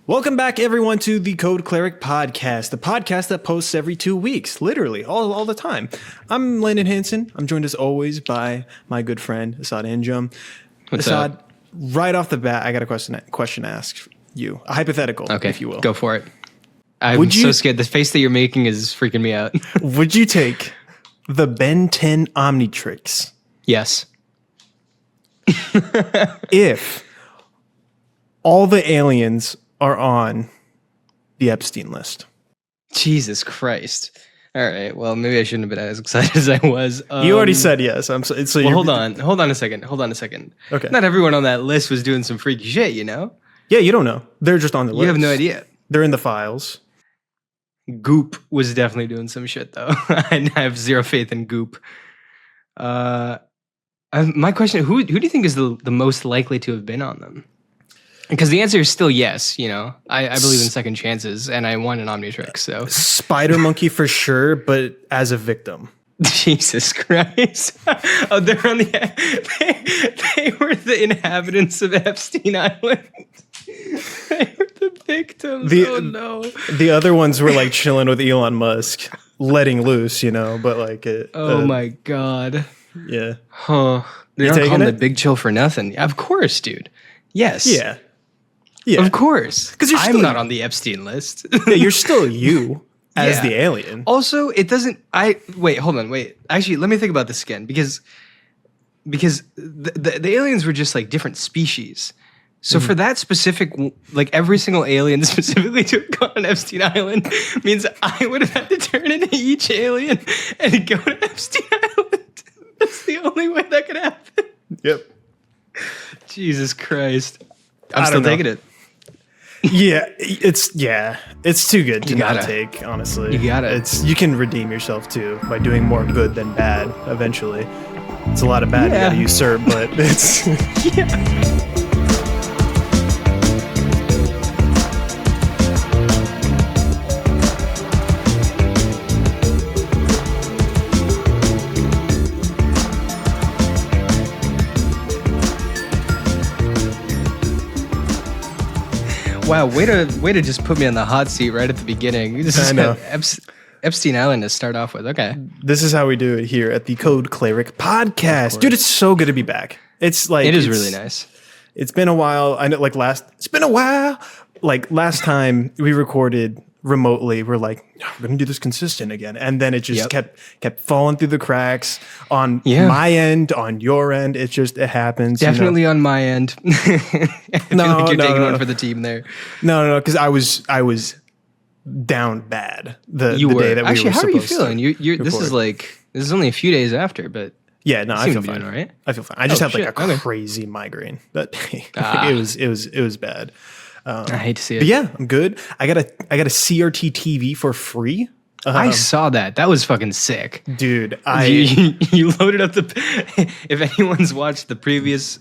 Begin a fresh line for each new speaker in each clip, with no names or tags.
Welcome back, everyone, to the Cleric podcast, the podcast that posts every 2 weeks, literally all the time. I'm Landen Hansen. I'm joined as always by my good friend Asad Anjum.
What's
Asad,
up?
right off the bat, I got a question to ask you, a hypothetical, if you will.
Go for it. I'm so scared. The face that you're making is freaking me out.
Would you take the Ben 10 Omnitrix?
Yes.
If all the aliens are on the Epstein list.
Jesus Christ. All right. Well, maybe I shouldn't have been as excited as I was.
You already said yes.
Hold on a second.
Okay.
Not everyone on that list was doing some freaky shit, you know?
Yeah, you don't know. They're just on the list.
You have no idea.
They're in the files.
Goop was definitely doing some shit, though. I have zero faith in Goop. My question, who do you think is the most likely to have been on them? Because the answer is still yes, you know. I believe in second chances, and I want an Omnitrix, so. Spider
Monkey for sure, but as a victim.
Jesus Christ. Oh, they were the inhabitants of Epstein Island. They were the victims. Oh, no.
The other ones were like chilling with Elon Musk, letting loose, you know, but like it.
Oh, my God.
Yeah.
Huh. They don't call him the Big Chill for nothing. Of course, dude. Yes.
Yeah. Yeah.
Of course. Because I'm not on the Epstein list.
Yeah, you're still you as the alien.
Also, it doesn't. Wait. Actually, let me think about this again because the aliens were just like different species. So for that specific, like every single alien specifically to have gone on Epstein Island means I would have had to turn into each alien and go to Epstein Island. That's the only way that could happen.
Yep.
Jesus Christ. I'm still taking it.
Yeah, it's too good to not take, honestly.
You got it.
You can redeem yourself too by doing more good than bad eventually. It's a lot of bad you gotta usurp, but it's
Wow, way to just put me on the hot seat right at the beginning.
I know.
Epstein Island to start off with. Okay.
This is how we do it here at the Cleric podcast. Dude, it's so good to be back. It's
really nice.
It's been a while. I know it's been a while. Like last time we recorded remotely, we're like, we're gonna do this consistent again. And then it just kept falling through the cracks on my end, on your end. It happens.
Definitely on my end. I feel like you're taking one for the team there.
No, because I was down bad the day that we
actually,
were
how are you
supposed
feeling?
to
This is only a few days after, but
yeah, no, I feel fine.
All right.
I feel fine. I just had like a crazy migraine that day. It was bad.
I hate to see it.
But yeah, I'm good. I got a CRT TV for free.
I saw that. That was fucking sick,
dude.
You loaded up if anyone's watched the previous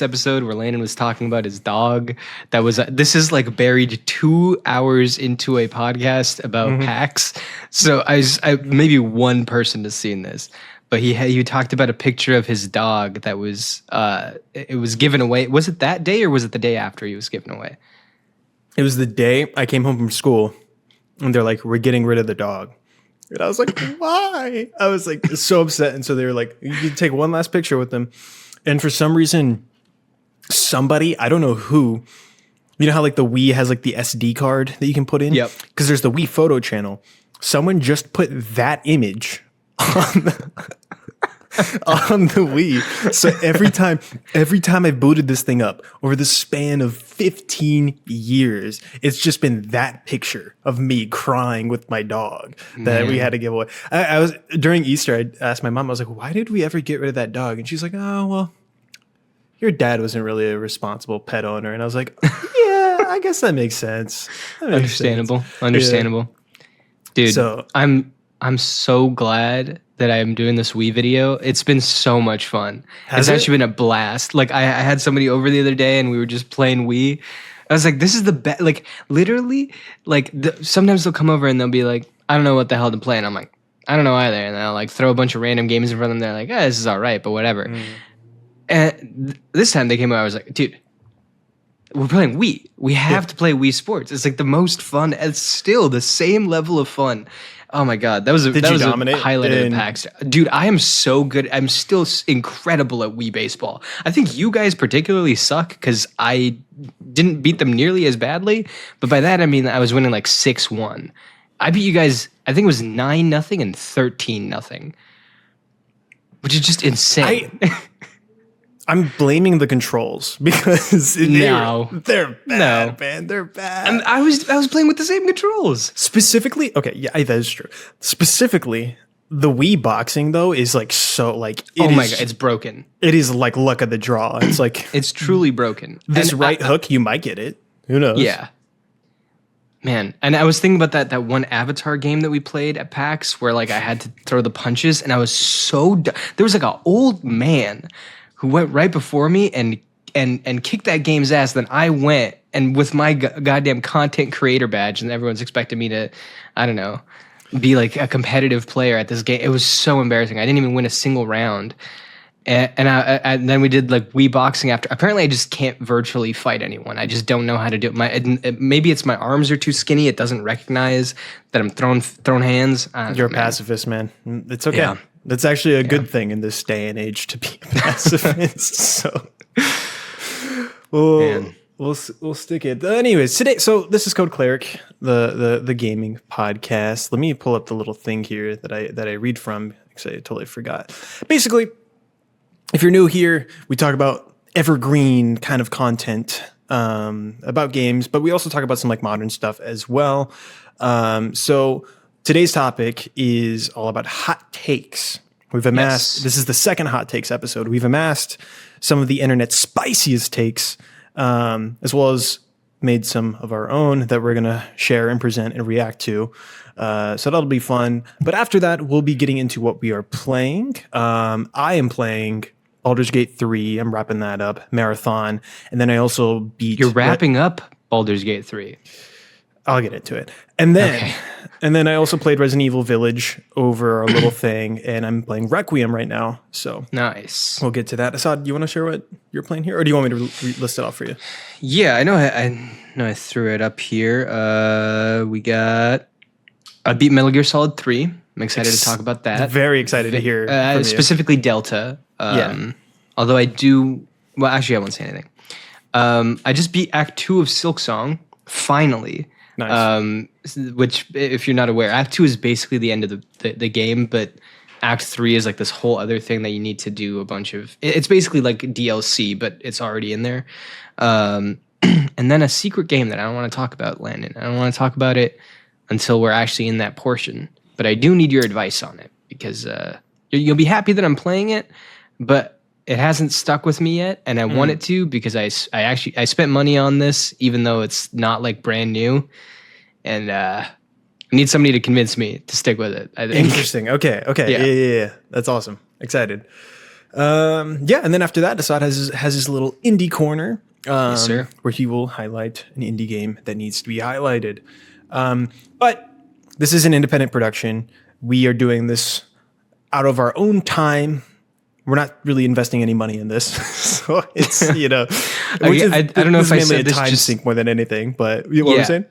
episode where Landon was talking about his dog, this is like buried 2 hours into a podcast about PAX. So I maybe one person has seen this. But he talked about a picture of his dog that was it was given away. Was it that day or was it the day after he was given away?
It was the day I came home from school, and they're like, "We're getting rid of the dog," and I was like, "Why?" I was like so upset, and so they were like, "You can take one last picture with them," and for some reason, somebody, I don't know who, you know how like the Wii has like the SD card that you can put in, because there's the Wii photo channel. Someone just put that image on the Wii. So every time I booted this thing up over the span of 15 years, it's just been that picture of me crying with my dog that we had to give away. I was during Easter, I asked my mom, I was like, why did we ever get rid of that dog? And she's like, oh, well, your dad wasn't really a responsible pet owner. And I was like, yeah, I guess that makes sense.
Understandable. Yeah. Dude, so I'm so glad that I'm doing this Wii video. It's been so much fun. It's actually been a blast. Like I had somebody over the other day and we were just playing Wii. I was like, this is the best. Like literally, like sometimes they'll come over and they'll be like, I don't know what the hell to play. And I'm like, I don't know either. And I'll like throw a bunch of random games in front of them. They're like, this is all right, but whatever. And this time they came over, I was like, dude, We're playing Wii. We have to play Wii Sports. It's like the most fun. It's still the same level of fun. Oh my God, that was a highlight of the PAX. Dude, I am so good. I'm still incredible at Wii baseball. I think you guys particularly suck because I didn't beat them nearly as badly. But by that I mean I was winning like 6-1. I beat you guys. I think it was 9-0 and 13-0, which is just insane.
I'm blaming the controls because they're bad, man. They're bad.
I was playing with the same controls.
Specifically, okay, yeah, that is true. Specifically, the Wii boxing though is like so like
oh my God, it's broken.
It is like luck of the draw. It's like
it's truly broken.
This hook, you might get it. Who knows?
Yeah. Man, and I was thinking about that one Avatar game that we played at PAX where like I had to throw the punches and I was so there was like an old man who went right before me and kicked that game's ass. Then I went and with my goddamn content creator badge, and everyone's expecting me to, I don't know, be like a competitive player at this game. It was so embarrassing. I didn't even win a single round. And then we did like Wii boxing after. Apparently, I just can't virtually fight anyone. I just don't know how to do it. Maybe it's my arms are too skinny. It doesn't recognize that I'm throwing hands.
You're a pacifist, man. It's okay. Yeah. That's actually a good thing in this day and age to be a pacifist. So, we'll stick it. Anyways, today. So this is Code Cleric, the gaming podcast. Let me pull up the little thing here that I read from because I totally forgot. Basically, if you're new here, we talk about evergreen kind of content about games, but we also talk about some like modern stuff as well. So today's topic is all about hot takes. We've amassed, This is the second hot takes episode. We've amassed some of the internet's spiciest takes, as well as made some of our own that we're going to share and present and react to. So that'll be fun. But after that, we'll be getting into what we are playing. I am playing Baldur's Gate 3. I'm wrapping that up. Marathon. And then I also beat...
You're wrapping up Baldur's Gate 3.
I'll get into it. And then I also played Resident Evil Village over a little thing, and I'm playing Requiem right now. So
nice.
We'll get to that. Asad, do you want to share what you're playing here, or do you want me to list it off for you?
Yeah, I know. I threw it up here. I beat Metal Gear Solid 3. I'm excited to talk about that.
Very excited to hear from you.
Specifically Delta. Although I do... Well, actually, I won't say anything. I just beat Act 2 of Silksong, finally.
Nice.
Which, if you're not aware, Act 2 is basically the end of the game, but Act 3 is like this whole other thing that you need to do a bunch of... It's basically like DLC, but it's already in there. And then a secret game that I don't want to talk about, Landen. I don't want to talk about it until we're actually in that portion. But I do need your advice on it, because you'll be happy that I'm playing it, but it hasn't stuck with me yet, and I want it to, because I spent money on this, even though it's not like brand new, and I need somebody to convince me to stick with it. I think.
Interesting. Okay. Yeah. That's awesome. Excited. And then after that, Asad has his little indie corner,
yes, sir,
where he will highlight an indie game that needs to be highlighted. But this is an independent production. We are doing this out of our own time. We're not really investing any money in this, so it's
I don't know if I said this
time sink more than anything. But what were you saying?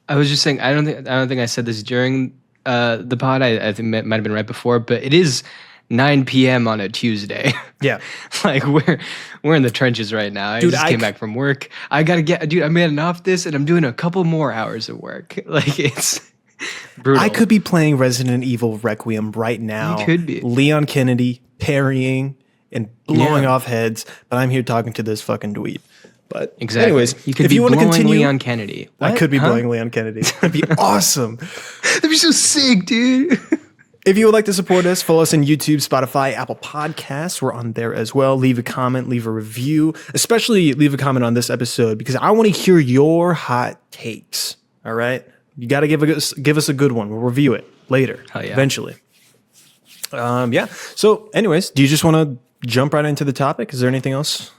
I was just saying I don't think I said this during the pod. I think it might have been right before, but it is 9 p.m. on a Tuesday.
Yeah,
like we're in the trenches right now. I just came back from work. I made off this, and I'm doing a couple more hours of work. Like it's brutal.
I could be playing Resident Evil Requiem right now.
You could be
Leon Kennedy parrying and blowing off heads, but I'm here talking to this fucking dweeb. But
exactly.
Anyways,
you could be blowing Leon Kennedy.
What? I could be blowing Leon Kennedy. That'd be awesome.
That'd be so sick, dude.
If you would like to support us, follow us on YouTube, Spotify, Apple Podcasts. We're on there as well. Leave a comment, leave a review. Especially leave a comment on this episode, because I want to hear your hot takes. All right? You got to give us a good one. We'll review it later, eventually. So anyways, do you just want to jump right into the topic? Is there anything else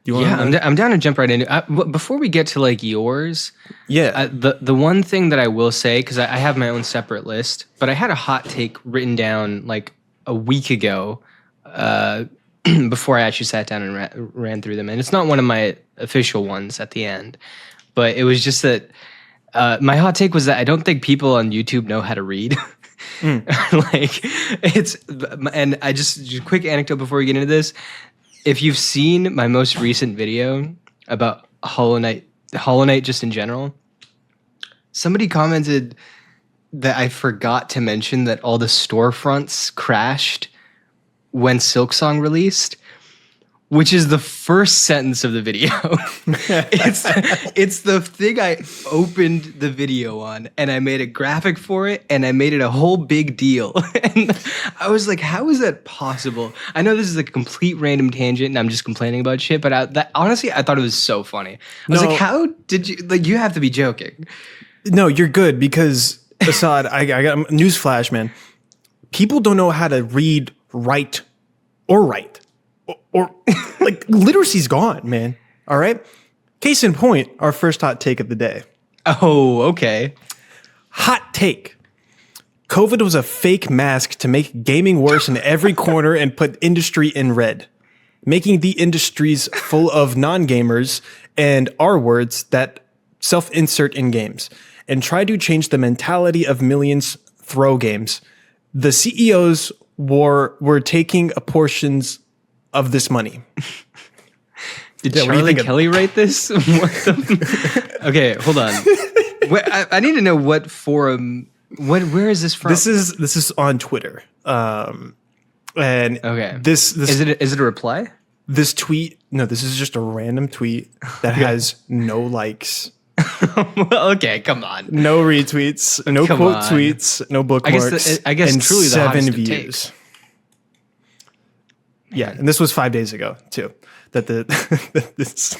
you want to
I'm down to jump right into before we get to like yours.
Yeah.
The one thing that I will say, because I have my own separate list, but I had a hot take written down like a week ago before I actually sat down and ran through them. And it's not one of my official ones at the end, but it was just that my hot take was that I don't think people on YouTube know how to read. Like it's, and I just quick anecdote before we get into this. If you've seen my most recent video about Hollow Knight just in general, somebody commented that I forgot to mention that all the storefronts crashed when Silksong released, which is the first sentence of the video. It's the thing I opened the video on, and I made a graphic for it, and I made it a whole big deal. And I was like, how is that possible? I know this is a complete random tangent, and I'm just complaining about shit, but honestly, I thought it was so funny. I was like, how did you, like, you have to be joking.
No, you're good, because Asad, I got a newsflash, man. People don't know how to read, write, or write. Or like literacy's gone, man. All right. Case in point, our first hot take of the day.
Oh, okay.
Hot take. COVID was a fake mask to make gaming worse in every corner and put industry in red, making the industries full of non-gamers and R words that self-insert in games and try to change the mentality of millions throw games. The CEOs were taking portions of this money.
Did Charlie Kelly write this? Okay, hold on. I need to know what forum. Where is this from?
This is on Twitter. And
okay,
this
is it a reply?
This tweet? No, this is just a random tweet that has no likes.
Okay, come on.
No retweets, no quote tweets, no bookmarks.
I guess
and
truly
7 views. Take. Yeah, and this was 5 days ago too. That this.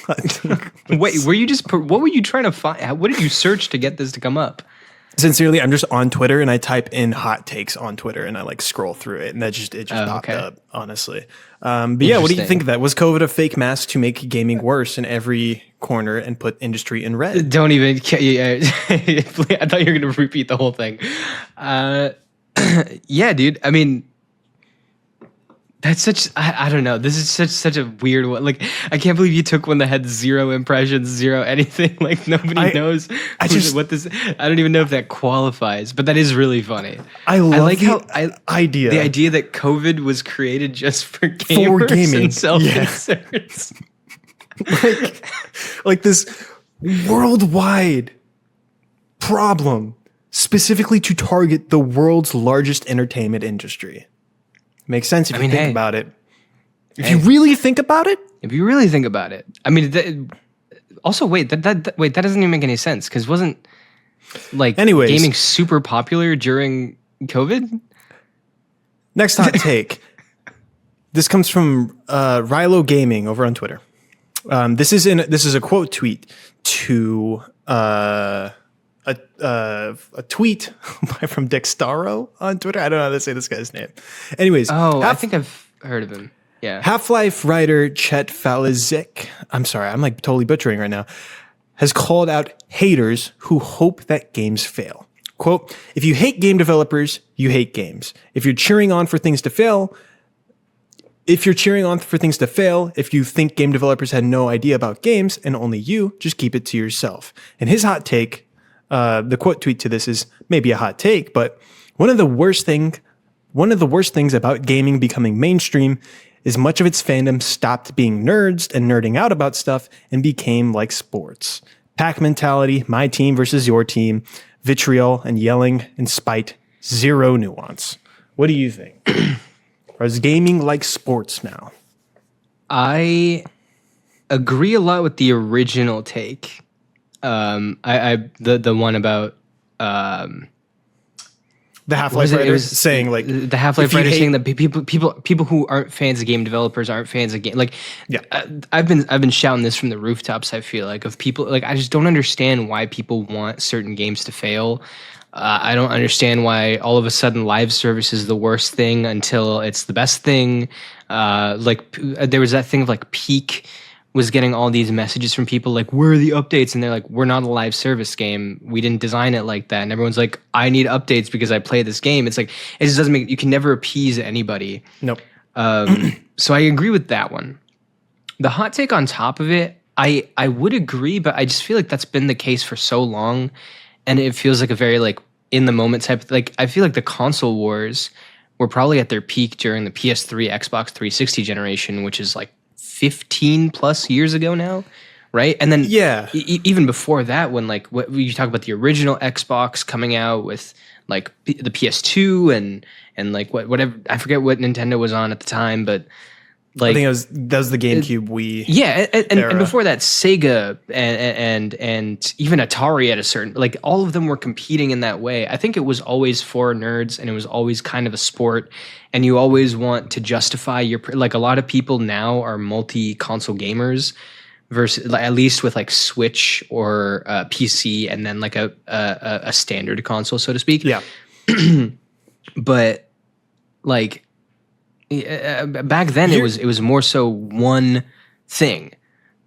Wait, were you just? What were you trying to find? What did you search to get this to come up?
Sincerely, I'm just on Twitter and I type in hot takes on Twitter and I like scroll through it and it just popped up. Honestly, but yeah, what do you think of that? Was COVID a fake mask to make gaming worse in every corner and put industry in red?
Don't even. I thought you were going to repeat the whole thing. Yeah, dude. I mean. That's such, I don't know. This is such a weird one. Like, I can't believe you took one that had 0 impressions, 0 anything. Like, nobody knows what this, I don't even know if that qualifies, but that is really funny.
I like the idea.
The idea that COVID was created just for gamers
for gaming.
And self-inserts.
Yeah. like this worldwide problem specifically to target the world's largest entertainment industry. Makes sense if you think about it. If you really think about it.
If you really think about it. I mean, also, wait, that doesn't even make any sense, because wasn't, like, gaming super popular during COVID?
Next hot take. This comes from Rilo Gaming over on Twitter. This is a quote tweet to a tweet from Dextaro on Twitter. I don't know how to say this guy's name. Anyways.
I think I've heard of him. Yeah.
Half-Life writer Chet Falizik, I'm sorry, I'm like totally butchering right now, has called out haters who hope that games fail. Quote, if you hate game developers, you hate games. If you're cheering on for things to fail, if you think game developers had no idea about games and only you, just keep it to yourself. And his hot take, the quote tweet to this is maybe a hot take, but one of the worst things about gaming becoming mainstream is much of its fandom stopped being nerds and nerding out about stuff and became like sports. Pack mentality, my team versus your team, vitriol and yelling and spite, zero nuance. What do you think? Or is gaming like sports now?
I agree a lot with the original take. The one about
the Half-Life writer saying like
the Half-Life writer saying that people who aren't fans of game developers aren't fans of game. Like, yeah, I've been shouting this from the rooftops. I feel like of people, like, I just don't understand why people want certain games to fail. I don't understand why all of a sudden live service is the worst thing until it's the best thing. Like, there was that thing of like Peak was getting all these messages from people like, where are the updates? And they're like, we're not a live service game. We didn't design it like that. And everyone's like, I need updates because I play this game. It's like, it just doesn't make, you can never appease anybody.
Nope.
So I agree with that one. The hot take on top of it, I would agree, but I just feel like that's been the case for so long, and it feels like a very like in the moment type. Like I feel like the console wars were probably at their peak during the PS3, Xbox 360 generation, which is like 15 plus years ago now, right? And then even before that, when like what you talk about the original Xbox coming out with like the PS2 and like whatever, I forget what Nintendo was on at the time, but like
I think that was the GameCube Wii.
Yeah, and before that, Sega and even Atari at a certain, like all of them were competing in that way. I think it was always for nerds, and it was always kind of a sport, and you always want to justify your, like a lot of people now are multi-console gamers versus like, at least with like Switch or PC, and then like a standard console, so to speak.
Yeah,
but like. Back then it was more so one thing,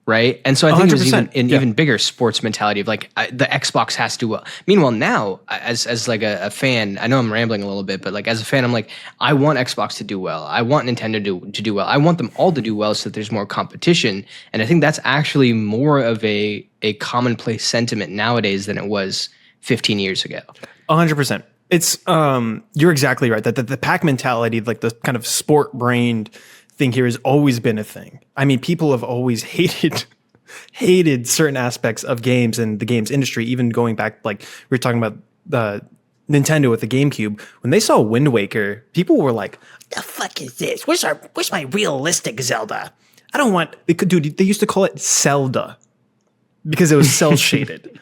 right? And so I think it was even bigger sports mentality of like the Xbox has to do well. Meanwhile, now as like a fan, I know I'm rambling a little bit, but like as a fan, I'm like, I want Xbox to do well. I want Nintendo to do well. I want them all to do well so that there's more competition. And I think that's actually more of a commonplace sentiment nowadays than it was 15 years ago.
100%. It's you're exactly right. That the pack mentality, like the kind of sport brained thing here, has always been a thing. I mean, people have always hated certain aspects of games and the games industry, even going back, like we were talking about the Nintendo with the GameCube. When they saw Wind Waker, people were like, "The fuck is this? Where's my realistic Zelda? I don't want." They used to call it Zelda because it was cell shaded.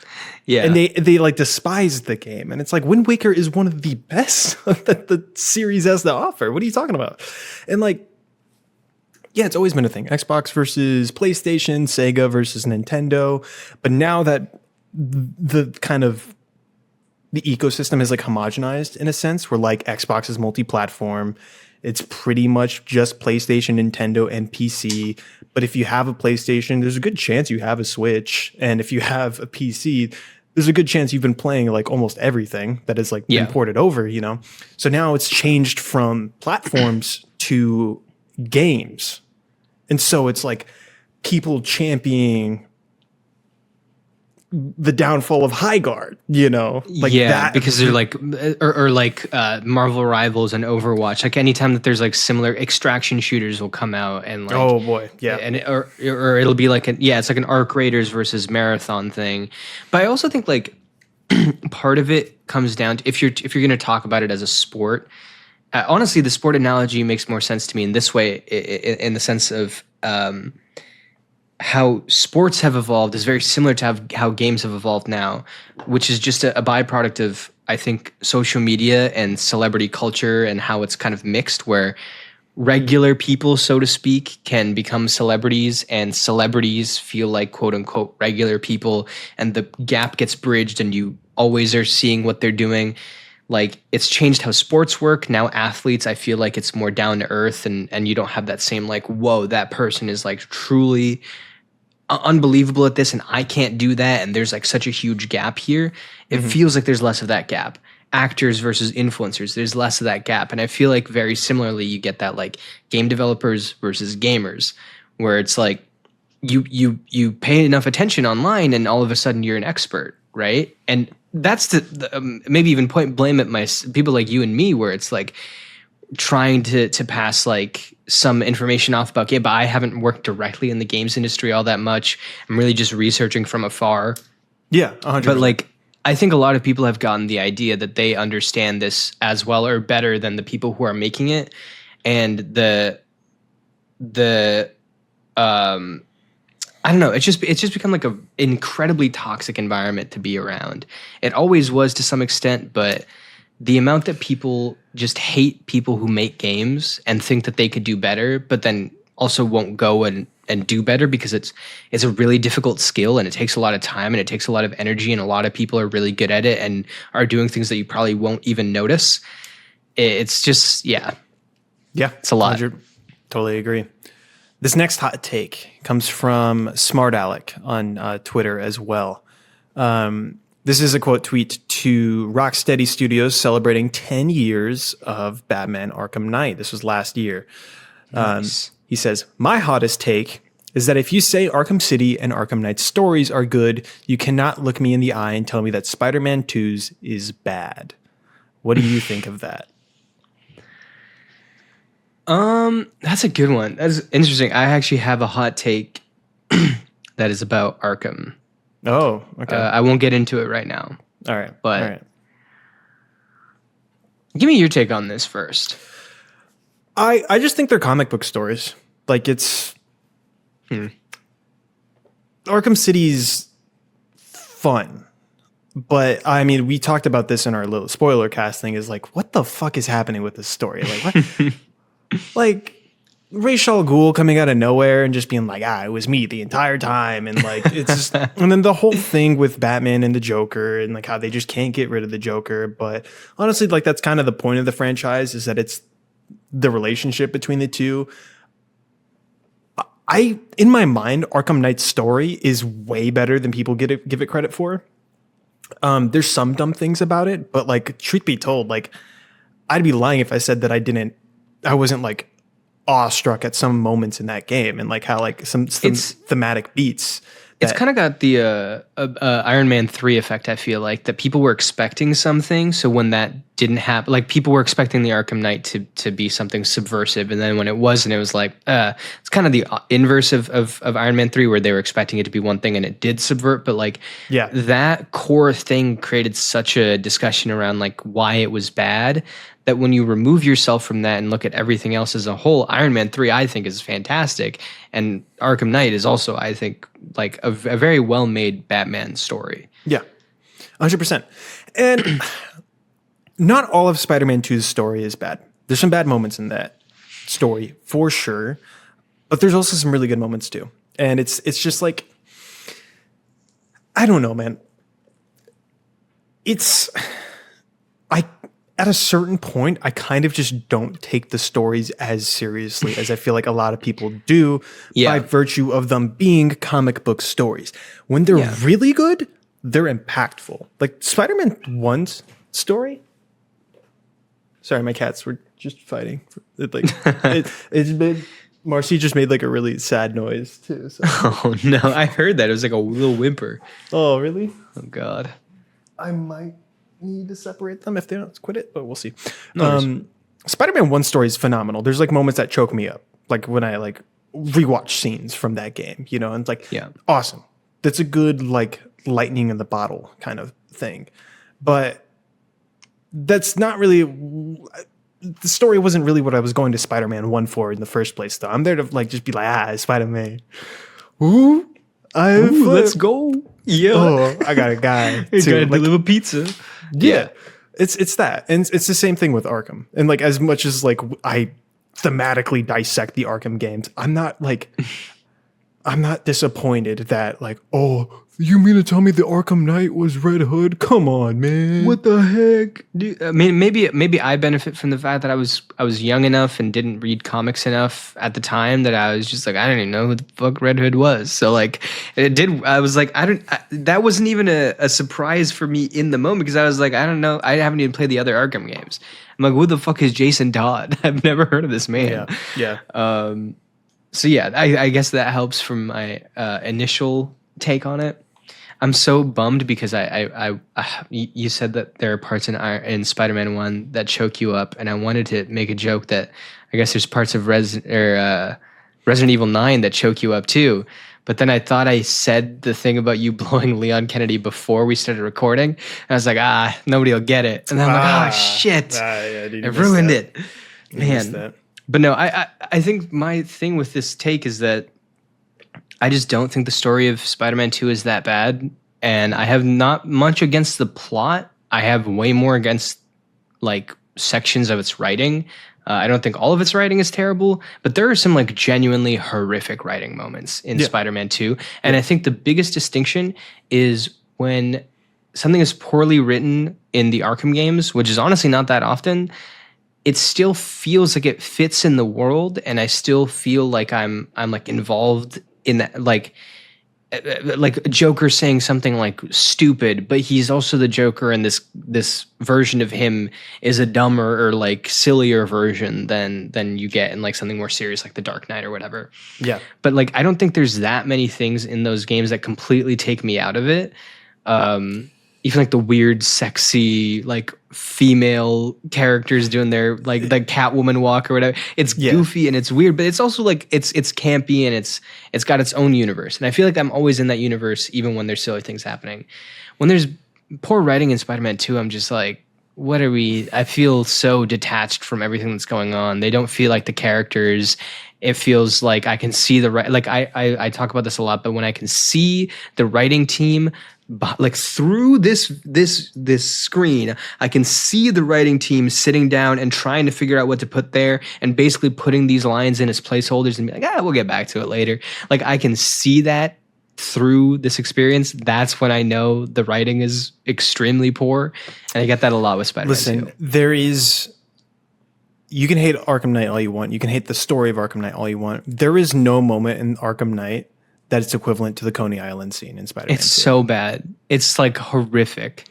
Yeah.
And they like despised the game. And it's like Wind Waker is one of the best that the series has to offer. What are you talking about? And like, yeah, it's always been a thing. Xbox versus PlayStation, Sega versus Nintendo. But now that the kind of the ecosystem is like homogenized in a sense, where like Xbox is multi-platform, it's pretty much just PlayStation, Nintendo, and PC. But if you have a PlayStation, there's a good chance you have a Switch. And if you have a PC, there's a good chance you've been playing like almost everything that is like been ported over, you know? So now it's changed from platforms to games. And so it's like people championing the downfall of High Guard, you know, like that,
because they're like, or like Marvel Rivals and Overwatch. Like anytime that there's like similar extraction shooters will come out and like,
oh boy, yeah,
and or it'll be like it's like an Arc Raiders versus Marathon thing. But I also think like part of it comes down to if you're going to talk about it as a sport. Honestly, the sport analogy makes more sense to me in this way, in the sense of. How sports have evolved is very similar to how games have evolved now, which is just a byproduct of, I think, social media and celebrity culture and how it's kind of mixed, where regular people, so to speak, can become celebrities and celebrities feel like quote unquote regular people, and the gap gets bridged and you always are seeing what they're doing. Like it's changed how sports work. Now athletes, I feel like it's more down to earth and you don't have that same like, whoa, that person is like truly unbelievable at this and I can't do that. And there's like such a huge gap here. It feels like there's less of that gap. Actors versus influencers, there's less of that gap. And I feel like very similarly, you get that like game developers versus gamers, where it's like you pay enough attention online and all of a sudden you're an expert, right? And that's the maybe even point blame at my people like you and me, where it's like trying to pass like some information off about, but I haven't worked directly in the games industry all that much. I'm really just researching from afar.
Yeah, 100%.
But like, I think a lot of people have gotten the idea that they understand this as well or better than the people who are making it. And I don't know. It's just become like a incredibly toxic environment to be around. It always was to some extent, but the amount that people just hate people who make games and think that they could do better, but then also won't go and do better because it's a really difficult skill and it takes a lot of time and it takes a lot of energy and a lot of people are really good at it and are doing things that you probably won't even notice. It's just, yeah, it's a lot.
Totally agree. This next hot take comes from Smart Alec on Twitter as well. This is a quote tweet to Rocksteady Studios celebrating 10 years of Batman Arkham Knight. This was last year.
Nice.
He says, my hottest take is that if you say Arkham City and Arkham Knight's stories are good, you cannot look me in the eye and tell me that Spider-Man 2's is bad. What do you think of that?
That's a good one. That's interesting. I actually have a hot take that is about Arkham.
Oh, okay.
I won't get into it right now.
All right.
But
all right.
Give me your take on this first.
I just think they're comic book stories. Like it's Arkham City's fun. But I mean, we talked about this in our little spoiler cast thing is like, what the fuck is happening with this story? Like what? Like Ra's al Ghul coming out of nowhere and just being like, it was me the entire time. And like, it's just, and then the whole thing with Batman and the Joker and like how they just can't get rid of the Joker. But honestly, like that's kind of the point of the franchise is that it's the relationship between the two. In my mind, Arkham Knight's story is way better than people give it credit for. There's some dumb things about it, but like, truth be told, like I'd be lying if I said that I wasn't like awestruck at some moments in that game and like how like some thematic beats.
It's kind of got the Iron Man 3 effect, I feel like, that people were expecting something. So when that didn't happen, like people were expecting the Arkham Knight to be something subversive. And then when it wasn't, it was like, it's kind of the inverse of Iron Man 3 where they were expecting it to be one thing and it did subvert. But like that core thing created such a discussion around like why it was bad that when you remove yourself from that and look at everything else as a whole, Iron Man 3, I think, is fantastic. And Arkham Knight is also, I think, like a very well-made Batman story.
Yeah, 100%. And not all of Spider-Man 2's story is bad. There's some bad moments in that story, for sure. But there's also some really good moments, too. And it's just like, I don't know, man. At a certain point, I kind of just don't take the stories as seriously as I feel like a lot of people do by virtue of them being comic book stories. When they're really good, they're impactful. Like Spider-Man 1's story. Sorry, my cats were just fighting. It's made Marcy just made like a really sad noise too. So.
Oh no, I heard that. It was like a little whimper.
Oh, really?
Oh God.
I might need to separate them if they don't quit it, but we'll see.
No
Spider-Man 1 story is phenomenal. There's like moments that choke me up, like when I like rewatch scenes from that game, you know, and it's like, awesome. That's a good like lightning in the bottle kind of thing. But that's not really, the story wasn't really what I was going to Spider-Man 1 for in the first place, though. I'm there to like just be like, Spider-Man. Ooh,
let's go. Yeah.
Oh, I got a guy
to
like,
deliver pizza.
Yeah. It's that. And it's the same thing with Arkham. And like as much as like I thematically dissect the Arkham games, I'm not disappointed that like, oh, you mean to tell me the Arkham Knight was Red Hood? Come on, man.
What the heck? Dude, I mean, maybe I benefit from the fact that I was young enough and didn't read comics enough at the time that I was just like, I don't even know who the fuck Red Hood was. So like, I was like, that wasn't even a surprise for me in the moment because I was like, I don't know. I haven't even played the other Arkham games. I'm like, who the fuck is Jason Todd? I've never heard of this man.
Yeah.
So yeah, I guess that helps from my initial take on it. I'm so bummed because you said that there are parts in Spider-Man 1 that choke you up, and I wanted to make a joke that I guess there's parts of Resident Evil 9 that choke you up too. But then I thought I said the thing about you blowing Leon Kennedy before we started recording. And I was like, nobody will get it. And then I'm like, shit, I ruined it, man. But no, I think my thing with this take is that I just don't think the story of Spider-Man 2 is that bad. And I have not much against the plot. I have way more against like sections of its writing. I don't think all of its writing is terrible, but there are some like genuinely horrific writing moments in Spider-Man 2. And I think the biggest distinction is when something is poorly written in the Arkham games, which is honestly not that often, it still feels like it fits in the world. And I still feel like I'm like involved in that, like like Joker saying something like stupid, but he's also the Joker, and this version of him is a dumber or like sillier version than you get in like something more serious like The Dark Knight or whatever.
Yeah.
But like I don't think there's that many things in those games that completely take me out of it. Even like the weird, sexy, like female characters doing their like the Catwoman walk or whatever. It's goofy and it's weird, but it's also like it's campy and it's got its own universe. And I feel like I'm always in that universe, even when there's silly things happening. When there's poor writing in Spider-Man 2, I'm just like, what are we? I feel so detached from everything that's going on. They don't feel like the characters. It feels like I can see the right. Like I talk about this a lot, but when I can see the writing team, like through this screen, I can see the writing team sitting down and trying to figure out what to put there, and basically putting these lines in as placeholders and be like, we'll get back to it later. Like I can see that through this experience. That's when I know the writing is extremely poor, and I get that a lot with Spider-Man.
Listen, you can hate Arkham Knight all you want. You can hate the story of Arkham Knight all you want. There is no moment in Arkham Knight that it's equivalent to the Coney Island scene in Spider-Man 2.
It's so bad. It's like horrific.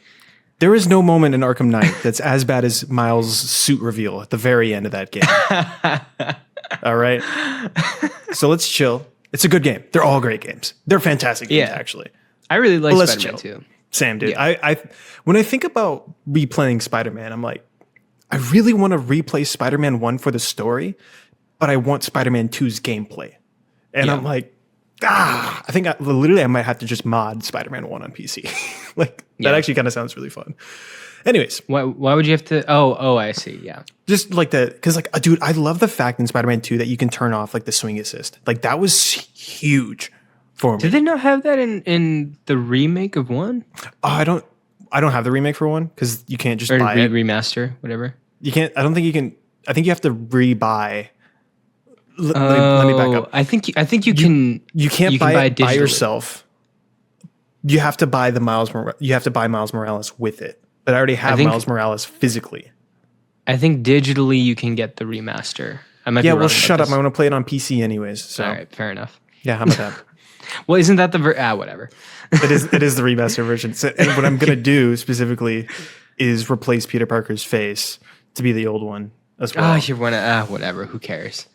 There is no moment in Arkham Knight that's as bad as Miles' suit reveal at the very end of that game. All right? So let's chill. It's a good game. They're all great games. They're fantastic games, actually.
I really like Spider-Man 2.
Same, dude. Yeah. When I think about replaying Spider-Man, I'm like, I really want to replay Spider-Man 1 for the story, but I want Spider-Man 2's gameplay. And I'm like, I think I might have to just mod Spider-Man 1 on PC. That actually kind of sounds really fun. Anyways.
Why would you have to? Oh, I see. Yeah.
Just like because like, dude, I love the fact in Spider-Man 2 that you can turn off like the swing assist. Like that was huge for me.
Did they not have that in the remake of 1?
I don't have the remake for 1 because you can't just buy it.
Remaster, whatever.
You can't. I don't think you can. I think you have to rebuy. Let me back up.
I think you can.
You can't buy it by yourself. You have to buy you have to buy Miles Morales with it. But I already have Miles Morales physically.
I think digitally you can get the remaster.
Well, shut up. I want to play it on PC anyways. So.
All right, fair enough.
Yeah, how about that?
Well, isn't that the whatever?
It is the remaster version. So, and what I'm gonna do specifically is replace Peter Parker's face to be the old one as well.
You wanna whatever? Who cares?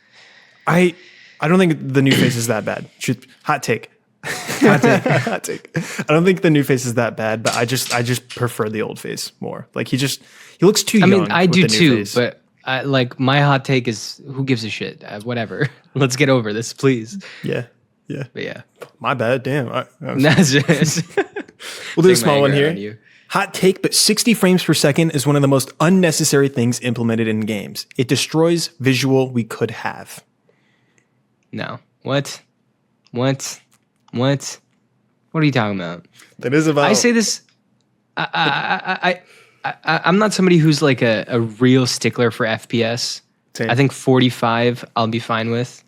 I don't think the new face is that bad. Hot take. Hot take. I don't think the new face is that bad, but I just prefer the old face more. Like he looks too young.
I mean, I do too, but my hot take is who gives a shit? Whatever. Let's get over this, please.
Yeah.
But yeah.
My bad. Damn.
We'll
do a small one here. Hot take, but 60 frames per second is one of the most unnecessary things implemented in games. It destroys visual we could have.
No. What? What are you talking about?
That is about.
I say this. I'm not somebody who's like a real stickler for FPS. Same. I think 45 I'll be fine with.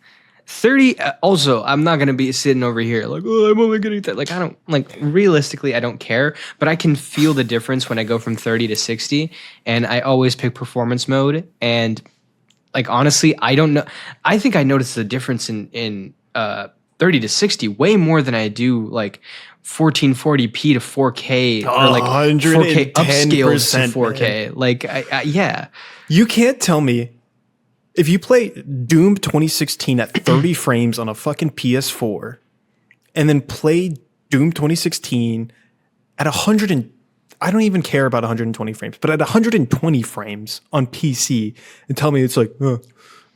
30 also I'm not gonna be sitting over here like, I'm only getting that. Like I don't like realistically I don't care, but I can feel the difference when I go from 30 to 60, and I always pick performance mode. And like honestly, I don't know. I think I noticed the difference in 30 to 60 way more than I do like 1440p to 4K or like 4K upscaled to 4K. Man. Like yeah.
You can't tell me if you play Doom 2016 at 30 frames on a fucking PS4 and then play Doom 2016 at 100 and I don't even care about 120 frames, but at 120 frames on PC and tell me it's like,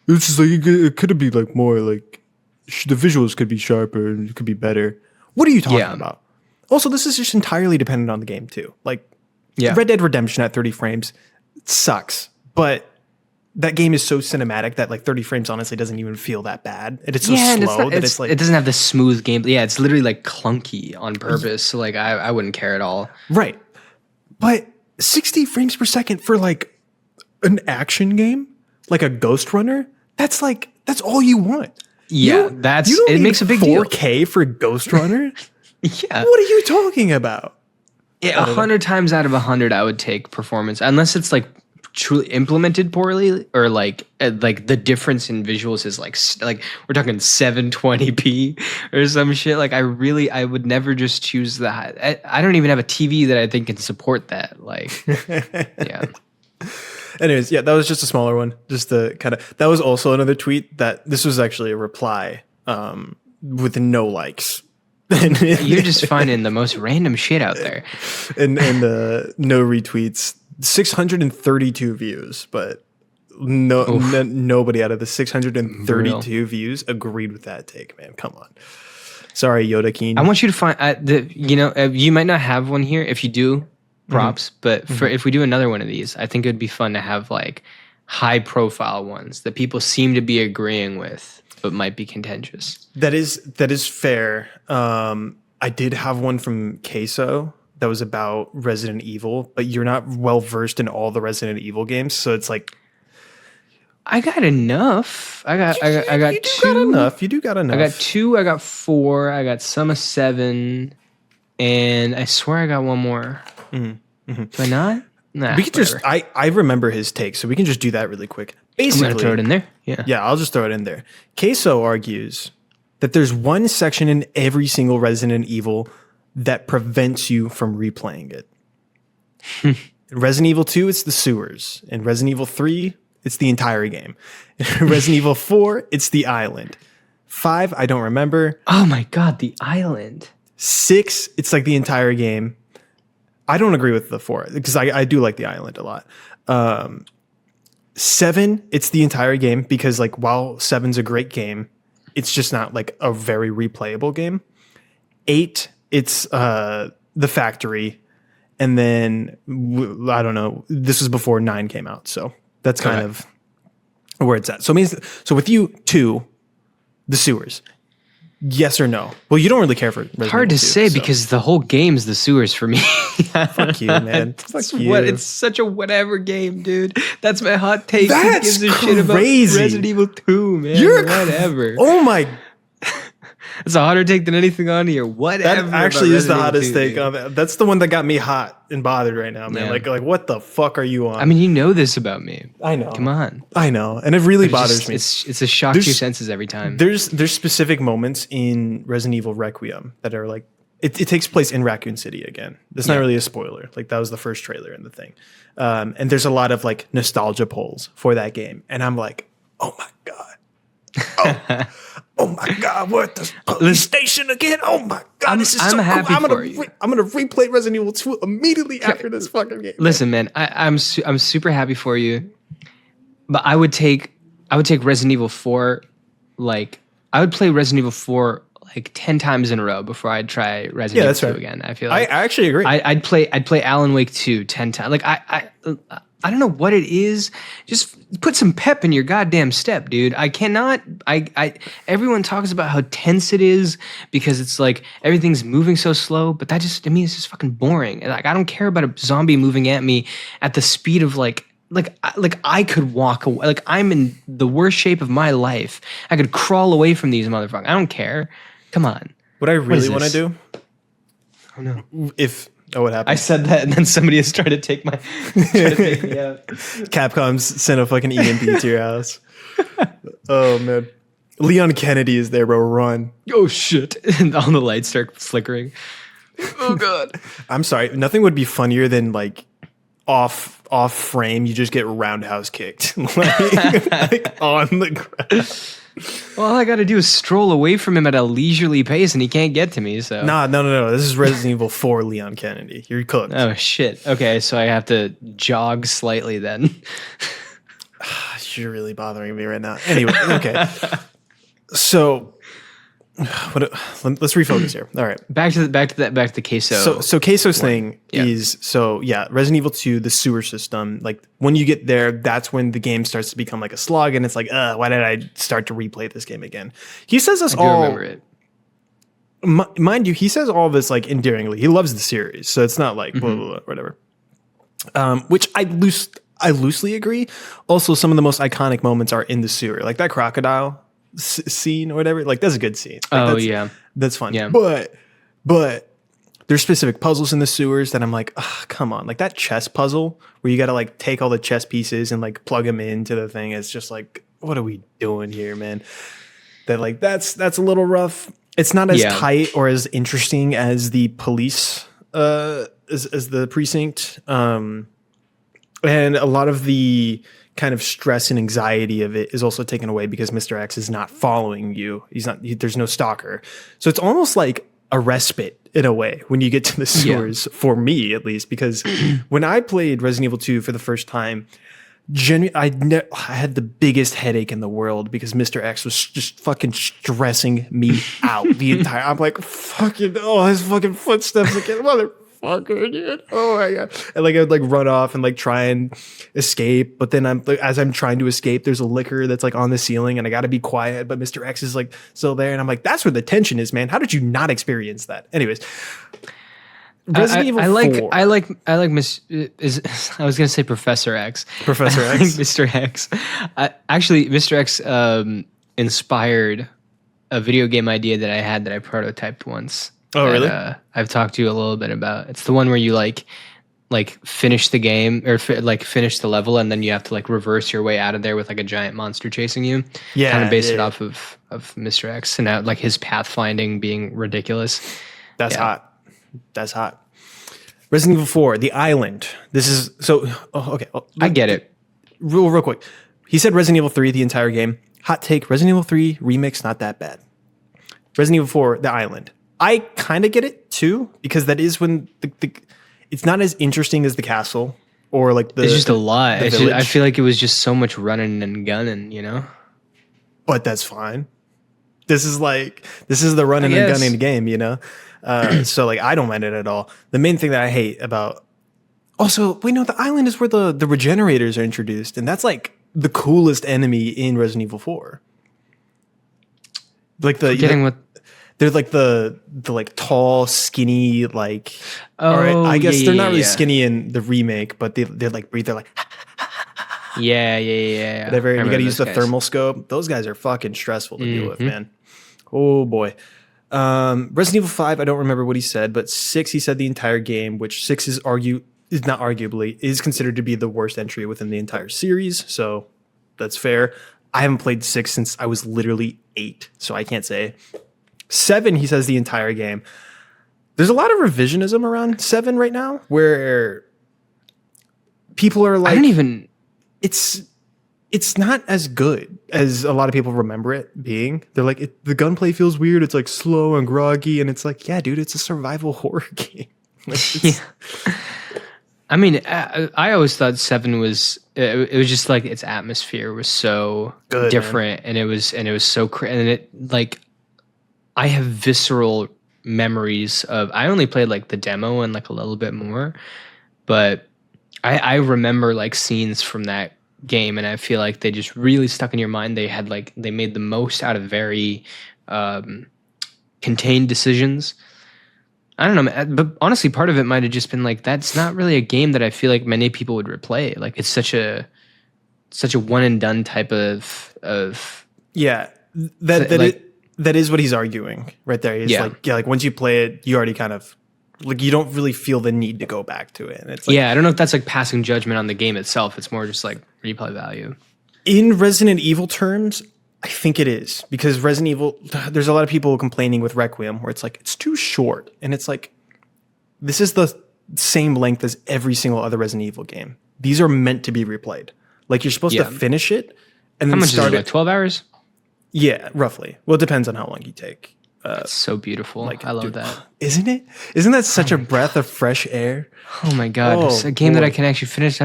it's just like it could be like more like the visuals could be sharper and it could be better. What are you talking about? Also, this is just entirely dependent on the game too. Like Red Dead Redemption at 30 frames sucks, but that game is so cinematic that like 30 frames honestly doesn't even feel that bad. And it's so slow that it's like
it doesn't have the smooth game. Yeah, it's literally like clunky on purpose. So like I wouldn't care at all.
Right. But 60 frames per second for like an action game, like a Ghost Runner, that's all you want.
Yeah, it makes a big
4K deal. For Ghost Runner?
Yeah.
What are you talking about?
100 times out of 100 I would take performance unless it's like truly implemented poorly, or like the difference in visuals is like we're talking 720p or some shit. Like I would never just choose that. I don't even have a TV that I think can support that. Like, yeah.
Anyways, yeah, that was just a smaller one. Just the kind of, that was also another tweet that this was actually a reply with no likes.
You're just finding the most random shit out there.
and no retweets. 632 views, but nobody out of the 632 views agreed with that take, man. Come on. Sorry, Yoda Keen.
I want you to find you might not have one here. If you do, props. But if we do another one of these, I think it would be fun to have like high profile ones that people seem to be agreeing with, but might be contentious.
That is fair. I did have one from Queso that was about Resident Evil, but you're not well versed in all the Resident Evil games, so it's like
I got enough. I got two.
You do got enough.
I got 2. I got 4. I got some of 7, and I swear I got one more. Do I not? Nah,
we could just. I remember his take, so we can just do that really quick. Basically,
I'm gonna throw it in there.
Yeah, I'll just throw it in there. Queso argues that there's one section in every single Resident Evil that prevents you from replaying it. In Resident Evil 2, it's the sewers. In Resident Evil 3, it's the entire game. In Resident Evil 4, it's the island. 5, I don't remember.
Oh my god, the island.
6, it's like the entire game. I don't agree with the 4 because I do like the island a lot. 7, it's the entire game because like while 7's a great game, it's just not like a very replayable game. 8, it's the factory, and then I don't know. This was before 9 came out, so that's kind of where it's at. So it means with you 2, the sewers. Yes or no? Well, you don't really care for Resident
Hard
Evil
to
2,
say
so.
because the whole game's the sewers for me.
Fuck you, man. Fuck you.
It's such a whatever game, dude. That's my hot take.
That's
Who gives a shit about Resident Evil 2, man? Whatever.
Oh my.
It's a hotter take than anything on here. Whatever.
That actually is the hottest take on it. That's the one that got me hot and bothered right now, man.
Yeah.
Like what the fuck are you on?
I mean, you know this about me.
I know.
Come on.
I know, and it really bothers me.
It's a shock to your senses every time.
There's specific moments in Resident Evil Requiem that are like it takes place in Raccoon City again. That's not really a spoiler. Like that was the first trailer in the thing, and there's a lot of like nostalgia polls for that game, and I'm like, oh my god. Oh my god! What the police station again? Oh my god! This is
I'm
so
happy
cool.
for you.
I'm gonna replay Resident Evil 2 immediately after this fucking game.
Listen, man, I'm super happy for you, but I would take Resident Evil 4. Like I would play Resident Evil 4 like 10 times in a row before I'd try Resident Evil 2 again. I feel like
I actually agree.
I'd play Alan Wake 2 10 times. Like I don't know what it is. Just put some pep in your goddamn step, dude. I cannot. Everyone talks about how tense it is because it's like everything's moving so slow, but that just to me is just fucking boring. Like I don't care about a zombie moving at me at the speed of like I could walk away. Like I'm in the worst shape of my life. I could crawl away from these motherfuckers. I don't care. Come on.
What I really want to do.
Oh no.
What happened?
I said that, and then somebody has tried to take me out.
Capcom's sent a fucking EMP to your house. Oh man, Leon Kennedy is there, bro. Run!
Oh shit! And all the lights start flickering. Oh god!
I'm sorry. Nothing would be funnier than like off frame. You just get roundhouse kicked like on the ground.
Well, all I got to do is stroll away from him at a leisurely pace, and he can't get to me. So
no. This is Resident Evil 4 Leon Kennedy. You're cooked.
Oh shit. Okay, so I have to jog slightly then.
You're really bothering me right now. Anyway, okay. So, let's refocus here. All right,
back to the Queso.
So Queso's thing is Resident Evil 2, the sewer system. Like when you get there, that's when the game starts to become like a slog, and it's like, why did I start to replay this game again? He says this all.
I do remember it.
Mind you, he says all of this like endearingly. He loves the series, so it's not like blah, blah, blah, whatever. Which I loosely agree. Also, some of the most iconic moments are in the sewer, like that crocodile scene or whatever. Like that's a good scene. Like, that's fun.
Yeah.
But there's specific puzzles in the sewers that I'm like, oh, come on. Like that chess puzzle where you got to like take all the chess pieces and like plug them into the thing. It's just like, what are we doing here, man? That like, that's a little rough. It's not as tight or as interesting as the police, as the precinct. And a lot of the kind of stress and anxiety of it is also taken away because Mr. X is not following you. There's no stalker. So it's almost like a respite in a way when you get to the sewers, for me at least, because when I played Resident Evil 2 for the first time, I had the biggest headache in the world because Mr. X was just fucking stressing me out the entire. I'm like, fucking, his fucking footsteps again, motherfucker, dude. Oh my god! And like I would like run off and like try and escape, but then as I'm trying to escape, there's a licker that's like on the ceiling, and I got to be quiet, but Mr. X is like still there, and I'm like, that's where the tension is, man. How did you not experience that? Anyways.
Resident Evil 4. I like Miss. I was gonna say Professor X.
Professor X.
Mr. X. Actually, Mr. X inspired a video game idea that I had that I prototyped once.
Oh, really?
I've talked to you a little bit about. It's the one where you like finish the game or finish the level, and then you have to like reverse your way out of there with like a giant monster chasing you.
Yeah,
kind of based it off of Mr. X and like his pathfinding being ridiculous.
That's hot. That's hot. Resident Evil 4, The Island. This is so okay.
I get it.
Real quick. He said Resident Evil 3 the entire game. Hot take, Resident Evil 3 remix, not that bad. Resident Evil 4, The Island. I kind of get it too, because that is when it's not as interesting as the castle or like the.
It's just a lot. I feel like it was just so much running and gunning, you know?
But that's fine. This is the running and gunning game, you know? So like I don't mind it at all. The main thing that I hate about the island is where the regenerators are introduced, and that's like the coolest enemy in Resident Evil 4. Like they're like the like tall, skinny, like all right, I guess they're not really skinny in the remake, but they're like breathe, they're like
yeah.
Whatever. You gotta use the thermal scope. Those guys are fucking stressful to deal with, man. Oh boy. Resident Evil 5, I don't remember what he said, but 6, he said the entire game, which 6 is considered to be the worst entry within the entire series, so that's fair. I haven't played 6 since I was literally 8, so I can't say. 7, he says the entire game. There's a lot of revisionism around 7 right now, where people are like, it's not as good as a lot of people remember it being. They're like, the gunplay feels weird. It's like slow and groggy. And it's like, yeah, dude, it's a survival horror game.
I mean, I always thought 7 was, it was just like its atmosphere was so good, different. Man. And it was so, and it like, I have visceral memories of, I only played like the demo and like a little bit more, but I remember like scenes from that game, and I feel like they just really stuck in your mind. They made the most out of very contained decisions. I don't know, but honestly, part of it might have just been like, that's not really a game that I feel like many people would replay. Like it's such a one and done type of
that is what he's arguing right there. He's like once you play it, you already kind of like, you don't really feel the need to go back to it. And it's like,
I don't know if that's like passing judgment on the game itself. It's more just like replay value.
In Resident Evil terms, I think it is, because Resident Evil, there's a lot of people complaining with Requiem where it's like, it's too short. And it's like, this is the same length as every single other Resident Evil game. These are meant to be replayed. Like you're supposed to finish it and then start it.
Like 12 hours?
Yeah, roughly. Well, it depends on how long you take.
It's so beautiful. Like, I love that.
Isn't it? Isn't that such a breath of fresh air?
Oh my God. It's a game that I can actually finish.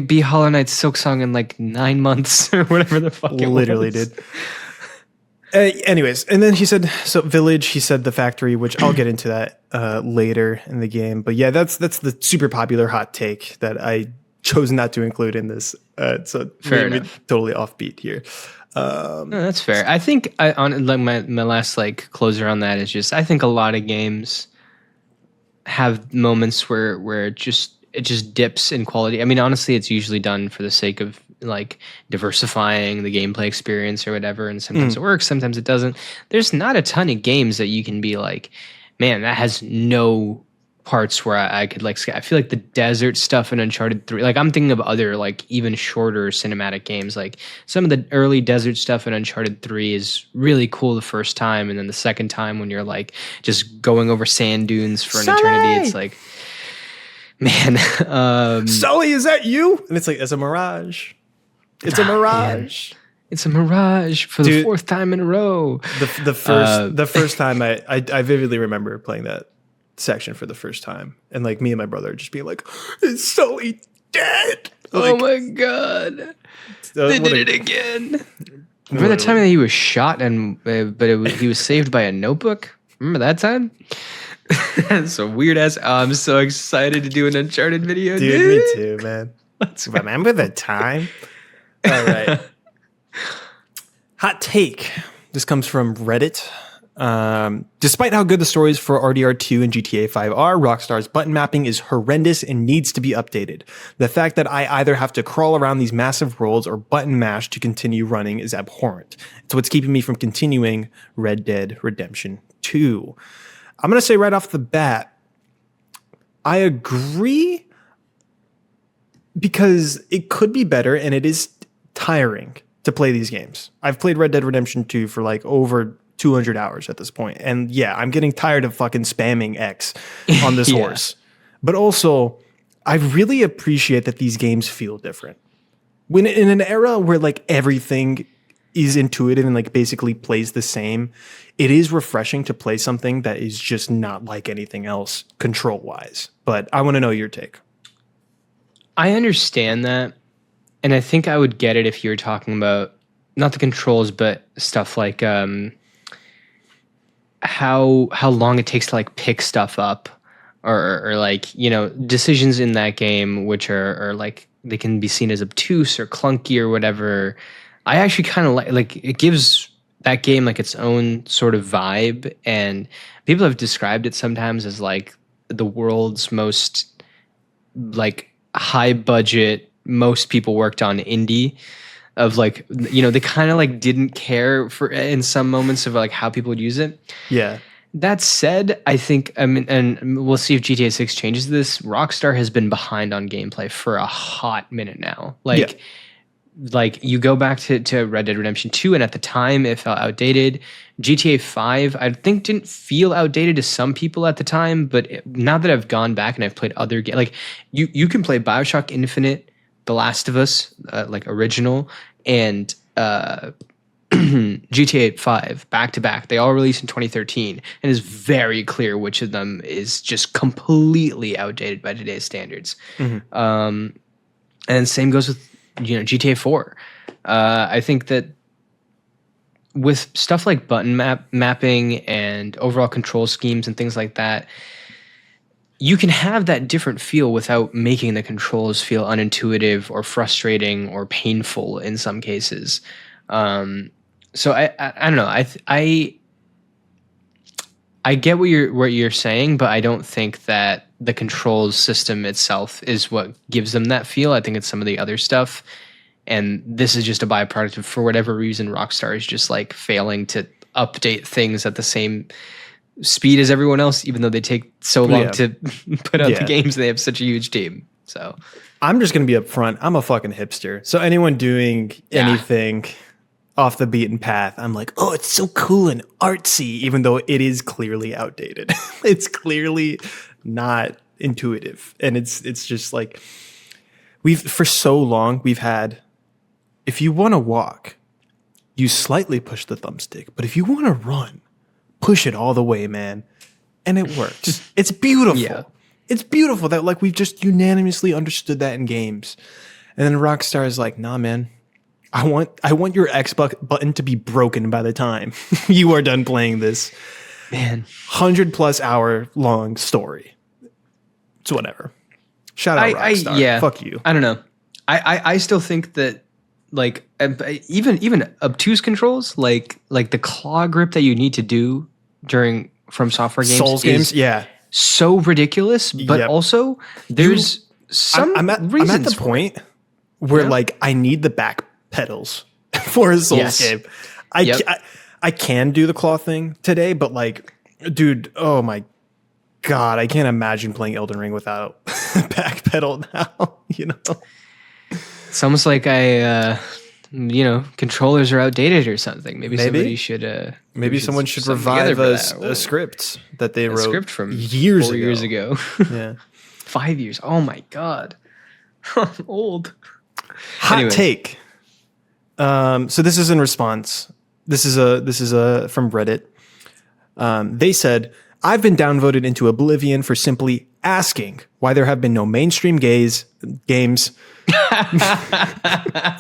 Be Hollow Knight Silk Song in like 9 months or whatever the fuck it
literally
was.
did. Anyways, and then he said, so Village, he said the factory, which I'll get into that later in the game. But yeah, that's the super popular hot take that I chose not to include in this. So
fair enough.
Totally offbeat here.
No, that's fair. I think on like my last like closer on that is just, I think a lot of games have moments where it just dips in quality. I mean, honestly, it's usually done for the sake of like diversifying the gameplay experience or whatever. And sometimes it works, sometimes it doesn't. There's not a ton of games that you can be like, man, that has no parts where I could like, I feel like the desert stuff in Uncharted 3, like I'm thinking of other like even shorter cinematic games, like some of the early desert stuff in Uncharted 3 is really cool the first time, and then the second time when you're like just going over sand dunes for an eternity, it's like, man.
Sully, is that you? And it's like, it's a mirage. It's a mirage.
Man. It's a mirage for the fourth time in a row.
The first time I vividly remember playing that section for the first time, and like me and my brother just being like, "Is Sully dead?" Like,
oh my god, they did it again. Remember that time that he was shot and he was saved by a notebook? Remember that time? That's a weird ass. I'm so excited to do an Uncharted video, dude.
Me too, man. Let's remember the time. All right. Hot take. This comes from Reddit. Despite how good the stories for RDR2 and GTA 5 are, Rockstar's button mapping is horrendous and needs to be updated. The fact that I either have to crawl around these massive worlds or button mash to continue running is abhorrent. It's what's keeping me from continuing Red Dead Redemption 2. I'm going to say right off the bat, I agree, because it could be better and it is tiring to play these games. I've played Red Dead Redemption 2 for like over 200 hours at this point. And yeah, I'm getting tired of fucking spamming X on this horse. But also, I really appreciate that these games feel different. When in an era where like everything is intuitive and like basically plays the same, it is refreshing to play something that is just not like anything else control-wise. But I want to know your take.
I understand that. And I think I would get it if you were talking about not the controls, but stuff like how long it takes to like pick stuff up, or like, you know, decisions in that game which are like they can be seen as obtuse or clunky or whatever. I actually kind of like it gives that game like its own sort of vibe, and people have described it sometimes as like the world's most like high budget, most people worked on indie, of like, you know, they kind of like didn't care for in some moments of like how people would use it.
Yeah.
That said, I think, I mean, and we'll see if GTA 6 changes this, Rockstar has been behind on gameplay for a hot minute now. Like, like you go back to Red Dead Redemption 2, and at the time it felt outdated. GTA 5, I think, didn't feel outdated to some people at the time, but now that I've gone back and I've played other games, like you can play BioShock Infinite, The Last of Us, like original, and GTA 5 back to back. They all released in 2013, and it's very clear which of them is just completely outdated by today's standards. And same goes with, you know, GTA 4. I think that with stuff like button mapping and overall control schemes and things like that, you can have that different feel without making the controls feel unintuitive or frustrating or painful in some cases. So I don't know. I get what you're saying, but I don't think that the controls system itself is what gives them that feel. I think it's some of the other stuff, and this is just a byproduct of, for whatever reason, Rockstar is just like failing to update things at the same speed as everyone else, even though they take so long to put out the games. They have such a huge team. So
I'm just gonna be upfront. I'm a fucking hipster. So anyone doing anything off the beaten path, I'm like, oh, it's so cool and artsy, even though it is clearly outdated. It's clearly not intuitive. And it's just like, for so long, we've had, if you want to walk, you slightly push the thumbstick, but if you want to run, push it all the way, man. And it works. It's beautiful. Yeah. It's beautiful that like we've just unanimously understood that in games. And then Rockstar is like, nah, man, I want your X button to be broken by the time you are done playing this, man, 100+ hour long story. It's whatever. Shout out Rockstar. Fuck you.
I don't know. I still think that like even obtuse controls, like the claw grip that you need to do during From Software games,
Souls games,
so ridiculous. But also there's
I'm at the point where like I need the back pedals for a Souls game. I can do the claw thing today, but like Dude, oh my God, I can't imagine playing Elden Ring without backpedal now, you know?
It's almost like controllers are outdated or something. Maybe somebody should.
Maybe someone should revive a script that they wrote
script from
years
4 years ago.
Yeah.
5 years. Oh my God. I'm old.
Hot take. So this is in response. This is from Reddit. They said, I've been downvoted into oblivion for simply asking why there have been no mainstream games.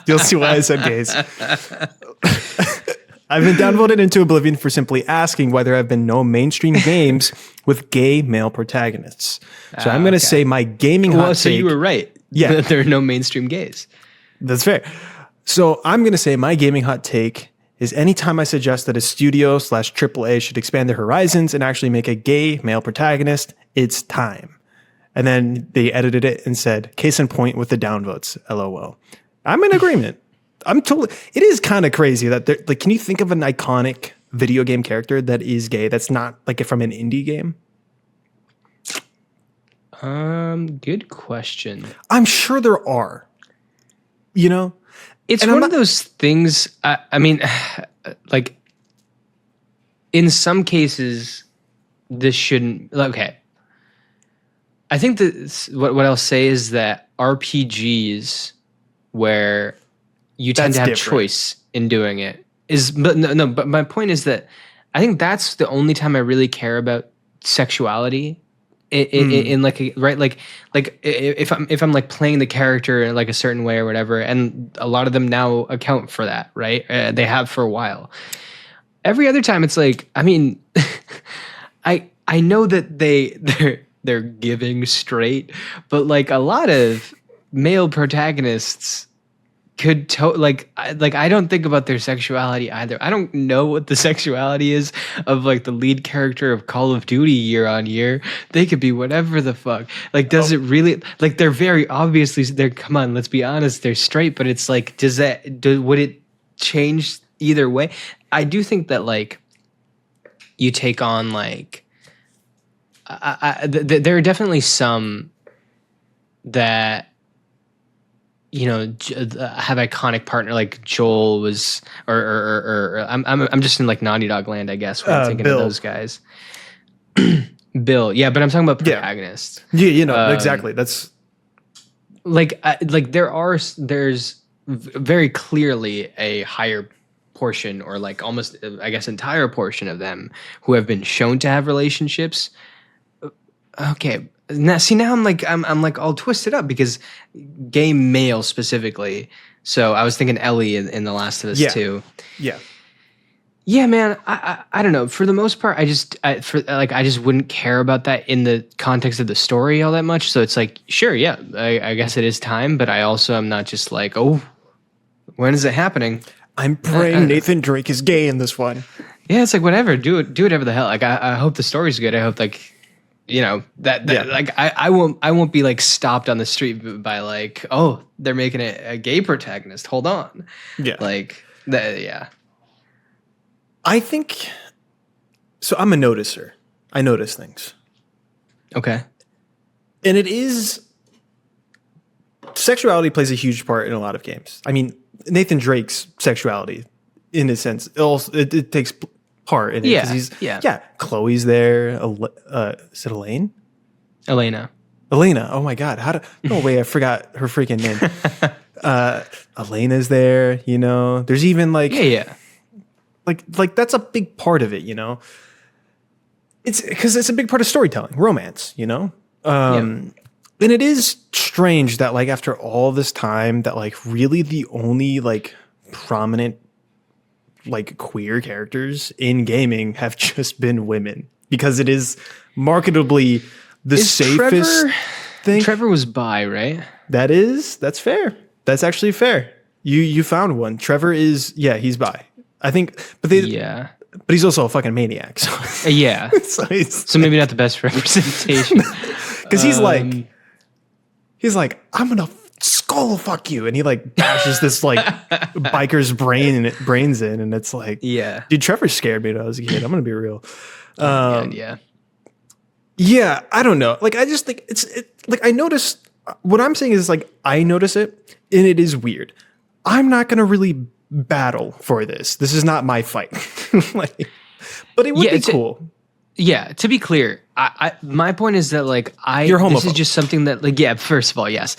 You'll see why I said gays. I've been downvoted into oblivion for simply asking why there have been no mainstream games with gay male protagonists. So I'm going to say my gaming hot take.
So you were right.
Yeah.
There are no mainstream gays.
That's fair. So I'm going to say my gaming hot take is anytime I suggest that a studio / AAA should expand their horizons and actually make a gay male protagonist, it's time. And then they edited it and said, case in point with the downvotes, LOL. I'm in agreement. It is kind of crazy that can you think of an iconic video game character that is gay that's not like from an indie game?
Good question.
I'm sure there are, you know?
It's one of those things. I mean, like in some cases, this shouldn't. Okay, I think that what I'll say is that RPGs where you tend to have choice in doing it but my point is that I think that's the only time I really care about sexuality. In like if I'm like playing the character in like a certain way or whatever, and a lot of them now account for that, right? They have for a while. Every other time, it's like, I mean, I know that they're giving straight, but like a lot of male protagonists could I don't think about their sexuality either. I don't know what the sexuality is of like the lead character of Call of Duty year on year. They could be whatever the fuck. Like, does it really, like, they're very obviously, come on, let's be honest, they're straight, but it's like, would it change either way? I do think that like you take on like, there are definitely some that, you know, have iconic partner like Joel was, or I'm just in like Naughty Dog land, I guess, when I'm thinking
Bill.
of those guys. Bill, yeah, but I'm talking about protagonists.
Yeah, you know, exactly. That's
like there's very clearly a higher portion, or like almost, I guess, entire portion of them who have been shown to have relationships. Okay. Now I'm like all twisted up because gay male specifically. So I was thinking Ellie in The Last of Us too. Yeah, man. I don't know. For the most part, I just wouldn't care about that in the context of the story all that much. So it's like, sure, yeah, I guess it is time, but I also am not just like, oh, when is it happening?
I'm praying Nathan Drake is gay in this one.
Yeah, it's like whatever. Do whatever the hell. Like I hope the story's good. I hope like, you know, that like I won't be like stopped on the street by like, oh, they're making it a gay protagonist. Hold on. Yeah. Like that. Yeah.
I think so. I'm a noticer. I notice things.
Okay.
And it is, sexuality plays a huge part in a lot of games. I mean, Nathan Drake's sexuality, in a sense, it takes part in it because he's Chloe's there. Is it Elaine?
Elena.
Oh my God! No way! I forgot her freaking name. Elena's there. You know, there's even like like that's a big part of it. You know, it's because it's a big part of storytelling, romance. You know, and it is strange that like after all this time, that like really the only like prominent like queer characters in gaming have just been women, because it is marketably the safest thing.
Trevor was bi, right?
That's fair. That's actually fair. You found one. Trevor is, he's bi. I think, but he's also a fucking maniac. So
so maybe not the best representation.
Because he's like, I'm gonna skull Skull, fuck you. And he like bashes this like biker's brains in. And it's like, dude, Trevor scared me when I was a kid. I'm going to be real. Yeah, I don't know. Like, I just think like I notice what I'm saying is like, I notice it and it is weird. I'm not going to really battle for this. This is not my fight. Like, but it would be cool.
Yeah, to be clear, my point is that like
You're homophobe.
This is just something that like first of all, yes.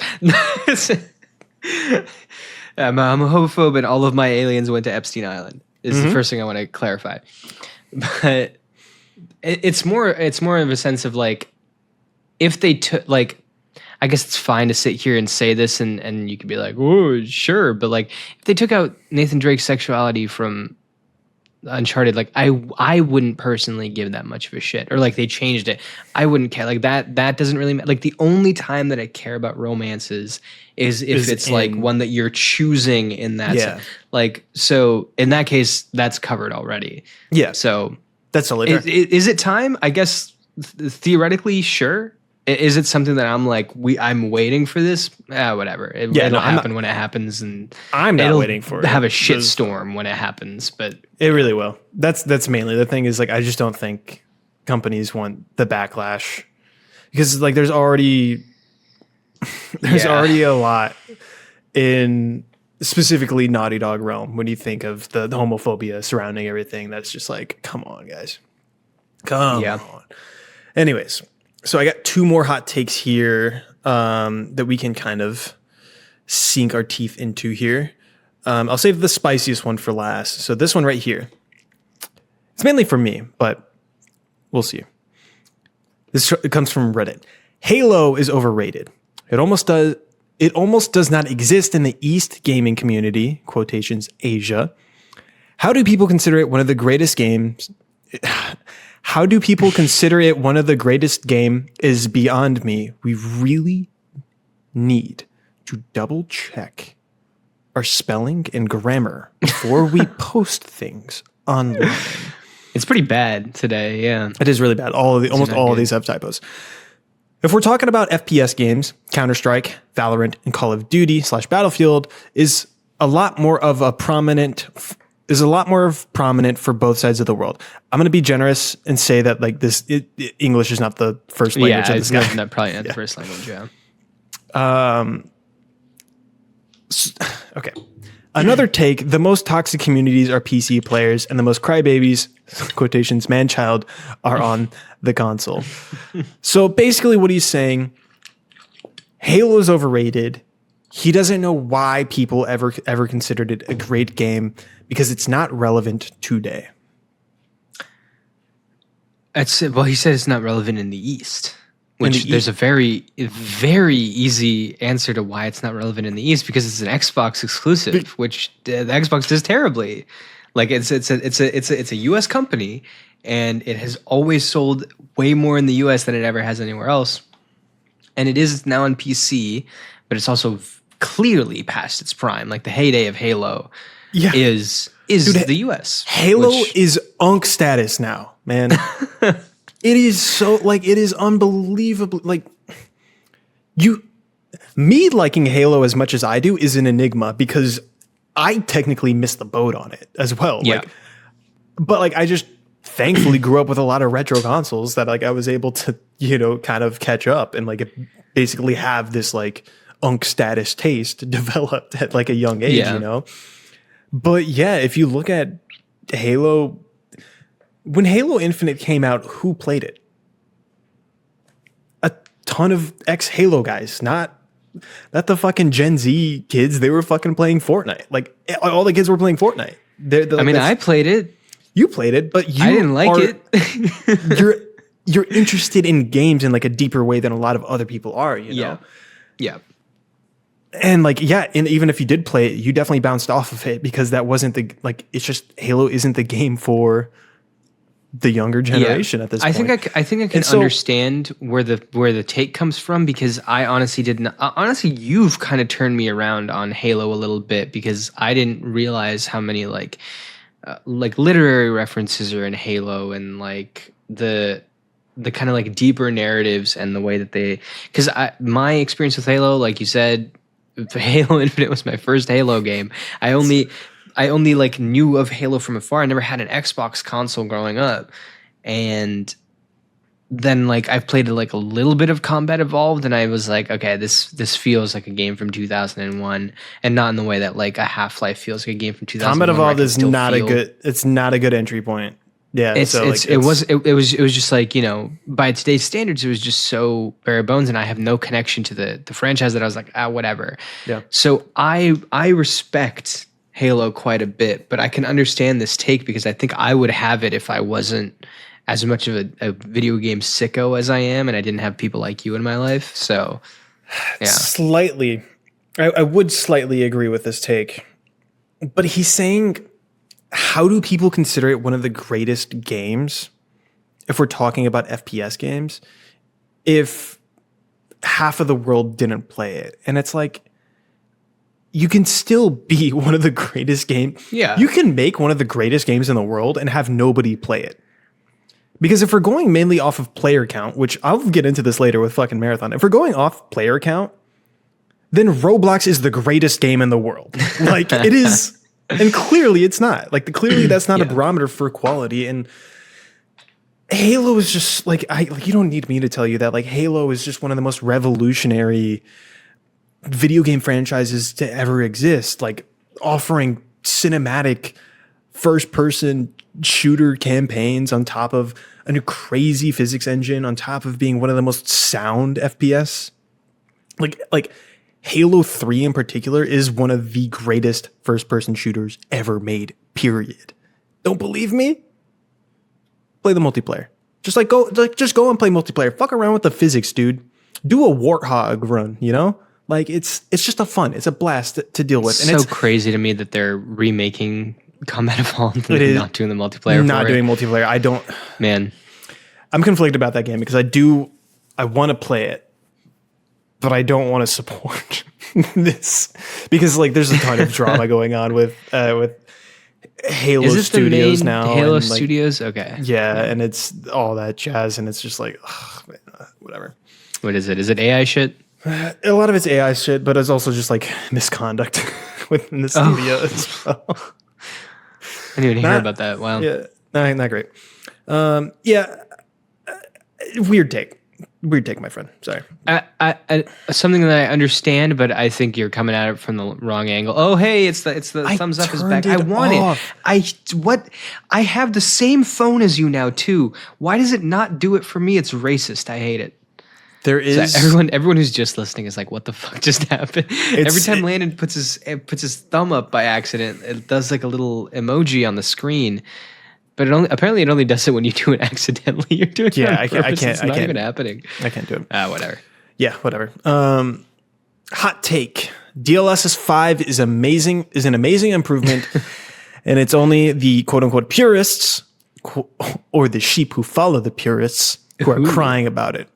I'm a homophobe and all of my aliens went to Epstein Island. Is the first thing I want to clarify. But it's more of a sense of like if they took like I guess it's fine to sit here and say this and you could be like, "Oh, sure," but like if they took out Nathan Drake's sexuality from Uncharted, like I wouldn't personally give that much of a shit, or like they changed it, I wouldn't care. Like that doesn't really matter. Like the only time that I care about romances is if it's like one that you're choosing in that like, so in that case that's covered already. So
that's totally fair.
Is it time? I guess theoretically, sure. Is it something that I'm like, I'm waiting for this? Whatever. It'll happen when it happens, and
I'm not waiting for it.
Have a shit storm when it happens, but
it really will. That's mainly the thing. Is like I just don't think companies want the backlash because like there's already a lot in specifically Naughty Dog realm when you think of the homophobia surrounding everything. That's just like, come on, guys, come on. Anyways. So I got two more hot takes here that we can kind of sink our teeth into here. I'll save the spiciest one for last. So this one right here. It's mainly for me, but we'll see. It comes from Reddit. Halo is overrated. It almost does not exist in the East gaming community, quotations Asia. How do people consider it one of the greatest games? How do people consider it one of the greatest game is beyond me. We really need to double check our spelling and grammar before we post things online.
It's pretty bad today, yeah.
It is really bad. Almost all of these have typos. If we're talking about FPS games, Counter-Strike, Valorant, and Call of Duty / Battlefield is a lot more prominent for both sides of the world. I'm going to be generous and say that like English is not the first language of this guy.
Not probably not the first language,
Okay. Another take, the most toxic communities are PC players and the most crybabies, quotations, man-child, are on the console. So basically what he's saying, Halo is overrated. He doesn't know why people ever considered it a great game because it's not relevant today.
Well, he said it's not relevant in the East, which there's a very, very easy answer to why it's not relevant in the East because it's an Xbox exclusive, which the Xbox does terribly. Like it's a U.S. company, and it has always sold way more in the U.S. than it ever has anywhere else, and it is now on PC, but it's also clearly past its prime. Like the heyday of Halo is the US.
Halo is unk status now, man. It is so like it is unbelievable. Like me liking Halo as much as I do is an enigma because I technically missed the boat on it as well.
Yeah.
Like, but like I just thankfully grew up with a lot of retro consoles that like I was able to, kind of catch up and like basically have this like unk status taste developed at like a young age, But yeah, if you look at Halo, when Halo Infinite came out, who played it? A ton of ex-Halo guys, not the fucking Gen Z kids. They were fucking playing Fortnite. Like all the kids were playing Fortnite.
I played it.
You played it, but I
didn't like it.
You're interested in games in like a deeper way than a lot of other people are,
Yeah.
And like, and even if you did play it, you definitely bounced off of it because that wasn't it's just Halo isn't the game for the younger generation at this point.
I think I can understand where the take comes from because I honestly didn't. Honestly, you've kind of turned me around on Halo a little bit because I didn't realize how many like literary references are in Halo and like the kind of like deeper narratives and the way that because my experience with Halo, like you said, Halo Infinite was my first Halo game. I only like knew of Halo from afar. I never had an Xbox console growing up, and then like I've played like a little bit of Combat Evolved, and I was like, okay, this feels like a game from 2001, and not in the way that like a Half-Life feels like a game from 2001.
Combat Evolved is not a good. It's not a good entry point. Yeah,
it was just like, you know, by today's standards, it was just so bare bones, and I have no connection to the franchise that I was like, whatever.
Yeah.
So I respect Halo quite a bit, but I can understand this take because I think I would have it if I wasn't as much of a video game sicko as I am, and I didn't have people like you in my life. So, yeah.
Slightly. I would slightly agree with this take. But he's saying, how do people consider it one of the greatest games, if we're talking about FPS games, if half of the world didn't play it? And it's like, you can still be one of the greatest games.
Yeah.
You can make one of the greatest games in the world and have nobody play it. Because if we're going mainly off of player count, which I'll get into this later with fucking Marathon, if we're going off player count, then Roblox is the greatest game in the world. Like, it is, and clearly it's not. Like, clearly that's not a barometer for quality. And Halo is just like, you don't need me to tell you that. Like, Halo is just one of the most revolutionary video game franchises to ever exist. Like, offering cinematic first-person shooter campaigns on top of a crazy physics engine, on top of being one of the most sound FPS. Like Halo 3 in particular is one of the greatest first-person shooters ever made, period. Don't believe me? Play the multiplayer. Just go and play multiplayer. Fuck around with the physics, dude. Do a Warthog run, you know? Like, it's just it's a blast to deal with.
And it's crazy to me that they're remaking Combat Evolved and not doing the multiplayer.
Not doing multiplayer. I don't.
Man,
I'm conflicted about that game because I want to play it, but I don't want to support this because like there's a ton of drama going on with Halo Studios now.
Halo Studios, okay.
Yeah, and it's all that jazz, and it's just like whatever.
What is it? Is it AI shit?
A lot of it's AI shit, but it's also just like misconduct within the studio as well.
I didn't even hear about that. Wow.
Yeah, not great. Weird take. Weird take, my friend. Sorry.
I something that I understand, but I think you're coming at it from the wrong angle. Oh, hey, it's the thumbs up is back. I want it. I have the same phone as you now too. Why does it not do it for me? It's racist. I hate it.
There is
everyone who's just listening is like, what the fuck just happened? Every time Landon puts his thumb up by accident, it does like a little emoji on the screen. But apparently it only does it when you do it accidentally. You're doing it on purpose. It's not even happening.
I can't do it.
Whatever.
Yeah, whatever. Hot take. DLSS 5 is amazing. Is an amazing improvement, and it's only the quote unquote purists or the sheep who follow the purists who are crying about it.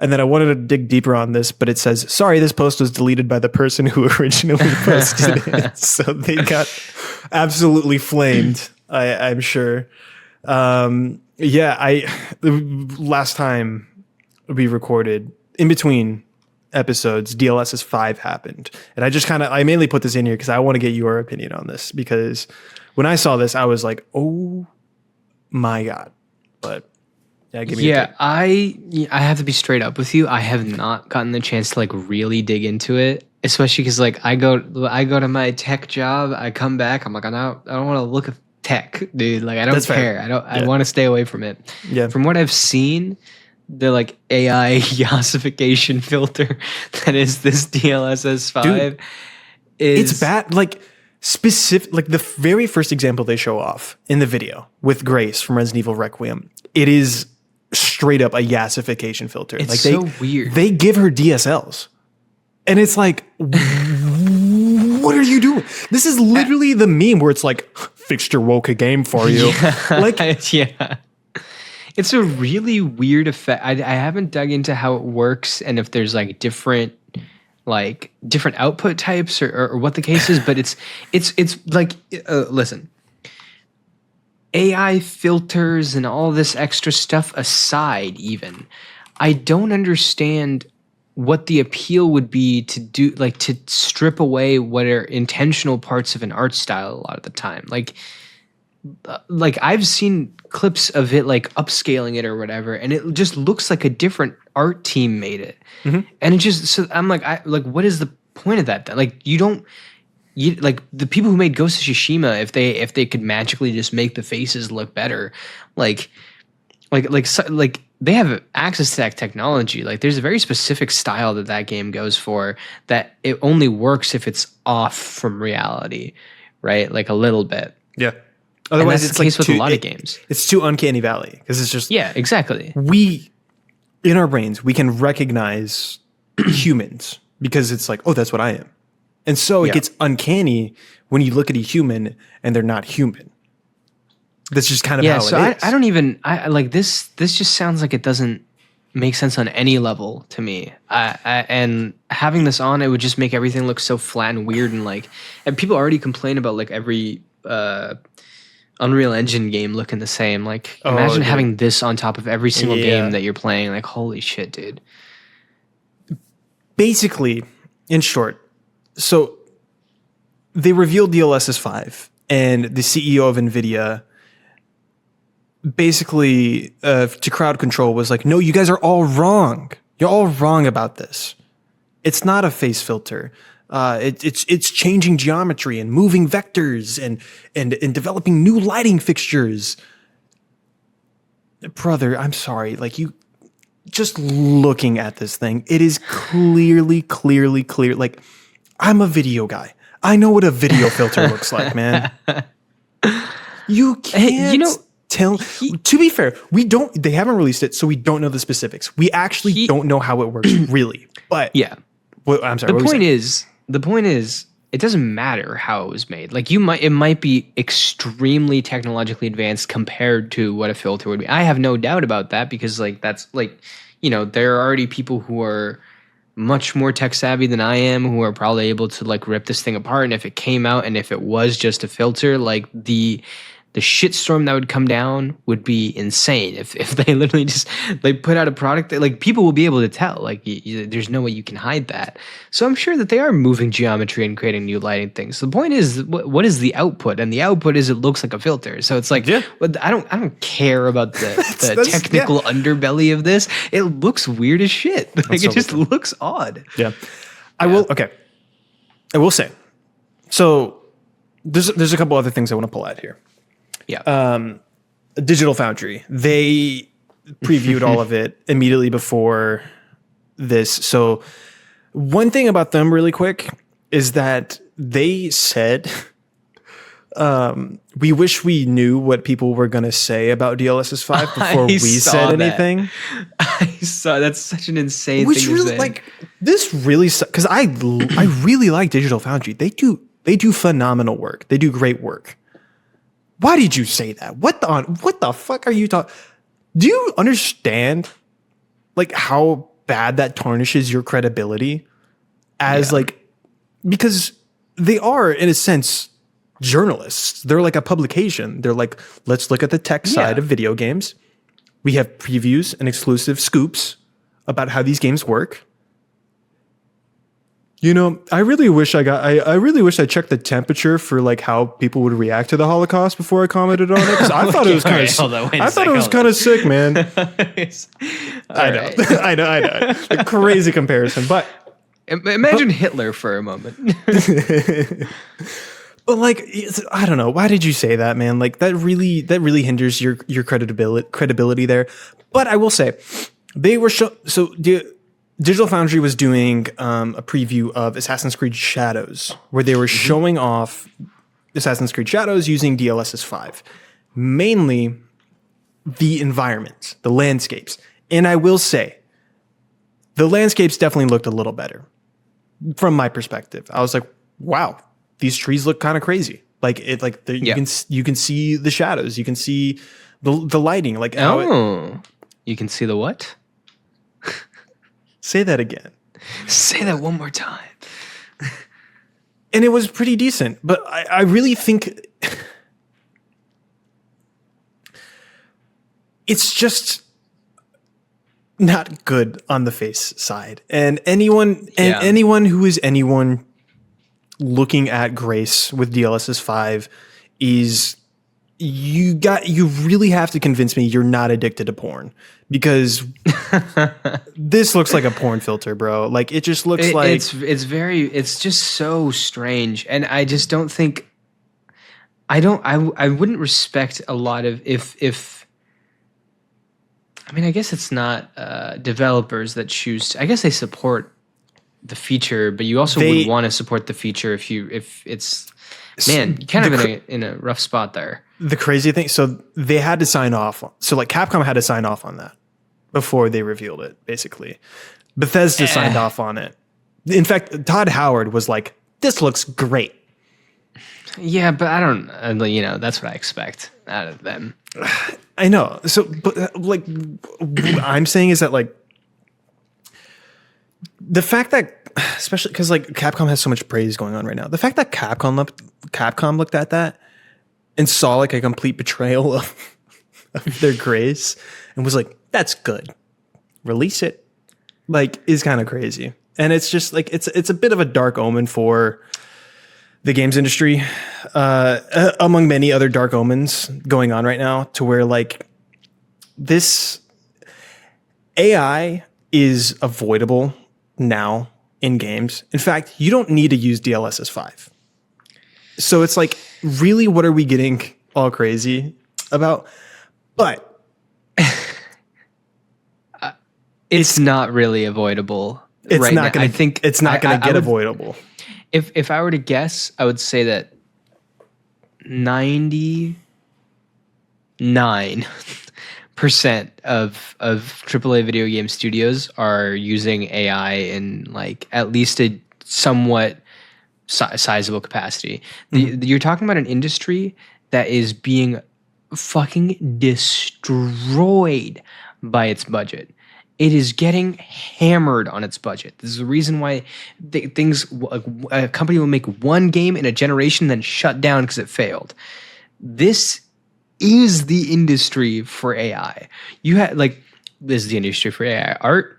And then I wanted to dig deeper on this, but it says, sorry, this post was deleted by the person who originally posted it. So they got absolutely flamed, I'm sure. Last time we recorded, in between episodes, DLSS 5 happened. And I mainly put this in here because I want to get your opinion on this. Because when I saw this, I was like, oh my God. But yeah,
I have to be straight up with you. I have not gotten the chance to like really dig into it, especially because like I go to my tech job, I come back, I'm like, I don't want to look at tech, dude. Like I don't care. I want to stay away from it.
Yeah.
From what I've seen, the like AI yassification filter that is this DLSS 5
dude, it's bad. Like specific, like the very first example they show off in the video with Grace from Resident Evil Requiem, it is straight up a yassification filter.
It's like so weird.
They give her DSLs. And it's like, what are you doing? This is literally the meme where it's like, fixed your woke game for you.
Yeah. It's a really weird effect. I haven't dug into how it works and if there's like different output types or what the case is, but it's like, listen, AI filters and all this extra stuff aside, even, I don't understand what the appeal would be to do, like to strip away what are intentional parts of an art style a lot of the time. Like I've seen clips of it like upscaling it or whatever, and it just looks like a different art team made it. And it just, so I'm like, what is the point of that then? Like like the people who made Ghost of Tsushima, if they could magically just make the faces look better, like they have access to that technology. Like there's a very specific style that game goes for, that it only works if it's off from reality, right? Like a little bit.
Yeah. Otherwise,
it's the case with a lot of games.
It's too uncanny valley because it's just,
yeah, exactly.
We in our brains we can recognize humans because it's like, oh, that's what I am, and so it gets uncanny when you look at a human and they're not human. That's just kind of how it is.
I don't even like this. This just sounds like it doesn't make sense on any level to me. And having this on, it would just make everything look so flat and weird, and people already complain about like every Unreal Engine game looking the same. Like imagine having this on top of every single game that you're playing. Like holy shit, dude.
Basically, in short, so they revealed DLSS 5, and the CEO of NVIDIA basically to crowd control was like, no, you guys are all wrong. You're all wrong about this. It's not a face filter. It's changing geometry and moving vectors and developing new lighting fixtures. Brother, I'm sorry. Like, you just looking at this thing, it is clearly clear. Like, I'm a video guy. I know what a video filter looks like, man. You can't tell. To be fair, they haven't released it, so we don't know the specifics. We actually don't know how it works, really. But
yeah.
I'm sorry.
The point is, it doesn't matter how it was made. Like it might be extremely technologically advanced compared to what a filter would be. I have no doubt about that, because like that's like, there are already people who are much more tech savvy than I am who are probably able to like rip this thing apart. And if it came out and if it was just a filter, like the shitstorm that would come down would be insane. If they literally just put out a product that like people will be able to tell, like there's no way you can hide that. So I'm sure that they are moving geometry and creating new lighting things. So the point is, what is the output? And the output is, it looks like a filter. So it's like, I don't care about the technical underbelly of this. It looks weird as shit. Like it just looks odd.
Yeah. I will say, so there's a couple other things I want to pull out here.
Yeah.
Digital Foundry, they previewed all of it immediately before this. So one thing about them really quick is that they said, we wish we knew what people were going to say about DLSS 5 before we said anything.
I saw, that's such an insane
Which
thing
really,
to say.
like, this really, because I really like Digital Foundry. They do phenomenal work. They do great work. Why did you say that? What the fuck are you talking? Do you understand like how bad that tarnishes your credibility as because they are, in a sense, journalists. They're like a publication. They're like, let's look at the tech side of video games. We have previews and exclusive scoops about how these games work. I really wish I checked the temperature for like how people would react to the Holocaust before I commented on it, because I thought it was kind of sick, man. I know, a crazy comparison, but
imagine Hitler for a moment.
But like, I don't know, why did you say that, man? Like that really hinders your credibility there. But I will say, they were Digital Foundry was doing a preview of Assassin's Creed Shadows, where they were showing off Assassin's Creed Shadows using DLSS 5. Mainly the environments, the landscapes. And I will say, the landscapes definitely looked a little better from my perspective. I was like, wow, these trees look kind of crazy. Like you can see the shadows, you can see the lighting. Like
you can see the what?
Say that again.
Say that one more time.
And it was pretty decent, but I really think it's just, not good on the face side. And anyone who is anyone looking at Grace with DLSS 5 is you really have to convince me you're not addicted to porn, because this looks like a porn filter, bro. Like it just looks like
it's just so strange. And I just don't think I wouldn't respect a lot of if I mean, I guess it's not developers that choose I guess they support the feature, but you also would want to support the feature if it's kind of in a rough spot there.
The crazy thing, so they had to sign off. So like Capcom had to sign off on that before they revealed it, basically. Bethesda signed off on it. In fact, Todd Howard was like, "This looks great."
Yeah, but I don't, that's what I expect out of them.
I know. So, but like, what I'm saying is that like, the fact that, especially because like Capcom has so much praise going on right now, the fact that Capcom looked at that and saw like a complete betrayal of their grace and was like, "That's good, release it," like is kind of crazy. And it's just like it's a bit of a dark omen for the games industry, among many other dark omens going on right now, to where like this AI is avoidable now in games. In fact, you don't need to use DLSS 5. So it's like, really, what are we getting all crazy about? But
it's not really avoidable.
It's not going to. I think it's not going to get avoidable.
If I were to guess, I would say that 99% of AAA video game studios are using AI in like at least a somewhat sizable capacity. You're talking about an industry that is being fucking destroyed by its budget. It is getting hammered on its budget. This is the reason why a company will make one game in a generation, then shut down because it failed. This is the industry for AI. This is the industry for AI art.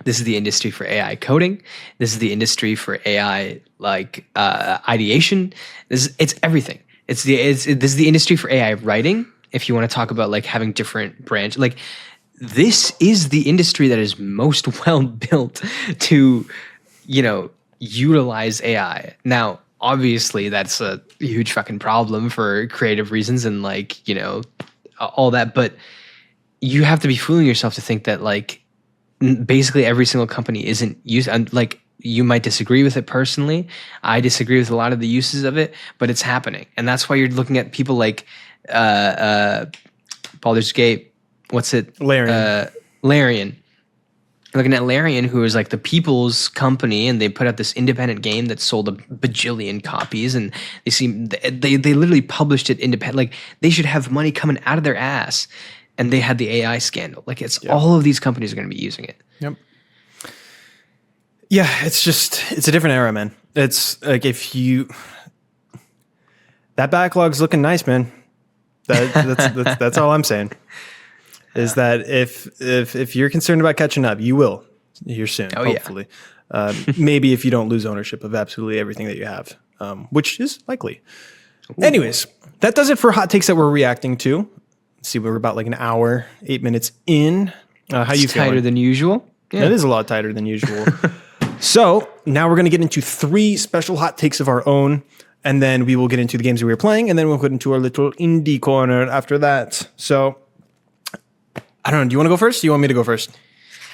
This is the industry for AI coding. This is the industry for AI ideation. It's everything. This is the industry for AI writing. If you want to talk about like having different branch, like this is the industry that is most well built to, utilize AI. Now, obviously, that's a huge fucking problem for creative reasons and all that. But you have to be fooling yourself to think that basically every single company isn't using. You might disagree with it personally. I disagree with a lot of the uses of it, but it's happening, and that's why you're looking at people like Baldur's Gate. What's it? Larian. Looking at Larian, who is like the people's company, and they put out this independent game that sold a bajillion copies, and they literally published it independent. Like they should have money coming out of their ass, and they had the AI scandal. Like all of these companies are going to be using it.
Yep. Yeah, it's a different era, man. It's like that backlog's looking nice, man. That's all I'm saying. Is that if you're concerned about catching up, you will here soon, hopefully. Yeah. Maybe if you don't lose ownership of absolutely everything that you have, which is likely. Ooh. Anyways, that does it for hot takes that we're reacting to. Let's see, we're about like an hour, 8 minutes in. How you feeling?
Tighter than usual.
Yeah. It is a lot tighter than usual. So now we're going to get into 3 special hot takes of our own, and then we will get into the games that we were playing, and then we'll get into our little indie corner after that. So I don't know. Do you want to go first? Do you want me to go first?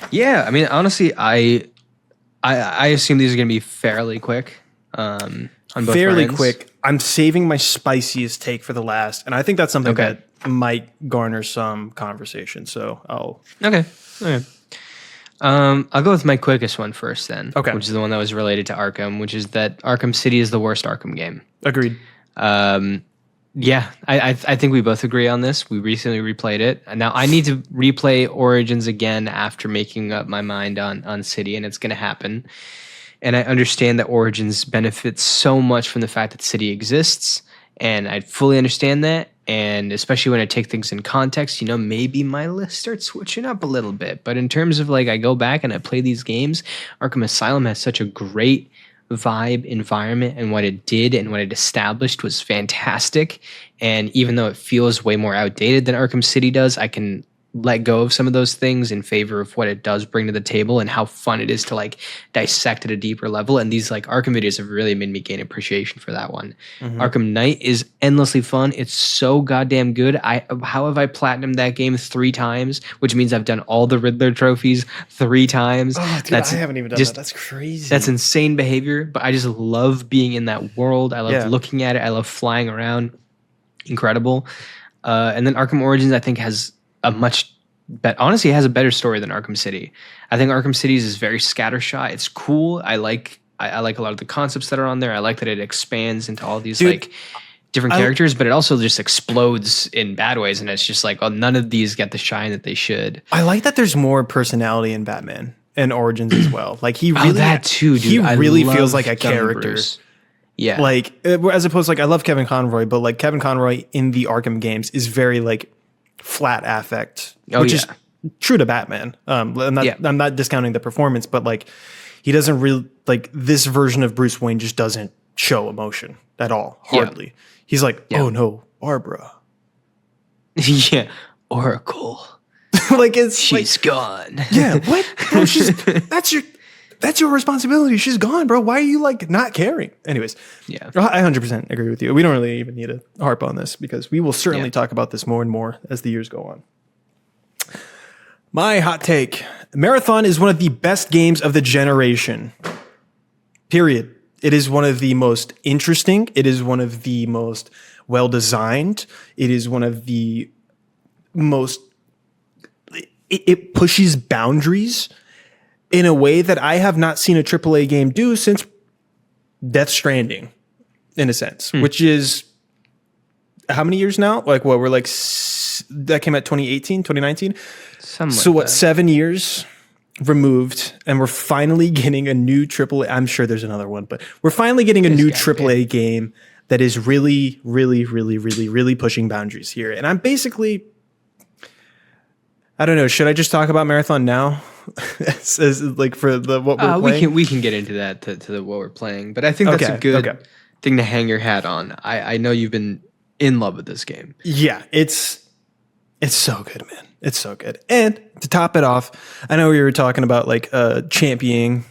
Yeah. I mean, honestly, I assume these are going to be fairly quick. On both
fairly
ends.
Quick. I'm saving my spiciest take for the last, and I think that's something that might garner some conversation. So I'll.
Okay. I'll go with my quickest one first then.
Okay.
Which is the one that was related to Arkham, which is that Arkham City is the worst Arkham game.
Agreed.
Yeah, I think we both agree on this. We recently replayed it. Now I need to replay Origins again after making up my mind on City, and it's going to happen. And I understand that Origins benefits so much from the fact that City exists, and I fully understand that. And especially when I take things in context, maybe my list starts switching up a little bit. But in terms of I go back and I play these games, Arkham Asylum has such a great vibe, environment, and what it did and what it established was fantastic. And even though it feels way more outdated than Arkham City does, I can let go of some of those things in favor of what it does bring to the table and how fun it is to dissect at a deeper level. And these Arkham videos have really made me gain appreciation for that one. Arkham Knight is endlessly fun. It's so goddamn good. How have I platinumed that game 3 times, which means I've done all the Riddler trophies 3 times.
Oh, dude, I haven't even done that. That's crazy.
That's insane behavior, but I just love being in that world. I love looking at it. I love flying around. Incredible. And then Arkham Origins, I think, has a much honestly, it has a better story than Arkham City. I think Arkham City's is very scattershot. It's cool. I like a lot of the concepts that are on there. I like that it expands into all these different characters, but it also just explodes in bad ways. And it's just none of these get the shine that they should.
I like that there's more personality in Batman and Origins as well. He really
that too, dude.
He really feels like a character.
Bruce. Yeah.
As opposed to I love Kevin Conroy, but Kevin Conroy in the Arkham games is very flat affect, which is true to Batman. I'm not discounting the performance, but he doesn't really this version of Bruce Wayne just doesn't show emotion at all. Hardly. Yeah. He's oh no, Barbara.
Yeah. Oracle. She's gone.
Yeah. What? Bro, that's your responsibility. She's gone, bro. Why are you not caring? Anyways,
yeah,
I 100% agree with you. We don't really even need to harp on this because we will certainly talk about this more and more as the years go on. My hot take: Marathon is one of the best games of the generation. Period. It is one of the most interesting. It is one of the most well designed. It is one of the most. It pushes boundaries in a way that I have not seen a AAA game do since Death Stranding, in a sense, which is how many years now? We're that came out 2018, 2019? So what, 7 years removed, and we're finally getting a new AAA. I'm sure there's another one, but we're finally getting a new AAA game that is really, really, really, really, really pushing boundaries here. And I'm basically, I don't know, should I just talk about Marathon now? As for the what we're playing?
We can get into that to what we're playing, but I think that's a good thing to hang your hat on. I know you've been in love with this game.
Yeah, it's so good, man. It's so good. And to top it off, I know we were talking about championing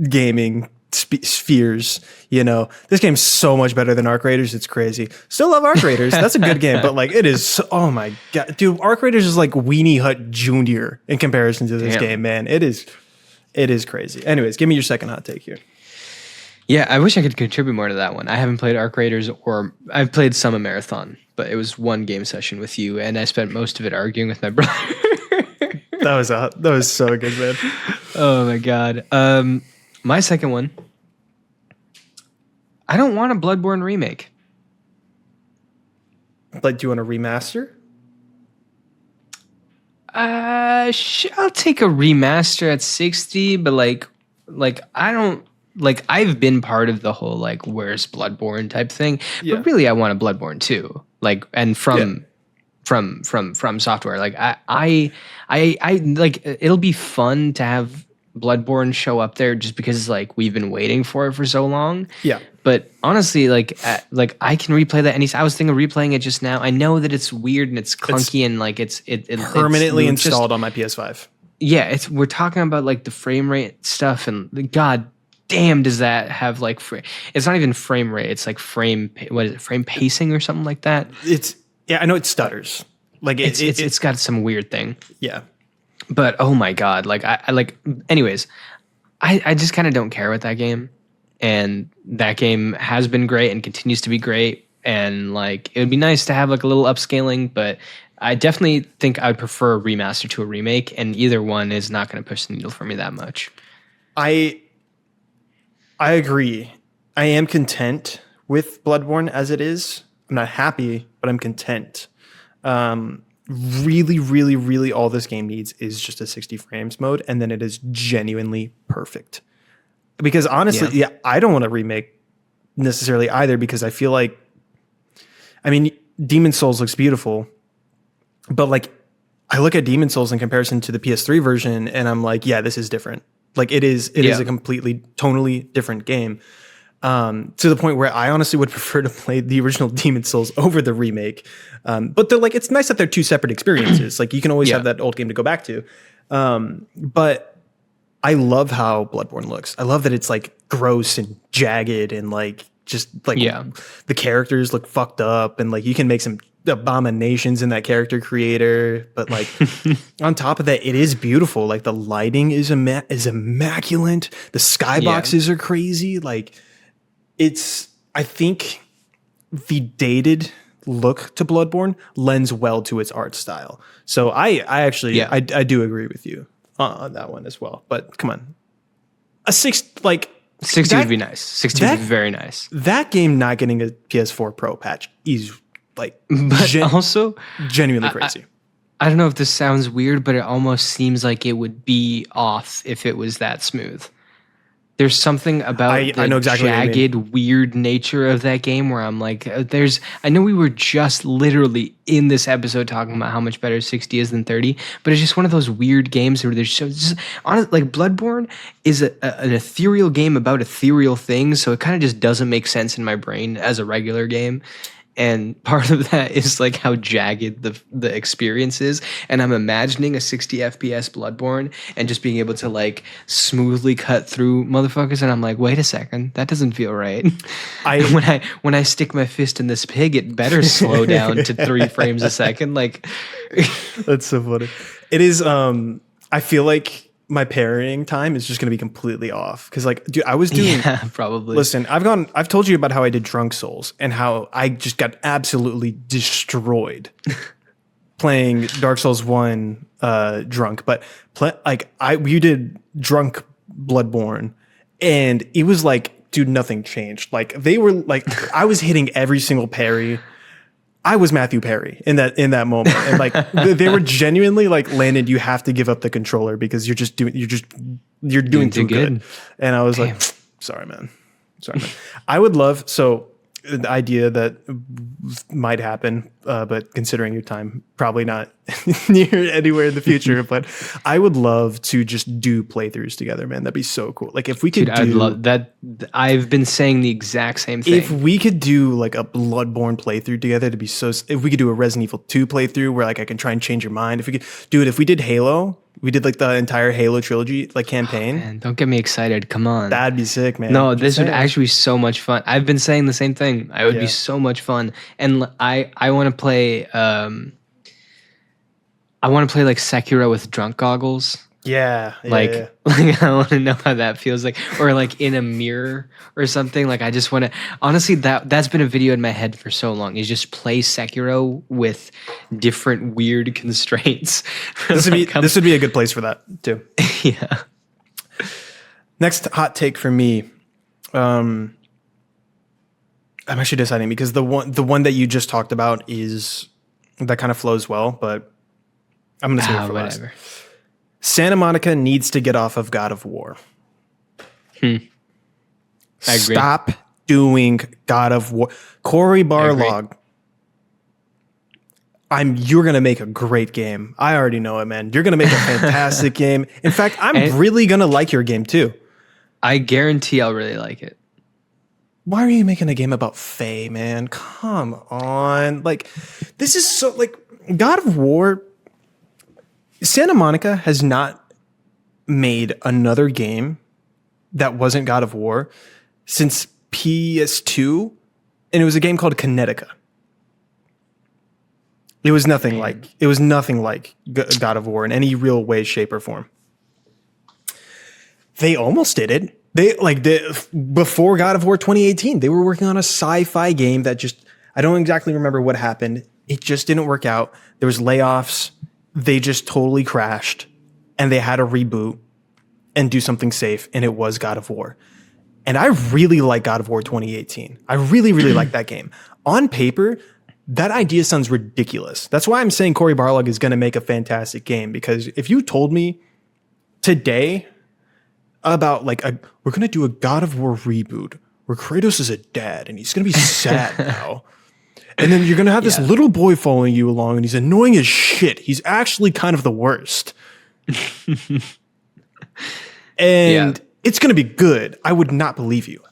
gaming spheres. This game's so much better than Arc Raiders. It's crazy. Still love Arc Raiders. That's a good game, but it is. Oh my god, dude! Arc Raiders is Weenie Hut Jr. in comparison to this game, man. It is crazy. Anyways, give me your second hot take here.
Yeah, I wish I could contribute more to that one. I haven't played Arc Raiders, or I've played some of Marathon, but it was one game session with you, and I spent most of it arguing with my brother.
that was so good, man.
Oh my god. My second one. I don't want a Bloodborne remake.
Do you want a remaster?
I'll take a remaster at 60, but I don't I've been part of the whole where's Bloodborne type thing, but really I want a Bloodborne 2, and from Software. I it'll be fun to have Bloodborne show up there just because we've been waiting for it for so long.
Yeah.
But honestly, I can replay that anytime. I was thinking of replaying it just now. I know that it's weird and it's clunky and it's
permanently installed on my PS5.
Yeah, we're talking about the frame rate stuff, and god damn does that have it's not even frame rate, it's frame pacing or something like that.
I know it stutters.
It's got some weird thing.
Yeah.
But oh my god, anyways, I just kind of don't care with that game. And that game has been great and continues to be great. And it would be nice to have a little upscaling, but I definitely think I would prefer a remaster to a remake, and either one is not going to push the needle for me that much.
I agree. I am content with Bloodborne as it is. I'm not happy, but I'm content. Really, really, really all this game needs is just a 60 frames mode, and then it is genuinely perfect. Because honestly, I don't want to remake necessarily either, because I feel Demon Souls looks beautiful, but like I look at Demon Souls in comparison to the PS3 version, and I'm like, yeah, this is different. Like it is a completely, tonally different game. To the point where I honestly would prefer to play the original Demon Souls over the remake. But they're like, it's nice that they're two separate experiences. Like you can always have that old game to go back to. But I love how Bloodborne looks. I love that it's like gross and jagged and like just like the characters look fucked up, and like you can make some abominations in that character creator. But like on top of that, it is beautiful. Like the lighting is immaculate. The skyboxes are crazy. Like I think the dated look to Bloodborne lends well to its art style. So I actually I do agree with you on that one as well. But come on, a 60
would be nice. 60 would be very nice.
That game not getting a PS4 Pro patch is like,
but also
genuinely crazy.
I don't know if this sounds weird, but it almost seems like it would be off if it was that smooth. There's something about
I know exactly
jagged, weird nature of that game where I'm like, I know we were just literally in this episode talking about how much better 60 is than 30, but it's just one of those weird games where there's like Bloodborne is an ethereal game about ethereal things, so it kind of just doesn't make sense in my brain as a regular game. And part of that is like how jagged the experience is. And I'm imagining a 60 FPS Bloodborne and just being able to like smoothly cut through motherfuckers. And I'm like, wait a second, that doesn't feel right. When I stick my fist in this pig, it better slow down to 3 frames a second. Like
that's so funny. It is. I feel like my parrying time is just going to be completely off. Cause like, dude, I was doing,
probably.
Listen, I've told you about how I did Drunk Souls and how I just got absolutely destroyed playing Dark Souls 1, drunk, but you did drunk Bloodborne and it was like, dude, nothing changed. Like they were like, I was hitting every single parry. I was Matthew Perry in that moment. And like they were genuinely like, Landon, you have to give up the controller because you're doing too good. And I was like, sorry, man. I would love, so the idea that might happen, but considering your time, probably not near anywhere in the future, but I would love to just do playthroughs together, man. That'd be so cool. Like if we could
I'd love that. I've been saying the exact same thing.
If we could do like a Bloodborne playthrough together, to be so, if we could do a Resident Evil 2 playthrough where like I can try and change your mind, if we could do it, if we did Halo, we did like the entire Halo trilogy, like campaign.
Man, don't get me excited. Come on.
That'd be sick, man.
No, this would actually be so much fun. I've been saying the same thing. It would be so much fun. And I want to play, like Sekiro with drunk goggles. Like I want to know how that feels like, or like in a mirror or something. Like I just want to, honestly, that's been a video in my head for so long, is just play Sekiro with different weird constraints.
This would be a good place for that too.
Yeah.
Next hot take for me. I'm actually deciding because the one that you just talked about is that kind of flows well, but I'm going to say it for whatever. Last. Santa Monica needs to get off of God of War.
I agree.
Stop doing God of War. Cory Barlog. You're going to make a great game. I already know it, man. You're going to make a fantastic game. In fact, I'm really going to like your game too.
I guarantee I'll really like it.
Why are you making a game about Faye, man? Come on. Like, this is so, like, God of War. Santa Monica has not made another game that wasn't God of War since PS2, and it was a game called Kinetica. It was nothing like God of War in any real way, shape, or form. They almost did it. Before God of War 2018, they were working on a sci-fi game that I don't exactly remember what happened. It just didn't work out. There was layoffs. They just totally crashed, and they had to reboot and do something safe, and it was God of War. And I really like God of War 2018. I really, really like that game. On paper, that idea sounds ridiculous. That's why I'm saying Cory Barlog is going to make a fantastic game, because if you told me today about we're going to do a God of War reboot where Kratos is a dad and he's going to be sad now, And then you're going to have this little boy following you along, and he's annoying as shit. He's actually kind of the worst. And it's going to be good. I would not believe you.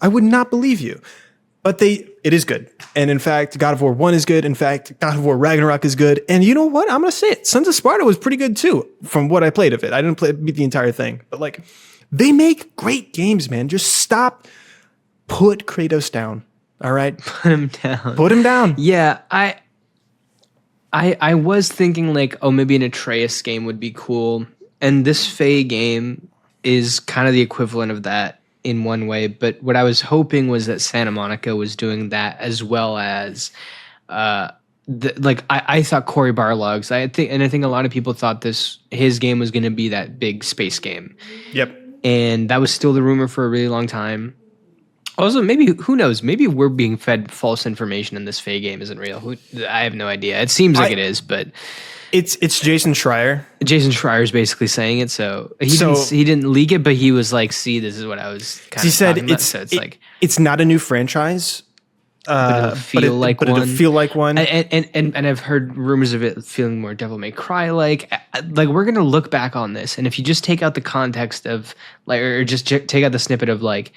But it is good. And in fact, God of War 1 is good. In fact, God of War Ragnarok is good. And you know what? I'm going to say it. Sons of Sparta was pretty good too, from what I played of it. I didn't beat the entire thing. But like, they make great games, man. Just stop. Put Kratos down. All right? Put him down.
Yeah, I was thinking like, oh, maybe an Atreus game would be cool. And this Faye game is kind of the equivalent of that in one way. But what I was hoping was that Santa Monica was doing that, as well as I thought Cory Barlog's. I think a lot of people thought his game was going to be that big space game.
Yep.
And that was still the rumor for a really long time. Also, maybe, who knows? Maybe we're being fed false information and this Faye game isn't real. I have no idea. It seems like it is, but
it's Jason Schreier.
Jason Schreier's basically saying it, so he didn't leak it, but he was like, "See, this is what I was kind of talking about." So
it's not a new franchise,
but it'll feel like one. And I've heard rumors of it feeling more Devil May Cry like we're gonna look back on this, and if you just take out the context of like, or just take out the snippet of like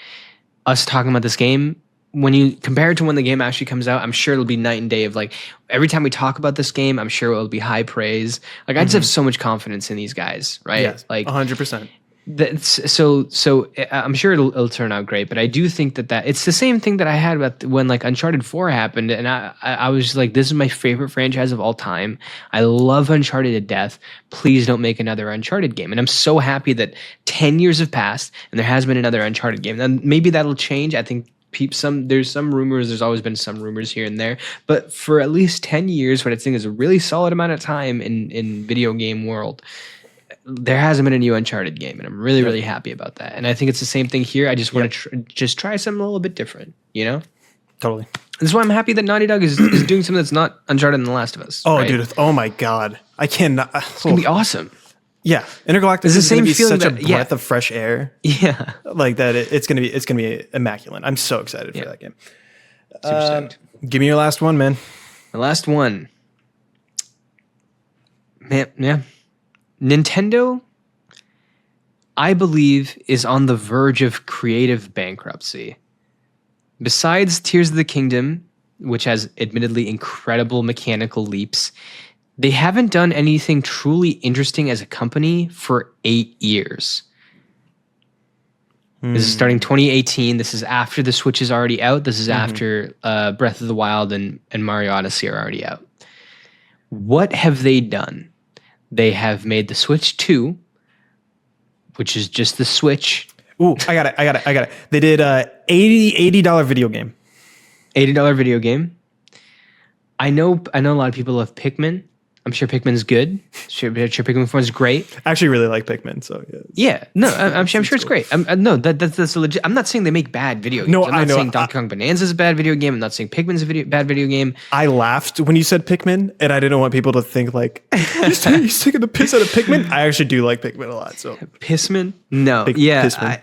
us talking about this game, when you compare it to when the game actually comes out, I'm sure it'll be night and day of like, every time we talk about this game, I'm sure it'll be high praise. Like, I just have so much confidence in these guys, right?
Yes,
like
100%.
So I'm sure it'll turn out great, but I do think that it's the same thing that I had about when like Uncharted 4 happened, and I was just like, this is my favorite franchise of all time. I love Uncharted to death. Please don't make another Uncharted game. And I'm so happy that 10 years have passed and there has been another Uncharted game. And maybe that'll change. I think there's some rumors. There's always been some rumors here and there, but for at least 10 years, what I think is a really solid amount of time in video game world, there hasn't been a new Uncharted game, and I'm really, really happy about that. And I think it's the same thing here. I just want to just try something a little bit different, you know?
Totally.
This is why I'm happy that Naughty Dog is doing something that's not Uncharted and The Last of Us.
Oh, right? Dude. Oh, my God. I cannot.
It's going to be awesome.
Yeah. Intergalactic
is going to be
such a breath of fresh air.
Yeah.
Like that. It's going to be immaculate. I'm so excited for that game.
Super stoked.
Give me your last one, man.
My last one. Man, yeah. Nintendo, I believe, is on the verge of creative bankruptcy. Besides Tears of the Kingdom, which has admittedly incredible mechanical leaps, they haven't done anything truly interesting as a company for 8 years. This is starting 2018. This is after the Switch is already out. This is after Breath of the Wild and Mario Odyssey are already out. What have they done? They have made the Switch 2, which is just the Switch.
Ooh, I got it. They did a $80 video game.
$80 video game. I know a lot of people love Pikmin. I'm sure Pikmin's good. Sure Pikmin 4 is great.
I actually really like Pikmin, so
I'm sure it's great. No, that's a legit. I'm not saying they make bad video games.
No,
I'm not saying Donkey Kong Bonanza is a bad video game. I'm not saying Pikmin's a bad video game.
I laughed when you said Pikmin, and I didn't want people to think like he's taking the piss out of Pikmin. I actually do like Pikmin a lot. So
Pissman? No, Pissman.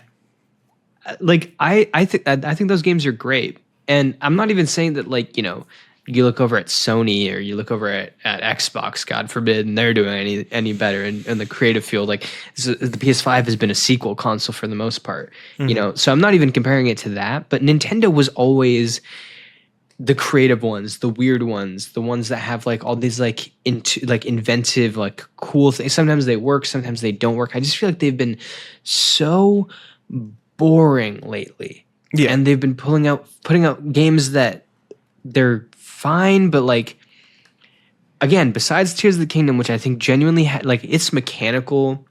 I think those games are great, and I'm not even saying that like, you know, you look over at Sony or you look over at Xbox, God forbid, and they're doing any better in the creative field. Like the PS5 has been a sequel console for the most part, you know. So I'm not even comparing it to that. But Nintendo was always the creative ones, the weird ones, the ones that have like all these like inventive, like cool things. Sometimes they work, sometimes they don't work. I just feel like they've been so boring lately. Yeah, and they've been putting out games that they're fine, but like, again, besides Tears of the Kingdom, which I think genuinely like its mechanical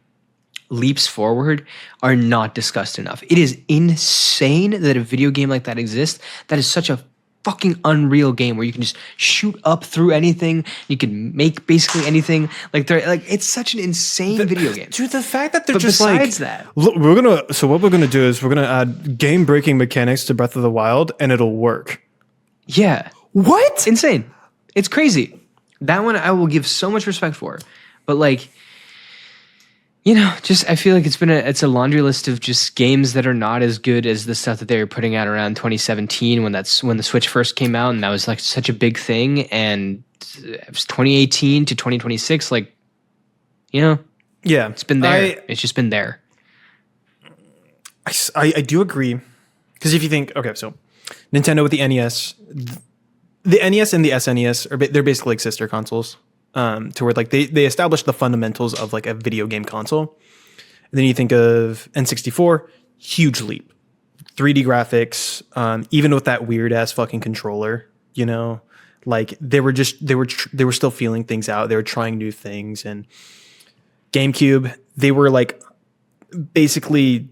leaps forward are not discussed enough. It is insane that a video game like that exists. That is such a fucking unreal game where you can just shoot up through anything. You can make basically anything. Like it's such an insane video game.
Dude, the fact that they're
just besides that,
look, what we're gonna do is we're gonna add game breaking mechanics to Breath of the Wild, and it'll work.
Yeah.
What?
Insane. It's crazy. That one I will give so much respect for. But like, just I feel like it's a laundry list of just games that are not as good as the stuff that they were putting out around 2017 when the Switch first came out, and that was like such a big thing. And it was 2018 to 2026, like, yeah, it's been there. It's just been there.
I do agree, because if you think, okay, so Nintendo with the NES, the NES and the SNES they're basically like sister consoles. To where like they established the fundamentals of like a video game console. And then you think of N64, huge leap, 3D graphics, even with that weird ass fucking controller, like they were still feeling things out. They were trying new things. And GameCube, they were like basically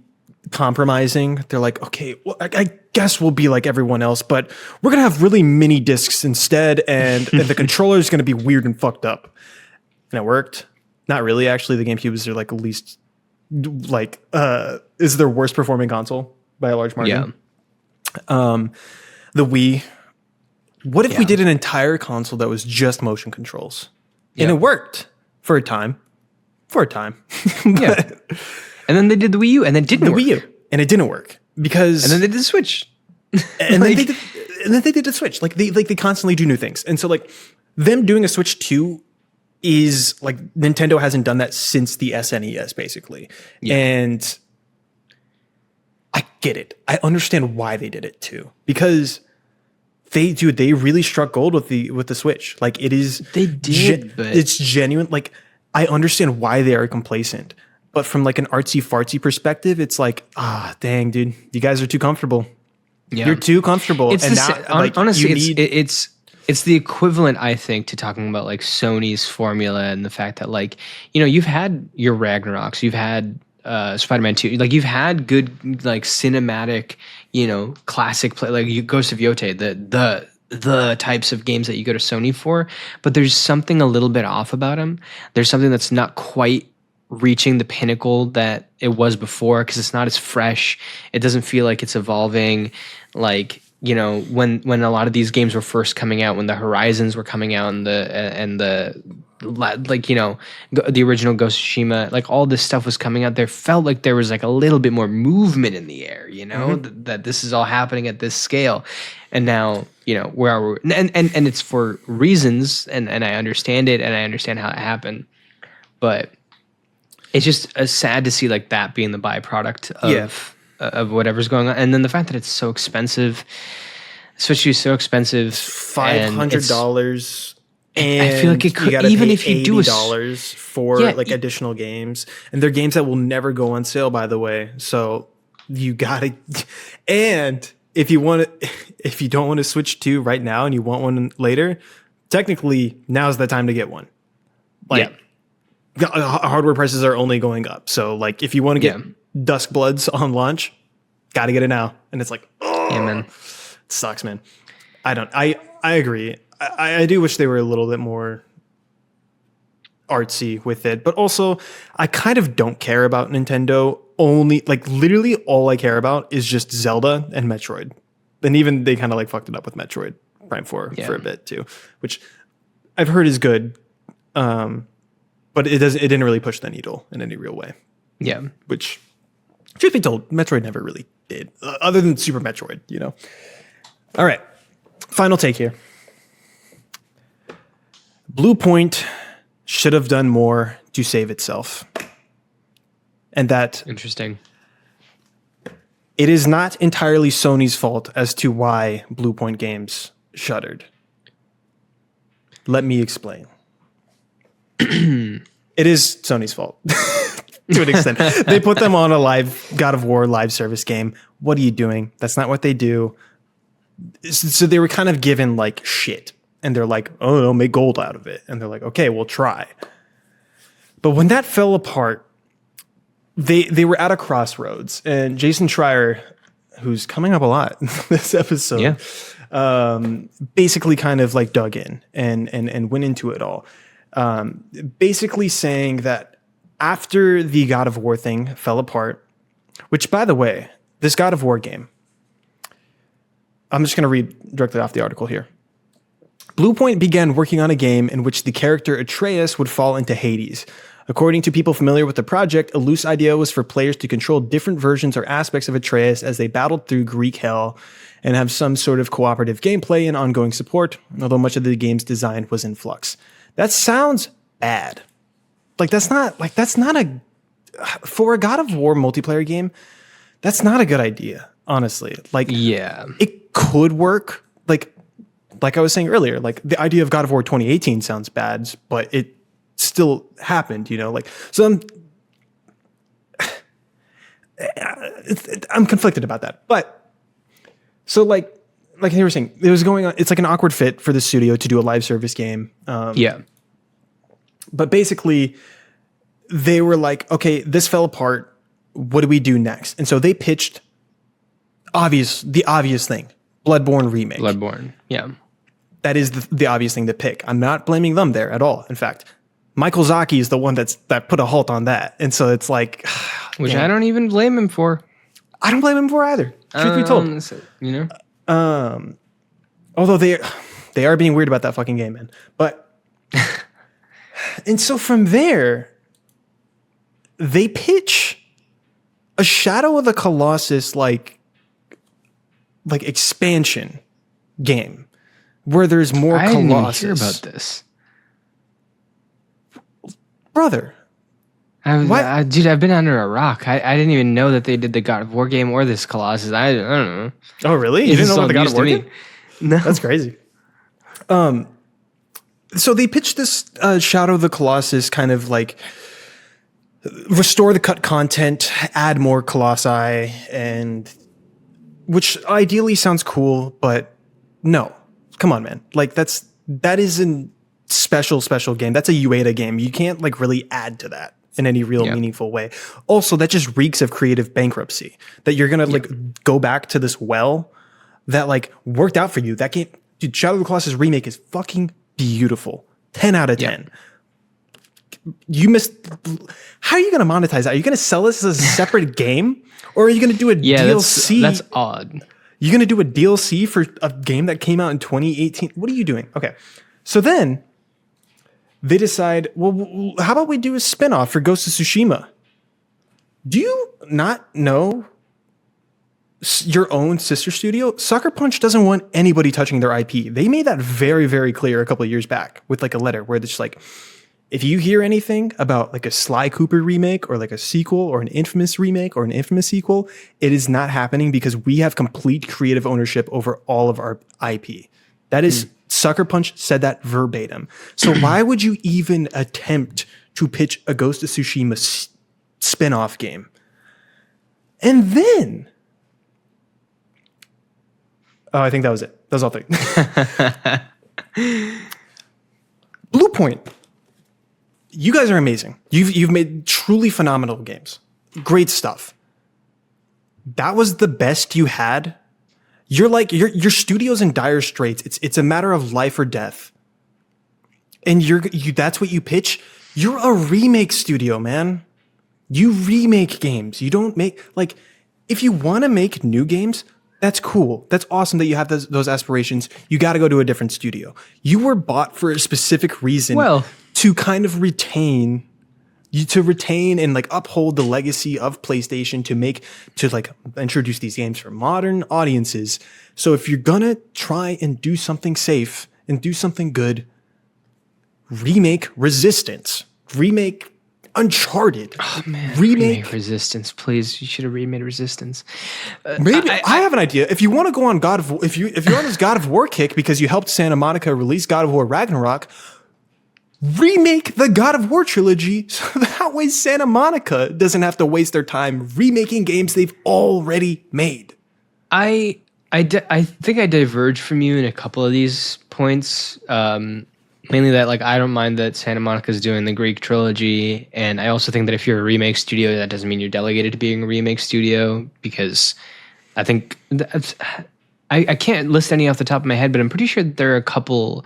compromising. They're like, okay, well, I guess we'll be like everyone else, but we're gonna have really mini discs instead, and the controller is gonna be weird and fucked up. And it worked. Not really, actually. The GameCubes are like least like is their worst performing console by a large margin. Yeah. The Wii. What if we did an entire console that was just motion controls? Yeah. And it worked for a time.
Yeah. And then they did the Wii U, and then didn't work.
The Wii U, and it didn't work because.
And then they did the Switch,
and then they did the Switch. Like they constantly do new things, and so like them doing a Switch 2 is like Nintendo hasn't done that since the SNES, basically. Yeah. And I get it. I understand why they did it too, because they really struck gold with the Switch. Like it is.
They did, but
it's genuine. Like I understand why they are complacent. But from like an artsy-fartsy perspective, it's like, dang, dude, you guys are too comfortable. Yeah. You're too comfortable.
It's honestly, it's the equivalent, I think, to talking about like Sony's formula and the fact that like, you've had your Ragnaroks, you've had Spider-Man 2, like you've had good like cinematic, classic play, like Ghost of Yotei, the types of games that you go to Sony for, but there's something a little bit off about them. There's something that's not quite reaching the pinnacle that it was before, because it's not as fresh. It doesn't feel like it's evolving. Like, when a lot of these games were first coming out, when the Horizons were coming out, and the original Ghost of Tsushima, like all this stuff was coming out, there felt like there was like a little bit more movement in the air, that this is all happening at this scale. And now, where are we? And it's for reasons, and I understand it, and I understand how it happened, but it's just sad to see like that being the byproduct of whatever's going on. And then the fact that it's so expensive, Switch 2 is so expensive,
$500. And
I feel like it could, even if you do
$80 for additional games, and they're games that will never go on sale, by the way. So you gotta, and if you don't want to Switch 2 right now and you want one later, technically now's the time to get one. Hardware prices are only going up. So like if you want to get Dusk Bloods on launch, got to get it now. And it's like, man, it sucks, man. I agree. I do wish they were a little bit more artsy with it, but also I kind of don't care about Nintendo. Only like literally all I care about is just Zelda and Metroid. And even they kind of like fucked it up with Metroid Prime 4 for a bit too, which I've heard is good. But it didn't really push the needle in any real way. Yeah. Which, truth be told, Metroid never really did, other than Super Metroid, All right. Final take here. Blue Point should have done more to save itself. And that...
Interesting.
It is not entirely Sony's fault as to why Blue Point Games shuttered. Let me explain. It is Sony's fault to an extent. They put them on a live God of War live service game. What are you doing? That's not what they do. So they were kind of given like shit, and they're like, oh, they'll make gold out of it. And they're like, okay, we'll try. But when that fell apart, they were at a crossroads, and Jason Schreier, who's coming up a lot in this episode, basically kind of like dug in and went into it all. Basically saying that after the God of War thing fell apart, which, by the way, this God of War game, I'm just going to read directly off the article here. Blue Point began working on a game in which the character Atreus would fall into Hades, According to people familiar with the project, a loose idea was for players to control different versions or aspects of Atreus as they battled through Greek hell and have some sort of cooperative gameplay and ongoing support, although much of the game's design was in flux. That sounds bad. That's not for a God of War multiplayer game, that's not a good idea, honestly. It could work. Like I was saying earlier, the idea of God of War 2018 sounds bad, but it still happened, so I'm conflicted about that. But so like you were saying, it was going on. It's like an awkward fit for the studio to do a live service game. But basically they were like, okay, this fell apart. What do we do next? And so they pitched the obvious thing, Bloodborne remake.
Bloodborne. Yeah.
That is the obvious thing to pick. I'm not blaming them there at all. In fact, Michael Zaki is the one that put a halt on that. And so it's like,
which I don't even blame him for.
I don't blame him for either. Truth be told, although they are being weird about that fucking game, man. But and so from there, they pitch a Shadow of the Colossus like expansion game where there's more Colossus.
I didn't even hear about this.
Brother.
Dude, I've been under a rock. I didn't even know that they did the God of War game or this Colossus. I don't know.
Oh, really? You didn't know about the God of War game?
No.
That's crazy. So they pitched this Shadow of the Colossus kind of like restore the cut content, add more Colossi, and which ideally sounds cool, but no. Come on, man. That is a special game. That's a Ueda game. You can't really add to that in any real meaningful way. Also, that just reeks of creative bankruptcy. That you're gonna go back to this well that worked out for you. That game, dude, Shadow of the Colossus remake is fucking beautiful. 10 out of 10. You missed. How are you gonna monetize that? Are you gonna sell this as a separate game, or are you gonna do a DLC?
That's odd.
You're going to do a DLC for a game that came out in 2018? What are you doing? Okay. So then they decide, well, how about we do a spinoff for Ghost of Tsushima? Do you not know your own sister studio? Sucker Punch doesn't want anybody touching their IP. They made that very, very clear a couple of years back with a letter where it's if you hear anything about a Sly Cooper remake or a sequel or an Infamous remake or an Infamous sequel, it is not happening because we have complete creative ownership over all of our IP. That is, Sucker Punch said that verbatim. So why would you even attempt to pitch a Ghost of Tsushima spin-off game? And then, I think that was it. That was all three. Blue Point. You guys are amazing. You've made truly phenomenal games. Great stuff. That was the best you had. Your studio's in dire straits. It's a matter of life or death. And that's what you pitch. You're a remake studio, man. You remake games. You don't make if you want to make new games, that's cool. That's awesome that you have those aspirations. You got to go to a different studio. You were bought for a specific reason. To kind of retain and uphold the legacy of PlayStation to introduce these games for modern audiences. So if you're gonna try and do something safe and do something good, remake Resistance, remake Uncharted.
Oh man, remake Resistance, please. You should have remade Resistance.
Maybe I have an idea. If you want to go on God of War, if you're on this God of War kick because you helped Santa Monica release God of War Ragnarok, remake the God of War trilogy so that way Santa Monica doesn't have to waste their time remaking games they've already made.
I think I diverge from you in a couple of these points. Mainly that I don't mind that Santa Monica's doing the Greek trilogy, and I also think that if you're a remake studio, that doesn't mean you're delegated to being a remake studio, because I think I can't list any off the top of my head, but I'm pretty sure that there are a couple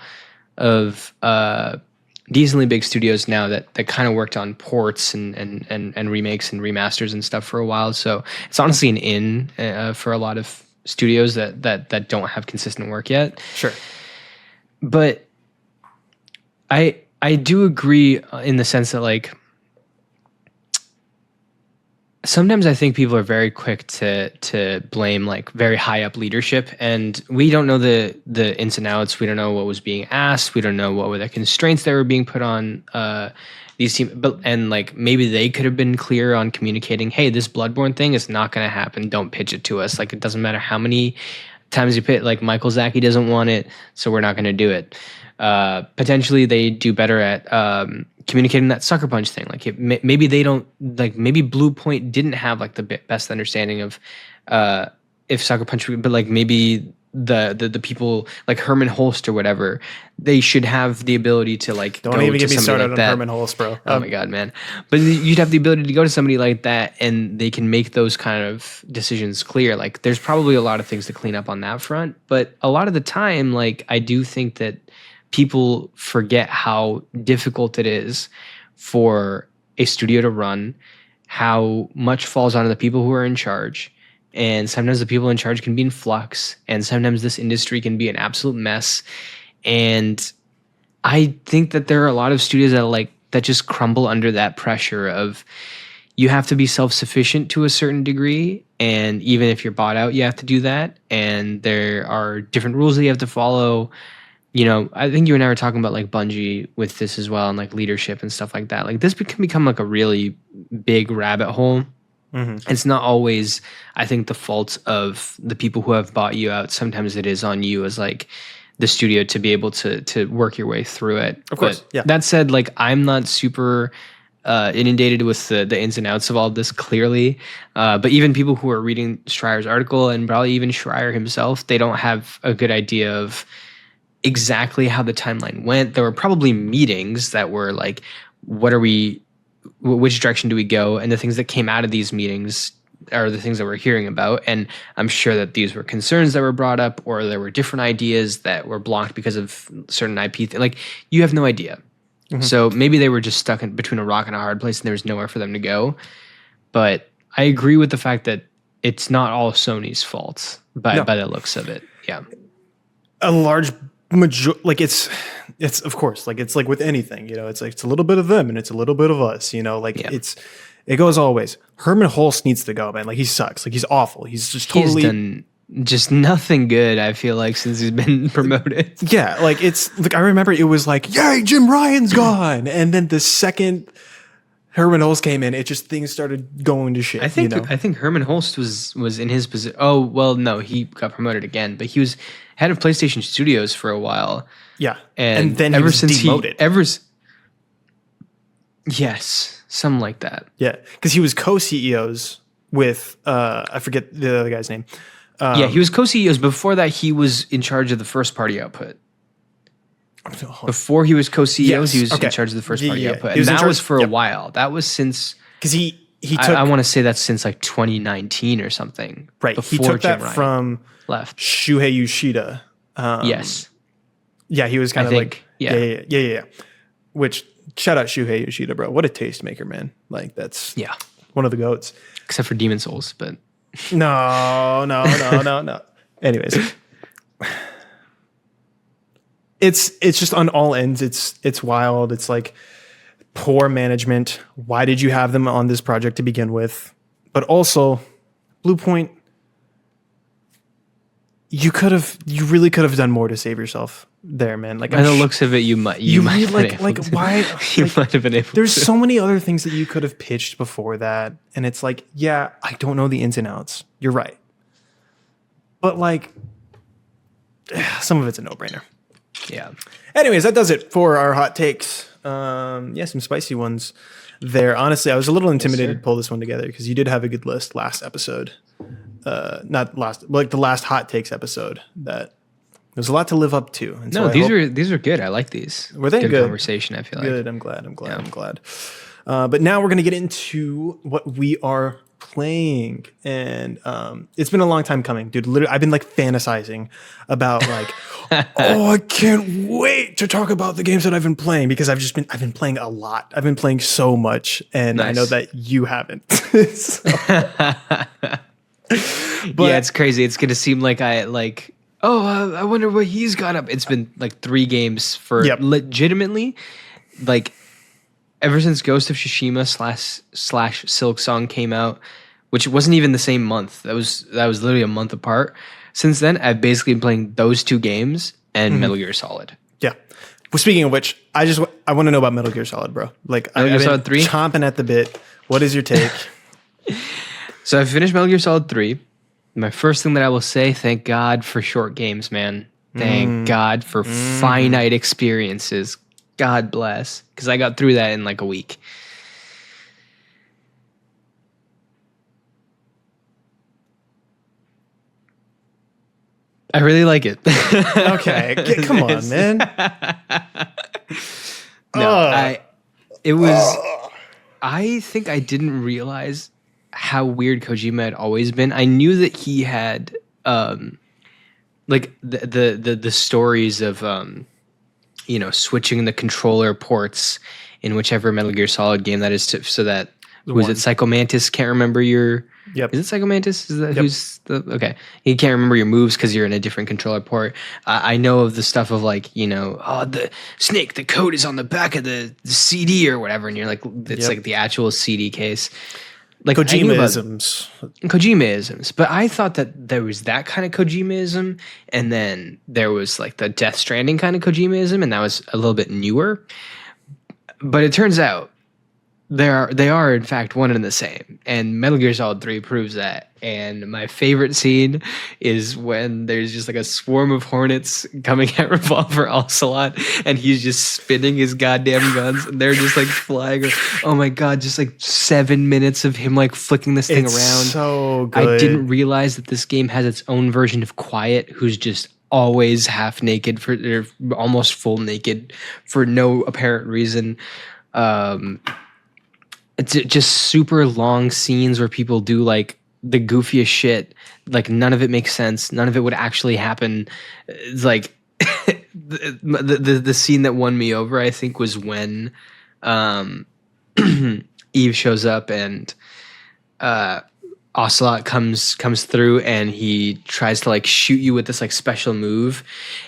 of decently big studios now that kind of worked on ports and remakes and remasters and stuff for a while. So it's honestly an in for a lot of studios that don't have consistent work yet.
Sure.
But I do agree in the sense that Sometimes I think people are very quick to blame like very high up leadership, and we don't know the ins and outs. We don't know what was being asked. We don't know what were the constraints that were being put on these teams. But and like maybe they could have been clear on communicating, hey, this Bloodborne thing is not going to happen. Don't pitch it to us. Like it doesn't matter how many times you pitch. Like Michael Zaki doesn't want it, so we're not going to do it. Potentially they do better at communicating that sucker punch thing. Like maybe they don't like, maybe Blue Point didn't have like the best understanding of if sucker punch, but like maybe the people like Herman Holst or whatever, they should have the ability to like
don't even get me started on Herman Holst, bro.
Oh my god, man. But you'd have the ability to go to somebody like that and they can make those kind of decisions clear. Like there's probably a lot of things to clean up on that front, but a lot of the time, like I do think that people forget how difficult it is for a studio to run, how much falls onto the people who are in charge. And sometimes the people in charge can be in flux, and sometimes this industry can be an absolute mess. And I think that there are a lot of studios that just crumble under that pressure of, you have to be self-sufficient to a certain degree, and even if you're bought out, you have to do that. And there are different rules that you have to follow. You know, I think you and I were talking about like Bungie with this as well, and like leadership and stuff like that. Like this can become like a really big rabbit hole. Mm-hmm. It's not always, I think, the fault of the people who have bought you out. Sometimes it is on you as like the studio to be able to work your way through it.
Of course,
but
yeah.
That said, like I'm not super inundated with the ins and outs of all this clearly. But even people who are reading Schreier's article, and probably even Schreier himself, they don't have a good idea of exactly how the timeline went. There were probably meetings that were like, which direction do we go? And the things that came out of these meetings are the things that we're hearing about. And I'm sure that these were concerns that were brought up, or there were different ideas that were blocked because of certain IP. Like you have no idea. Mm-hmm. So maybe they were just stuck between a rock and a hard place, and there was nowhere for them to go. But I agree with the fact that it's not all Sony's fault by the looks of it. Yeah.
A large like it's of course, like it's like with anything, you know, it's like it's a little bit of them and it's a little bit of us, you know, like it goes always. Herman Holst needs to go, man. Like he sucks. Like he's awful. He's just totally
he's done just nothing good, I feel like, since he's been promoted.
Yeah, like it's like I remember it was like, yay, Jim Ryan's gone. And then the second Herman Holst came in, it just things started going to shit.
I think
you know?
I think Herman Holst was in his position. Oh well, no, he got promoted again, but he was head of PlayStation Studios for a while.
Yeah,
and
then
ever
he was
since
demoted.
Yes, something like that.
Yeah, because he was co-CEOs with I forget the other guy's name.
Yeah, he was co-CEOs. Before that, he was in charge of the first party output. Before he was co-CEOs, he was in charge of the first party output. And that was for a while. That was since...
Because he took...
I want to say that's since like 2019 or something.
Right. He took that from
left.
Shuhei Yoshida.
Yes.
Yeah, he was kind of like...
Yeah.
Which, shout out Shuhei Yoshida, bro. What a tastemaker, man. Like, that's one of the GOATs.
Except for Demon Souls, but...
No. Anyways... It's just on all ends. It's wild. It's like poor management. Why did you have them on this project to begin with? But also, Blue Point, you really could have done more to save yourself there, man. Like,
by the looks of it, you might have been able to.
Why?
You might have been able.
There's so many other things that you could have pitched before that, and it's like, yeah, I don't know the ins and outs. You're right, but like, some of it's a no-brainer.
Yeah.
Anyways, that does it for our hot takes. Some spicy ones there. Honestly, I was a little intimidated to pull this one together because you did have a good list last episode. The last hot takes episode. That there's a lot to live up to. And
no,
so
these are good. I like these.
Were they good?
Conversation, I feel like.
Good. I'm glad. But now we're gonna get into what we are playing, and it's been a long time coming, dude. Literally, I've been like fantasizing about like, oh, I can't wait to talk about the games that I've been playing because I've been playing a lot. I've been playing so much, and nice. I know that you haven't.
But yeah, it's crazy. It's gonna seem like I wonder what he's got up. It's been like 3 games for legitimately, like ever since Ghost of Tsushima slash Silk Song came out, which wasn't even the same month. That was literally a month apart. Since then, I've basically been playing those two games and Metal Gear Solid.
Yeah. Well, speaking of which, I want to know about Metal Gear Solid, bro. Like,
Metal Gear Solid 3?
Chomping at the bit. What is your take?
So I finished Metal Gear Solid 3. My first thing that I will say, thank God for short games, man. Thank God for finite experiences. God bless. Because I got through that in like a week. I really like it.
Okay. Come on, man.
No, I think I didn't realize how weird Kojima had always been. I knew that he had like the stories of switching the controller ports in whichever Metal Gear Solid game that is so that was it Psycho Mantis can't remember your
Yep.
Is it Psycho Mantis? Is that who's the okay? You can't remember your moves because you're in a different controller port. I know of the stuff of like the Snake. The code is on the back of the CD or whatever, and you're like it's like the actual CD case. Like
Kojima-isms.
Kojima-isms. But I thought that there was that kind of Kojima-ism, and then there was like the Death Stranding kind of Kojima-ism, and that was a little bit newer. But it turns out they are in fact one and the same, and Metal Gear Solid 3 proves that. And my favorite scene is when there's just like a swarm of hornets coming at Revolver Ocelot, and he's just spinning his goddamn guns, and they're just like flying. Oh my god, just like 7 minutes of him like flicking this thing around.
So good.
I didn't realize that this game has its own version of Quiet, who's just always half naked or almost full naked for no apparent reason. It's just super long scenes where people do like the goofiest shit. Like none of it makes sense. None of it would actually happen. It's like the scene that won me over, I think, was when Eve shows up and Ocelot comes through and he tries to like shoot you with this like special move,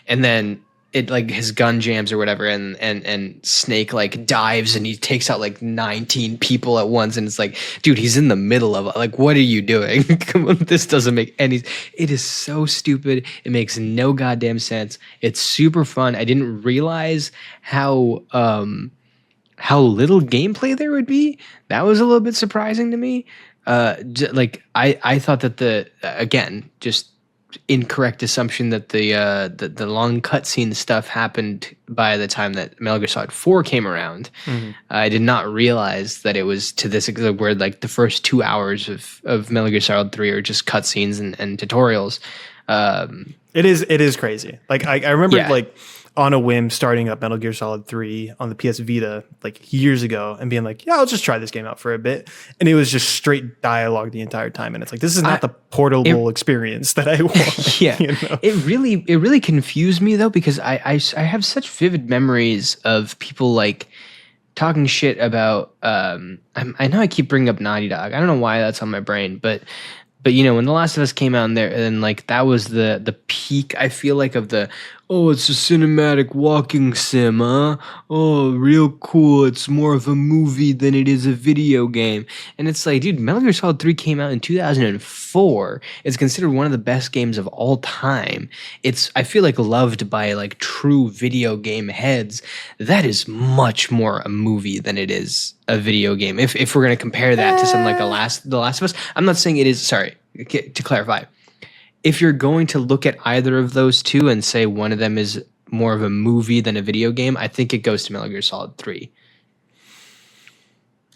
and then it like his gun jams or whatever, and Snake like dives and he takes out like 19 people at once, and it's like, dude, he's in the middle of it. Like, what are you doing? Come on, this doesn't make any. It is so stupid. It makes no goddamn sense. It's super fun. I didn't realize how little gameplay there would be. That was a little bit surprising to me. Like I thought that again, just incorrect assumption that the long cutscene stuff happened by the time that Metal Gear Solid 4 came around. I did not realize that it was to this where like the first 2 hours of Metal Gear Solid 3 are just cutscenes and tutorials.
It is crazy. Like I remember like on a whim starting up Metal Gear Solid 3 on the PS Vita like years ago and being like, yeah, I'll just try this game out for a bit. And it was just straight dialogue the entire time. And it's like, this is not the portable experience that I want.
Yeah. It really confused me though, because I have such vivid memories of people like talking shit about, I know I keep bringing up Naughty Dog. I don't know why that's on my brain, but when The Last of Us came out and like that was the peak, I feel like, of the, oh, it's a cinematic walking sim, huh? Oh, real cool. It's more of a movie than it is a video game. And it's like, dude, Metal Gear Solid 3 came out in 2004. It's considered one of the best games of all time. It's, I feel like, loved by like true video game heads. That is much more a movie than it is a video game. If we're going to compare that to something like The Last of Us, I'm not saying it is, sorry, to clarify. If you're going to look at either of those two and say one of them is more of a movie than a video game, I think it goes to Metal Gear Solid 3.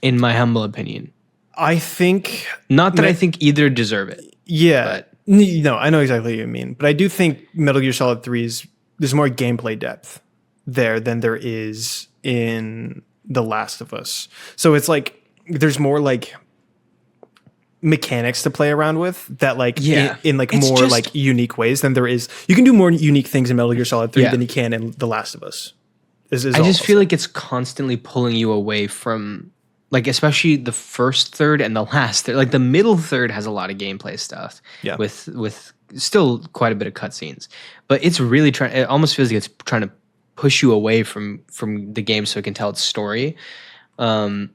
In my humble opinion.
I think...
Not that I think either deserve it.
Yeah. No, I know exactly what you mean. But I do think Metal Gear Solid 3 there's more gameplay depth there than there is in The Last of Us. So it's like, there's more like mechanics to play around with that like in like it's more just, like unique ways than there is. You can do more unique things in Metal Gear Solid 3 than you can in The Last of Us. I
just feel like it's constantly pulling you away from, like, especially the first third and the last third. Like the middle third has a lot of gameplay stuff with still quite a bit of cutscenes, but it's really it almost feels like it's trying to push you away from the game so it can tell its story. It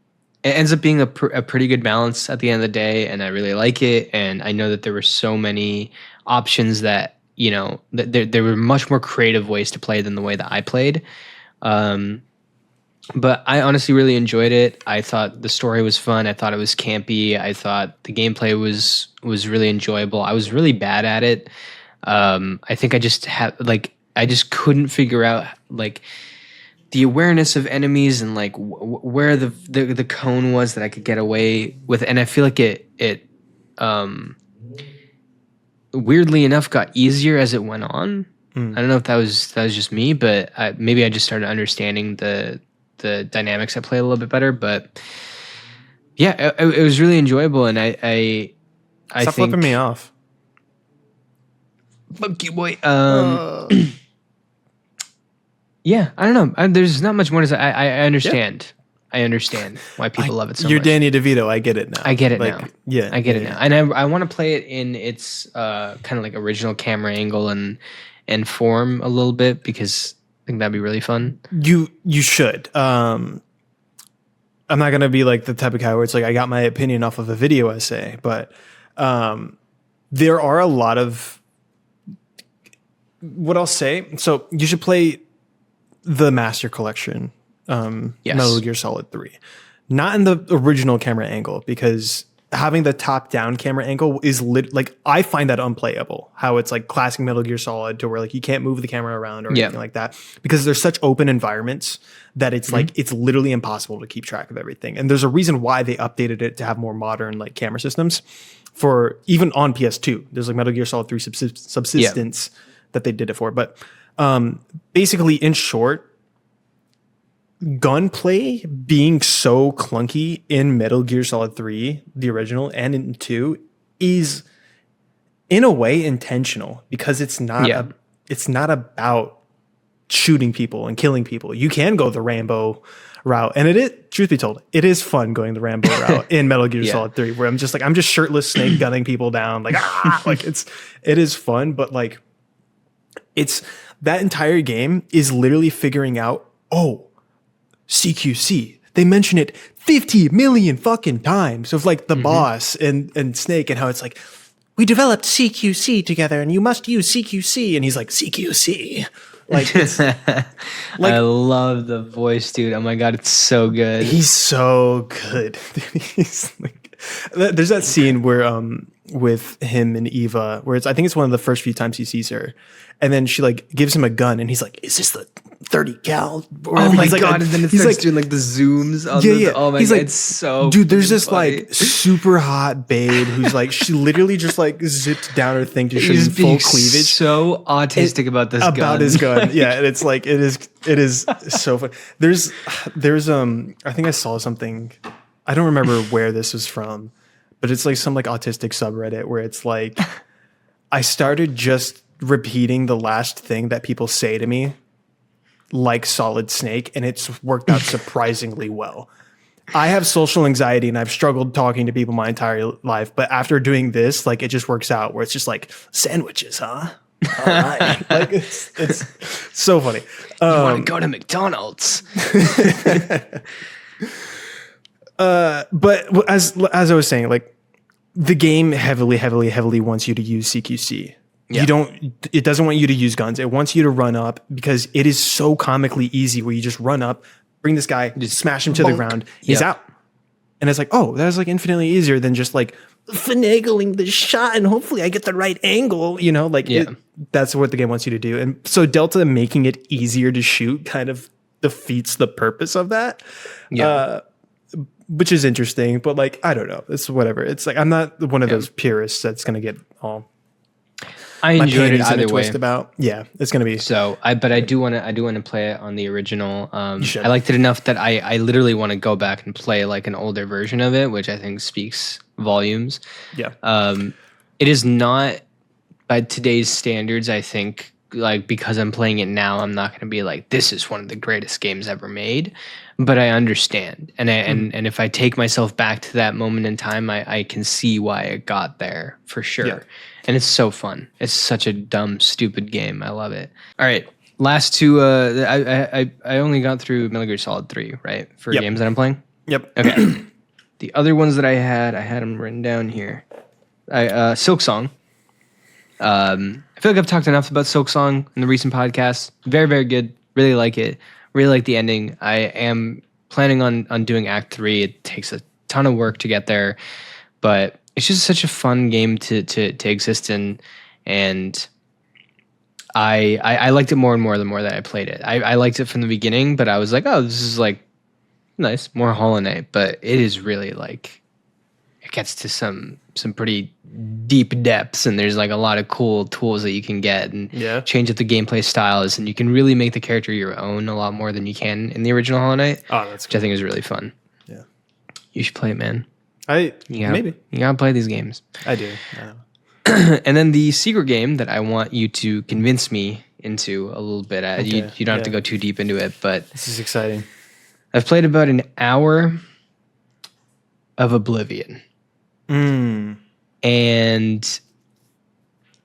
ends up being a pretty good balance at the end of the day, and I really like it. And I know that there were so many options that, you know, there were much more creative ways to play than the way that I played. But I honestly really enjoyed it. I thought the story was fun. I thought it was campy. I thought the gameplay was really enjoyable. I was really bad at it. I think I just I just couldn't figure out like the awareness of enemies and like where the cone was that I could get away with. And I feel like it weirdly enough got easier as it went on. I don't know if that was just me, but maybe I just started understanding the dynamics at play a little bit better. But yeah, it was really enjoyable, and I
Stop flipping me off.
Fuck you, boy. Yeah, I don't know. There's not much more to say. I understand. Yeah. I understand why people love it so much.
You're Danny DeVito. I get it now.
I get it now.
Yeah,
I get it now. And I want to play it in its kind of like original camera angle and form a little bit, because I think that'd be really fun.
You should. I'm not gonna be like the type of guy where it's like I got my opinion off of a video essay, but there are a lot of what I'll say. So you should play the Master Collection,
yes.
Metal Gear Solid 3, not in the original camera angle, because having the top-down camera angle is like I find that unplayable. How it's like classic Metal Gear Solid, to where like you can't move the camera around or anything like that, because there's such open environments that it's like it's literally impossible to keep track of everything. And there's a reason why they updated it to have more modern like camera systems for even on PS2. There's like Metal Gear Solid 3 Subsistence that they did it for, but basically, in short, gunplay being so clunky in Metal Gear Solid 3, the original, and in 2 is in a way intentional, because it's not it's not about shooting people and killing people. You can go the Rambo route, and it is, truth be told, it is fun going the Rambo route in Metal Gear Solid 3, where I'm just shirtless snake gunning people down, like like it is fun, but like it's that entire game is literally figuring out, oh, CQC. They mention it 50 million fucking times of like the boss and Snake, and how it's like, we developed CQC together and you must use CQC. And he's like, CQC. Like, it's, like,
I love the voice, dude. Oh my God, it's so good.
He's so good. He's like, there's that scene where with him and Eva, where I think it's one of the first few times he sees her, and then she like gives him a gun, and he's like, "Is this the 30 cal?"
Oh my
God!
Like, and then he's like doing like the zooms. On oh my God,
like,
it's so
dude. There's this
funny.
Like super hot babe who's like, she literally just like zipped down her thing to show you full cleavage.
So autistic about this
about his gun. Yeah, and it's like it is so fun. There's I think I saw something. I don't remember where this was from, but it's like some like autistic subreddit where it's like, I started just repeating the last thing that people say to me, like Solid Snake, and it's worked out surprisingly well. I have social anxiety and I've struggled talking to people my entire life, but after doing this, like it just works out, where it's just like, sandwiches, huh? All right. Like it's so funny.
You want to go to McDonald's?
But as I was saying, like the game heavily wants you to use CQC. Yeah. It doesn't want you to use guns. It wants you to run up, because it is so comically easy, where you just run up, bring this guy, just smash him to the ground. He's out. And it's like, oh, that's like infinitely easier than just like finagling the shot and hopefully I get the right angle, you know, like that's what the game wants you to do. And so Delta making it easier to shoot kind of defeats the purpose of that. Yeah. Which is interesting, but like, I don't know. It's whatever. It's like, I'm not one of those purists that's going to get all
I enjoyed it either way.
About. Yeah, it's going to be.
So I do want to play it on the original. I liked it enough that I literally want to go back and play like an older version of it, which I think speaks volumes.
Yeah.
It is not, by today's standards, I think, like, because I'm playing it now, I'm not going to be like, this is one of the greatest games ever made. But I understand. And if I take myself back to that moment in time, I can see why it got there for sure. Yeah. And it's so fun. It's such a dumb, stupid game. I love it. All right. Last two, I only got through Metal Gear Solid 3, right? For games that I'm playing.
Yep.
Okay. The other ones that I had them written down here. Silk Song. I feel like I've talked enough about Silk Song in the recent podcasts. Very, very good. Really like it. Really like the ending. I am planning on doing Act 3. It takes a ton of work to get there, but it's just such a fun game to exist in, and I liked it more and more the more that I played it. I liked it from the beginning, but I was like, oh, this is like nice, more Hollow Knight, but it is really like it gets to some pretty deep depths, and there's like a lot of cool tools that you can get and change up the gameplay styles, and you can really make the character your own a lot more than you can in the original Hollow Knight.
Oh, that's cool.
Which I think is really fun.
Yeah,
you should play it, man.
Maybe
you gotta play these games.
I do.
And then the secret game that I want you to convince me into a little bit. You don't have to go too deep into it, but
this is exciting.
I've played about an hour of Oblivion. And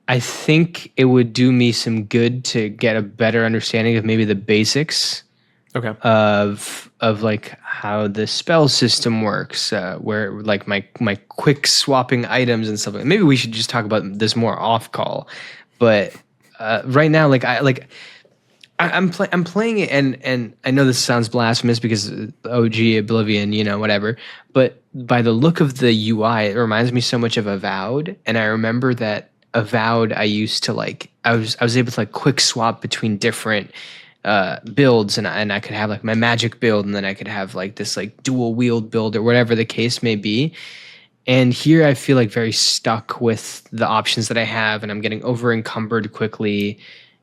I think it would do me some good to get a better understanding of maybe the basics of like how the spell system works, where like my quick swapping items and stuff. Maybe we should just talk about this more off call. But right now, I'm playing it, and I know this sounds blasphemous because OG Oblivion, whatever. But by the look of the UI, it reminds me so much of Avowed, and I remember that Avowed, I used to I was able to quick swap between different builds, and I could have like my magic build, and then I could have like this dual wield build or whatever the case may be. And here I feel like very stuck with the options that I have, and I'm getting over encumbered quickly,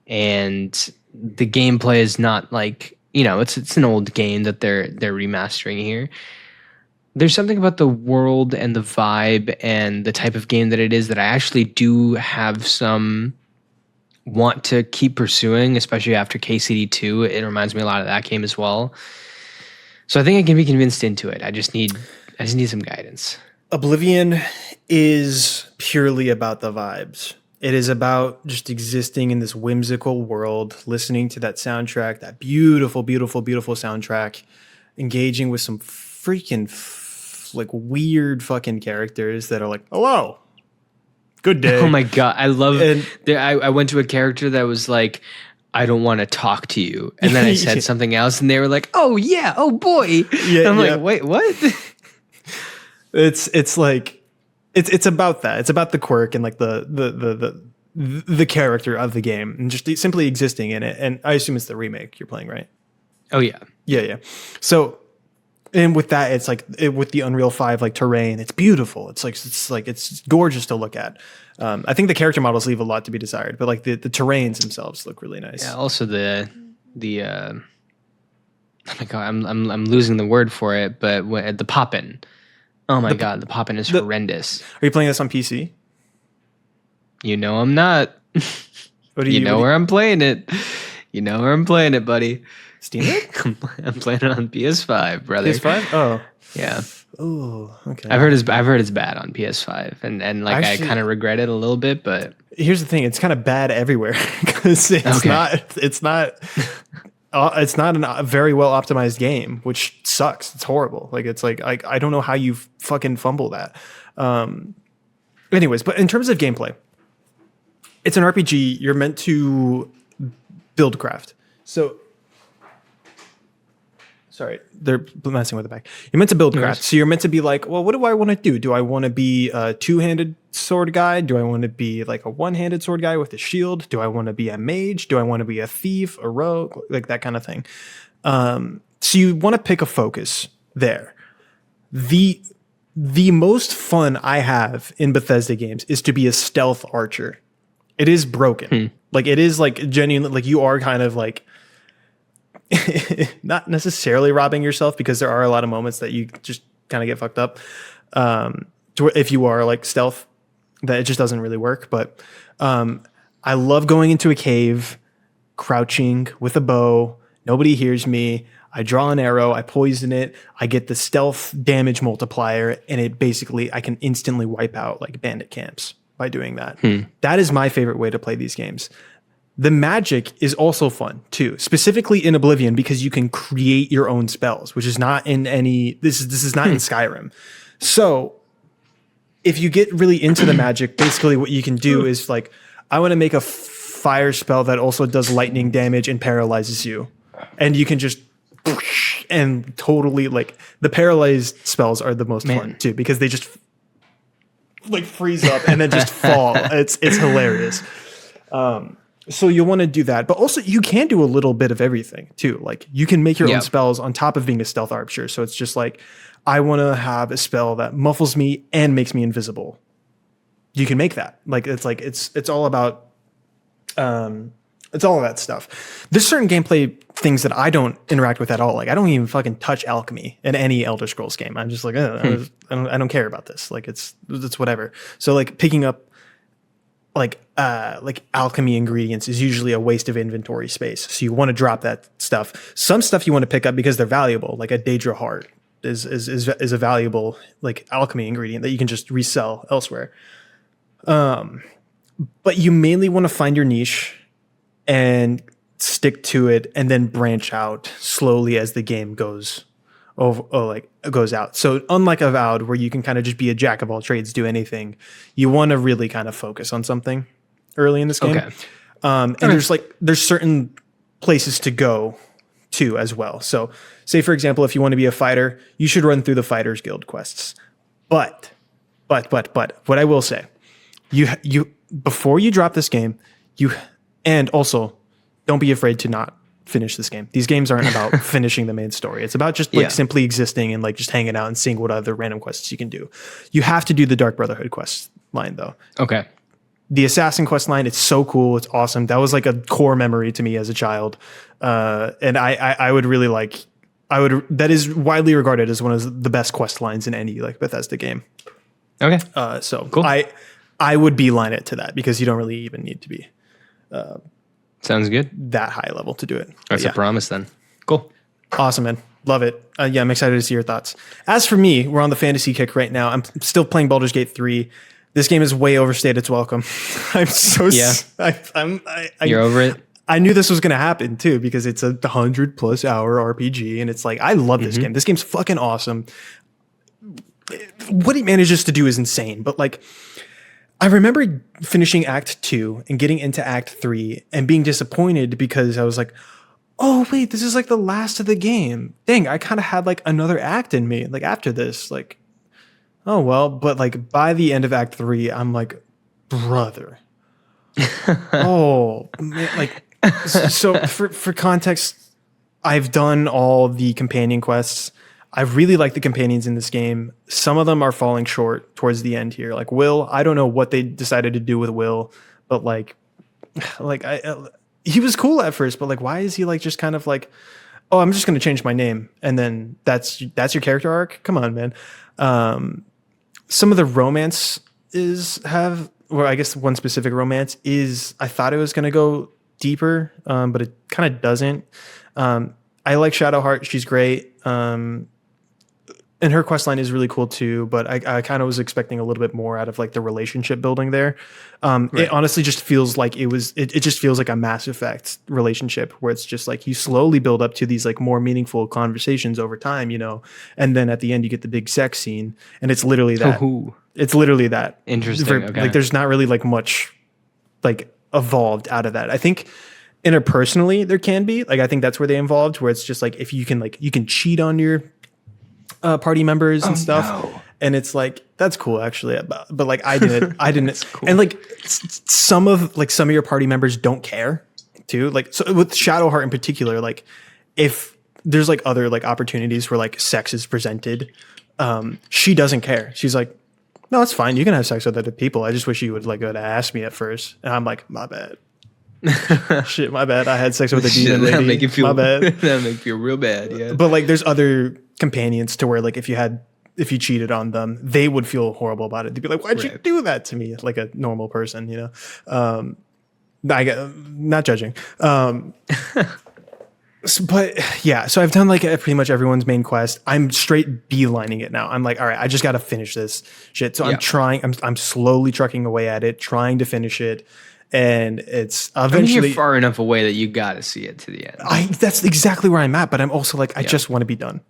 and the gameplay is not it's an old game that they're remastering here. There's something about the world and the vibe and the type of game that it is that I actually do have some want to keep pursuing, especially after KCD2. It reminds me a lot of that game as well. So I think I can be convinced into it. I just need some guidance.
Oblivion is purely about the vibes. It is about just existing in this whimsical world, listening to that soundtrack, that beautiful, beautiful, beautiful soundtrack, engaging with some freaking weird fucking characters that are like, hello, good day.
Oh my God. I love it. I went to a character that was like, I don't want to talk to you. And then I said something else, and they were like, oh yeah, oh boy. Yeah, I'm like, wait, what?
It's about that. It's about the quirk and the character of the game and just simply existing in it. And I assume it's the remake you're playing, right?
Oh yeah.
Yeah. So, and with that, it's with the Unreal 5 terrain, it's beautiful. It's gorgeous to look at. I think the character models leave a lot to be desired, but the terrains themselves look really nice.
Yeah. Also the oh my God, I'm losing the word for it, but the pop-in. Oh my God, the pop-in is horrendous.
Are you playing this on PC?
I'm not. Where I'm playing it. You know where I'm playing it, buddy.
Steam Deck?
I'm playing it on PS5, brother.
PS5? Oh.
Yeah.
Oh, okay.
I've heard it's bad on PS5, and actually, I kind of regret it a little bit, but
here's the thing: it's kind of bad everywhere because it's not a very well optimized game, which sucks. It's horrible. I don't know how you fucking fumble that. Anyways, but in terms of gameplay, it's an RPG. You're meant to build craft. So, sorry, they're messing with the back. You're meant to build craft. So you're meant to be like, well, what do I want to do? Do I want to be a two-handed sword guy? Do I want to be like a one-handed sword guy with a shield? Do I want to be a mage? Do I want to be a thief, a rogue? Like that kind of thing. So you want to pick a focus there. The most fun I have in Bethesda games is to be a stealth archer. It is broken. It is genuinely, you are kind of not necessarily robbing yourself, because there are a lot of moments that you just kind of get fucked up. If you are stealth, that it just doesn't really work. But I love going into a cave, crouching with a bow. Nobody hears me. I draw an arrow. I poison it. I get the stealth damage multiplier, and I can instantly wipe out bandit camps by doing that. That is my favorite way to play these games. The magic is also fun too, specifically in Oblivion, because you can create your own spells, which is not in this is not in Skyrim. So if you get really into the magic, basically what you can do is like, I want to make a fire spell that also does lightning damage and paralyzes you. And you can just and totally like the paralyzed spells are the most fun too, because they just like freeze up and then just fall. It's hilarious. So you'll want to do that, but also you can do a little bit of everything too. Like you can make your own spells on top of being a stealth archer. So it's just like, I want to have a spell that muffles me and makes me invisible. You can make that. Like it's all about it's all of that stuff. There's certain gameplay things that I don't interact with at all. Like I don't even fucking touch alchemy in any Elder Scrolls game. I'm just like, I don't care about this. Like it's whatever. So like picking up like alchemy ingredients is usually a waste of inventory space. So you want to drop that stuff. Some stuff you want to pick up because they're valuable, like a Daedra heart is a valuable like alchemy ingredient that you can just resell elsewhere. But you mainly want to find your niche and stick to it and then branch out slowly as the game goes out. So unlike Avowed, where you can kind of just be a jack of all trades, do anything, you want to really kind of focus on something early in this game. Okay. And there's certain places to go to as well. So say, for example, if you want to be a fighter, you should run through the Fighters Guild quests. But what I will say, you before you drop this game, and also don't be afraid to not finish this game. These games aren't about finishing the main story. It's about just like simply existing and like just hanging out and seeing what other random quests you can do. You have to do the Dark Brotherhood quest line though. Okay. The Assassin quest line, it's so cool. It's awesome. That was like a core memory to me as a child. And I would really like, that is widely regarded as one of the best quest lines in any like Bethesda game. Okay. So cool. I would beeline it to that because you don't really even need to be
sounds good.
That high level to do it.
That's a promise then. Cool.
Awesome, man. Love it. Yeah, I'm excited to see your thoughts. As for me, we're on the fantasy kick right now. I'm still playing Baldur's Gate 3. This game is way overstayed its welcome. I'm so
You're over it?
I knew this was going to happen too because it's a 100+ hour RPG and it's like, I love this game. This game's fucking awesome. What he manages to do is insane, but like, I remember finishing Act 2 and getting into Act 3 and being disappointed because I was like, oh, wait, this is like the last of the game. Dang, I kind of had like another act in me, like after this. Like, oh, well, but like by the end of Act 3, I'm like, brother. Oh, man, like, so for context, I've done all the companion quests. I really like the companions in this game. Some of them are falling short towards the end here. Like Will, I don't know what they decided to do with Will, but like he was cool at first, but like, why is he like just kind of like, oh, I'm just going to change my name, and then that's your character arc? Come on, man. Some of the romance or I guess one specific romance is, I thought it was going to go deeper, but it kind of doesn't. I like Shadowheart. She's great. And her quest line is really cool too, but I kind of was expecting a little bit more out of like the relationship building there. Right. It honestly just feels like it just feels like a Mass Effect relationship where it's just like you slowly build up to these like more meaningful conversations over time, you know, and then at the end you get the big sex scene and it's literally that. Ooh. It's literally that.
Interesting. Okay.
Like there's not really like much like evolved out of that. I think interpersonally there can be, like, I think that's where they involved, where it's just like, if you can cheat on your party members and stuff. No. And it's like, that's cool actually. But like I didn't. Cool. And like some of your party members don't care too. Like, so with Shadowheart in particular, like if there's like other like opportunities where like sex is presented, she doesn't care. She's like, no, it's fine. You can have sex with other people. I just wish you would like go to ask me at first. And I'm like, my bad. Shit, my bad. I had sex with a demon lady.
Make you feel,
my bad.
That make you feel real bad. Yeah.
But like, there's other companions to where like if you cheated on them, they would feel horrible about it. They'd be like, "Why'd you do that to me?" Like a normal person, you know. Not judging. But yeah, so I've done like pretty much everyone's main quest. I'm straight beelining it now. I'm like, all right, I just got to finish this shit. So I'm slowly trucking away at it, trying to finish it. and it's eventually
you're far enough away that you got to see it to the end.
That's exactly where I'm at, but I'm also like, I just want to be done.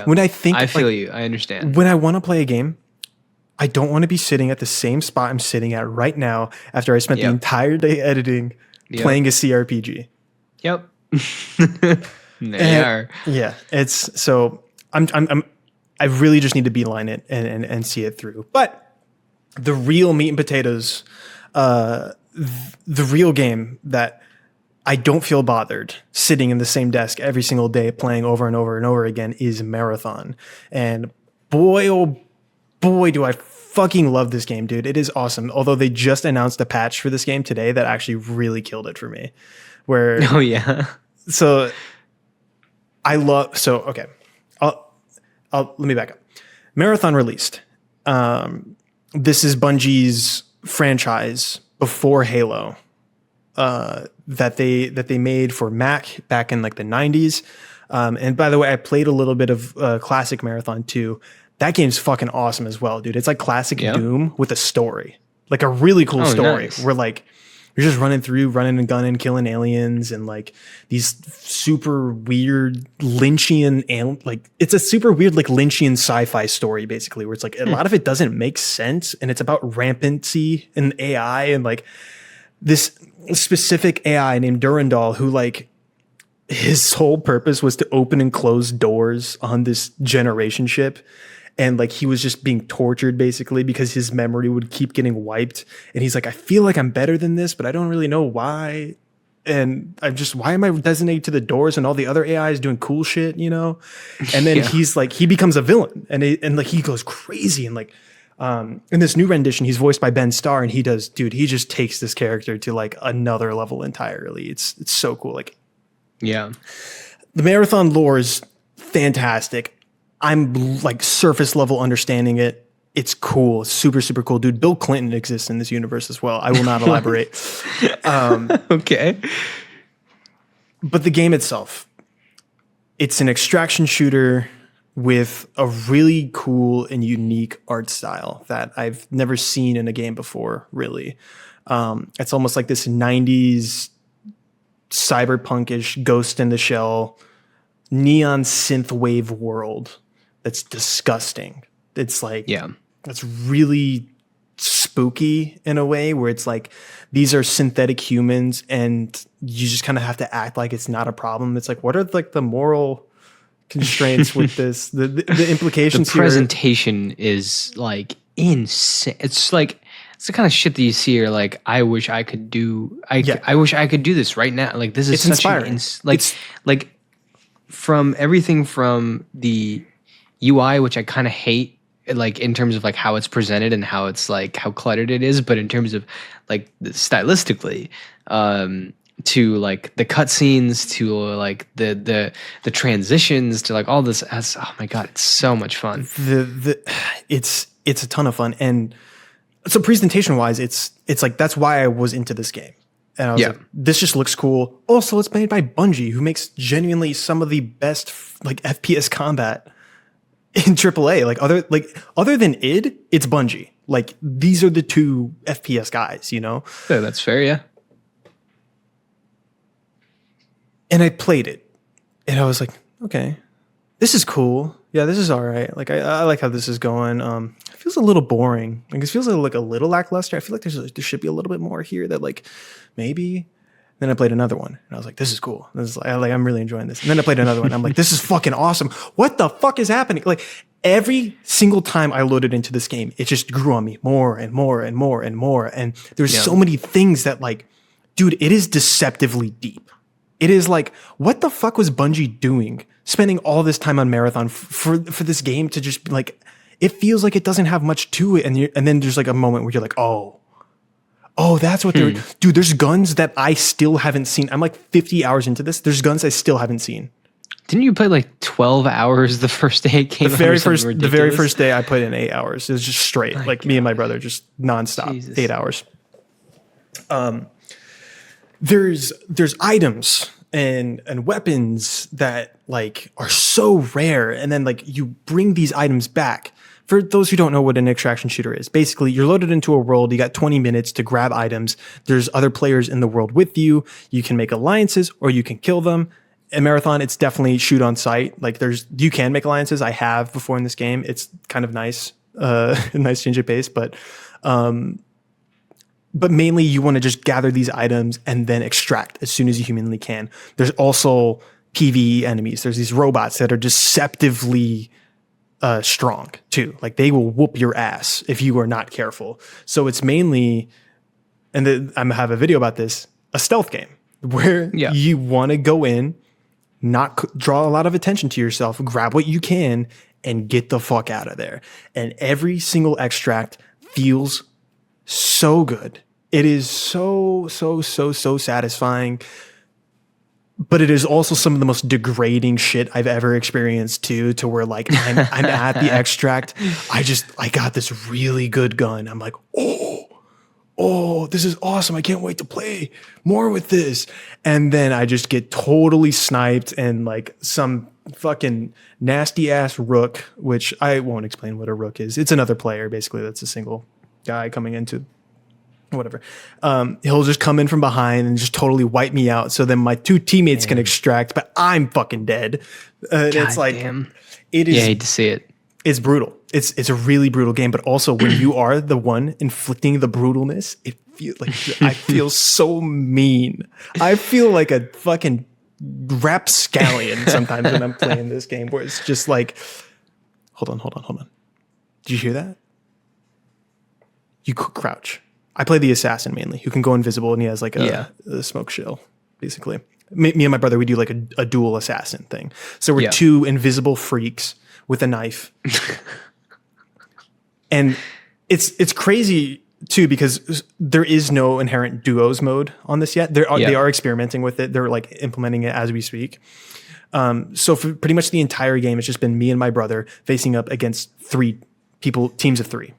When I think,
I feel you. I understand.
When I want to play a game, I don't want to be sitting at the same spot I'm sitting at right now after I spent the entire day editing, playing a CRPG.
Yep. They are.
Yeah. It's so I really just need to beeline it and see it through. But the real meat and potatoes, the real game that I don't feel bothered sitting in the same desk every single day playing over and over and over again is Marathon. And boy, oh boy, do I fucking love this game, dude. It is awesome. Although they just announced a patch for this game today that actually really killed it for me.
Oh, yeah.
So okay. Let me back up. Marathon released. This is Bungie's franchise before Halo. That they made for Mac back in like the 90s. And by the way, I played a little bit of classic Marathon 2. That game's fucking awesome as well, dude. It's like classic Doom with a story. Like a really cool story where like you're just running and gunning, killing aliens and like these super weird Lynchian like it's a super weird like Lynchian sci-fi story basically where it's like a lot of it doesn't make sense and it's about rampancy and AI and like this specific AI named Durandal who like his whole purpose was to open and close doors on this generation ship. And like he was just being tortured basically because his memory would keep getting wiped. And he's like, I feel like I'm better than this, but I don't really know why. And why am I designated to the doors and all the other AIs doing cool shit, you know? And then he's like, he becomes a villain and like he goes crazy. And like, in this new rendition, he's voiced by Ben Starr and he just takes this character to like another level entirely. It's so cool. Like,
yeah,
the Marathon lore is fantastic. I'm like surface level understanding it. It's cool. It's super, super cool. Dude, Bill Clinton exists in this universe as well. I will not elaborate.
Okay.
But the game itself, it's an extraction shooter with a really cool and unique art style that I've never seen in a game before, really. It's almost like this 90s cyberpunkish Ghost in the Shell neon synthwave world that's disgusting. It's like, it's really spooky in a way where it's like these are synthetic humans and you just kind of have to act like it's not a problem. It's like, what are like the moral constraints with this? The implications
the presentation is like insane. It's like it's the kind of shit that you see here. Like, I wish I could do. I wish I could do this right now. Like, this is
it's
such
inspiring.
Like from everything from the UI, which I kind of hate, like in terms of like how it's presented and how it's like how cluttered it is, but in terms of like stylistically, to like the cutscenes, to like the transitions, to like all this. Oh my god, it's so much fun.
It's a ton of fun, and so presentation wise, it's like that's why I was into this game. And I was like, this just looks cool. Also, it's made by Bungie, who makes genuinely some of the best like FPS combat in AAA. Other than id, it's Bungie. Like these are the two FPS guys, you know?
Yeah, that's fair, yeah.
And I played it. And I was like, okay, this is cool. Yeah, this is all right. Like I like how this is going. It feels a little boring. Like it feels like a little lackluster. I feel like there should be a little bit more here that like maybe. Then I played another one and I was like, this is cool. This is like I'm really enjoying this. And then I played another one. I'm like, this is fucking awesome. What the fuck is happening? Like every single time I loaded into this game, it just grew on me more and more and more and more. And there's so many things that like, dude, it is deceptively deep. It is like, what the fuck was Bungie doing? Spending all this time on Marathon for this game to just like, it feels like it doesn't have much to it. And then there's like a moment where you're like, oh, that's what they're, dude, there's guns that I still haven't seen. I'm like 50 hours into this. There's guns I still haven't seen.
Didn't you play like 12 hours the first day it came out?
The very first day I put in 8 hours. It was just straight. Me and my brother, just nonstop, Jesus. 8 hours. There's items and weapons that like are so rare, and then like you bring these items back for those who don't know what an extraction shooter is, basically you're loaded into a world. You got 20 minutes to grab items. There's other players in the world with you. You can make alliances or you can kill them. In Marathon, it's definitely shoot on sight. Like you can make alliances. I have before in this game. It's kind of nice, a nice change of pace, but mainly you want to just gather these items and then extract as soon as you humanly can. There's also PvE enemies. There's these robots that are deceptively strong too. Like they will whoop your ass if you are not careful. So it's mainly, and I'm gonna have a video about this, a stealth game where you want to go in, not draw a lot of attention to yourself, grab what you can and get the fuck out of there. And every single extract feels so good. It is so satisfying. But it is also some of the most degrading shit I've ever experienced too, to where like I'm at the extract. I got this really good gun. I'm like, oh, this is awesome. I can't wait to play more with this. And then I just get totally sniped and like some fucking nasty ass rook, which I won't explain what a rook is. It's another player basically that's a single guy coming into whatever. He'll just come in from behind and just totally wipe me out. So then my two teammates can extract, but I'm fucking dead. It's like, it is.
Yeah, I hate to see it.
It's brutal. It's a really brutal game, but also when you are the one inflicting the brutalness, it feels like I feel so mean. I feel like a fucking rapscallion sometimes when I'm playing this game, where it's just like, hold on. Did you hear that? You could crouch. I play the assassin mainly, who can go invisible, and he has like a smoke shield, basically. Me and my brother, we do like a dual assassin thing. So we're two invisible freaks with a knife. And it's crazy too, because there is no inherent duos mode on this yet. They are experimenting with it. They're like implementing it as we speak. So for pretty much the entire game, it's just been me and my brother facing up against teams of three.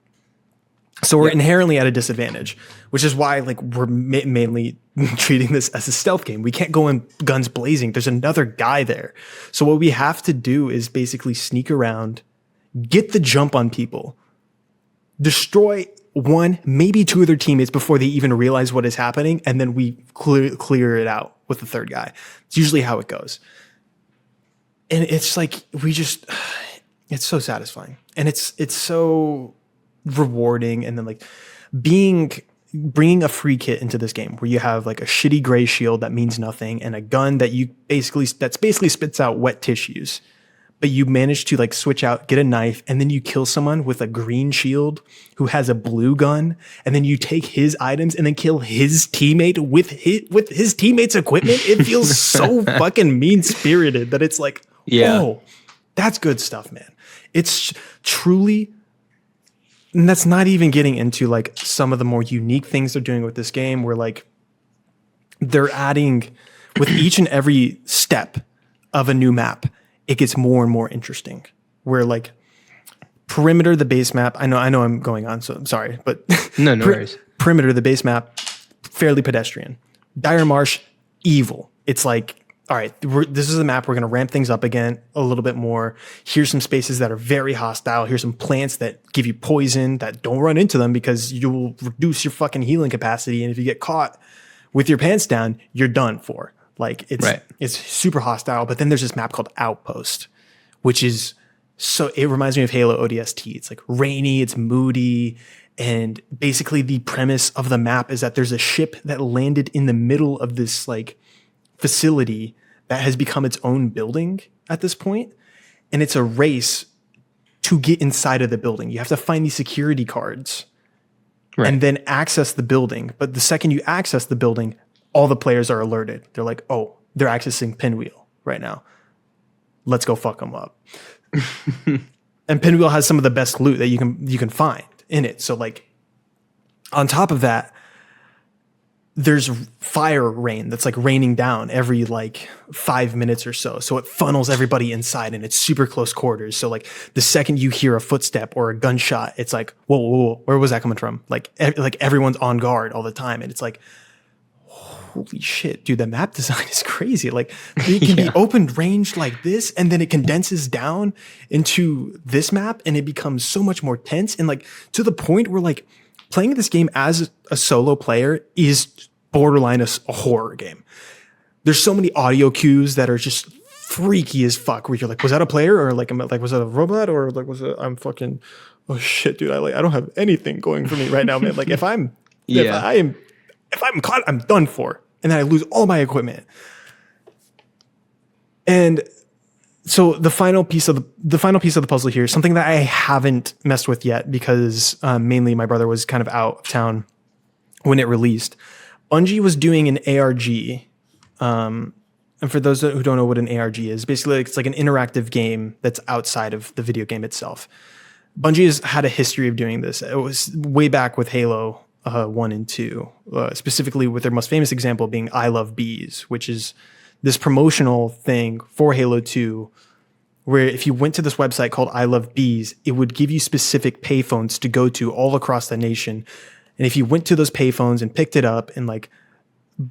So we're inherently at a disadvantage, which is why like we're mainly treating this as a stealth game. We can't go in guns blazing. There's another guy there. So what we have to do is basically sneak around, get the jump on people, destroy one, maybe two of their teammates before they even realize what is happening, and then we clear it out with the third guy. It's usually how it goes. And it's like it's so satisfying. And it's so rewarding. And then like bringing a free kit into this game where you have like a shitty gray shield that means nothing and a gun that basically spits out wet tissues, but you manage to like switch out, get a knife, and then you kill someone with a green shield who has a blue gun, and then you take his items and then kill his teammate with his teammate's equipment. It feels so fucking mean-spirited that it's like, oh, that's good stuff, man. It's truly. And that's not even getting into like some of the more unique things they're doing with this game, where like they're adding with each and every step of a new map, it gets more and more interesting. Where like Perimeter, the base map, I know I'm going on, so I'm sorry, but
no worries.
Perimeter, the base map, fairly pedestrian. Dire Marsh, evil. It's like, all right, this is a map. We're going to ramp things up again a little bit more. Here's some spaces that are very hostile. Here's some plants that give you poison, that don't run into them because you will reduce your fucking healing capacity. And if you get caught with your pants down, you're done for. Like it's super hostile. But then there's this map called Outpost, which is it reminds me of Halo ODST. It's like rainy, it's moody. And basically the premise of the map is that there's a ship that landed in the middle of this like facility that has become its own building at this point, and it's a race to get inside of the building. You have to find these security cards and then access the building. But the second you access the building, all the players are alerted. They're like, oh, they're accessing Pinwheel right now. Let's go fuck them up. And Pinwheel has some of the best loot that you can find in it. So like on top of that, there's fire rain that's like raining down every like 5 minutes or so. So it funnels everybody inside and it's super close quarters. So like the second you hear a footstep or a gunshot, it's like, whoa, where was that coming from? Like everyone's on guard all the time. And it's like, holy shit, dude, the map design is crazy. Like it can be open range like this, and then it condenses down into this map, and it becomes so much more tense, and like to the point where like playing this game as a solo player is borderline a horror game. There's so many audio cues that are just freaky as fuck, where you're like, was that a player, or like, was that a robot, or like, I'm fucking, oh shit, dude, I don't have anything going for me right now, man. Like if I'm caught, I'm done for, and then I lose all my equipment. And so the final piece of the puzzle here, something that I haven't messed with yet because mainly my brother was kind of out of town when it released. Bungie was doing an ARG. And for those who don't know what an ARG is, basically it's like an interactive game that's outside of the video game itself. Bungie has had a history of doing this. It was way back with Halo 1 and 2, specifically with their most famous example being I Love Bees, which is this promotional thing for Halo 2, where if you went to this website called I Love Bees, it would give you specific payphones to go to all across the nation. And if you went to those payphones and picked it up and like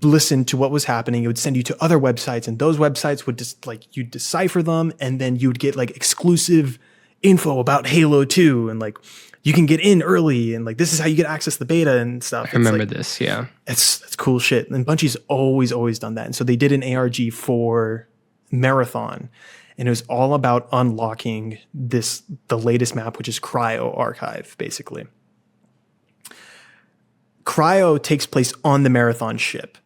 listened to what was happening, it would send you to other websites, and those websites would just like, you'd decipher them, and then you would get like exclusive info about Halo 2, and like you can get in early, and like this is how you get access to the beta and stuff.
I remember this, yeah.
It's cool shit. And Bungie's always done that. And so they did an ARG for Marathon, and it was all about unlocking the latest map, which is Cryo Archive, basically. Cryo takes place on the Marathon ship.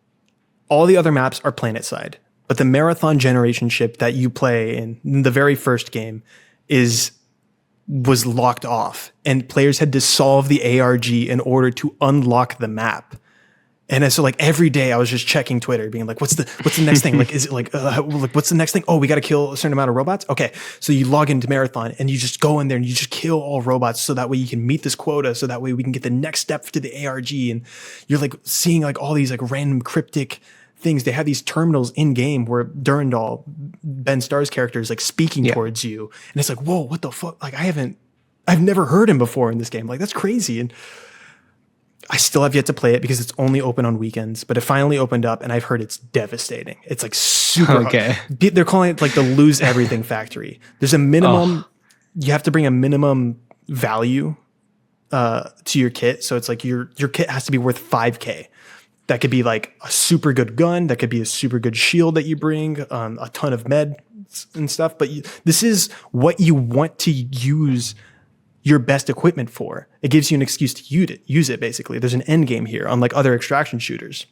All the other maps are planet side, but the Marathon generation ship that you play in the very first game was locked off, and players had to solve the ARG in order to unlock the map. And so like every day I was just checking Twitter being like, what's the next thing? Like, is it like what's the next thing? Oh, we got to kill a certain amount of robots. Okay. So you log into Marathon and you just go in there and you just kill all robots. So that way you can meet this quota. So that way we can get the next step to the ARG. And you're like seeing like all these like random cryptic things. They have these terminals in game where Durandal, Ben Starr's character, is like speaking towards you. And it's like, whoa, what the fuck? Like I've never heard him before in this game. Like that's crazy. And I still have yet to play it because it's only open on weekends, but it finally opened up, and I've heard it's devastating. It's like super hard. They're calling it like the lose everything factory. There's a minimum, you have to bring a minimum value to your kit. So it's like your kit has to be worth 5K. That could be like a super good gun. That could be a super good shield that you bring, a ton of meds and stuff. But this is what you want to use your best equipment for. It gives you an excuse to use it, basically. There's an end game here, unlike other extraction shooters.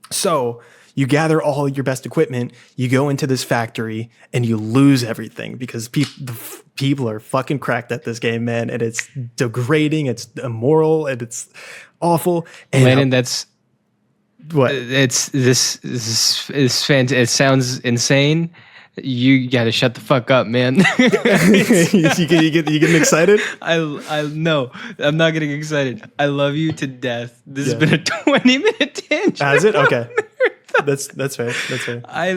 So you gather all your best equipment, you go into this factory, and you lose everything because people are fucking cracked at this game, man. And it's degrading, it's immoral, and it's awful. And
Landen, that's
what?
This is fantastic. It sounds insane. You gotta shut the fuck up, man.
you getting excited?
I no, I'm not getting excited. I love you to death. This has been a 20-minute tangent.
Has it? Okay. That's fair. That's fair.
I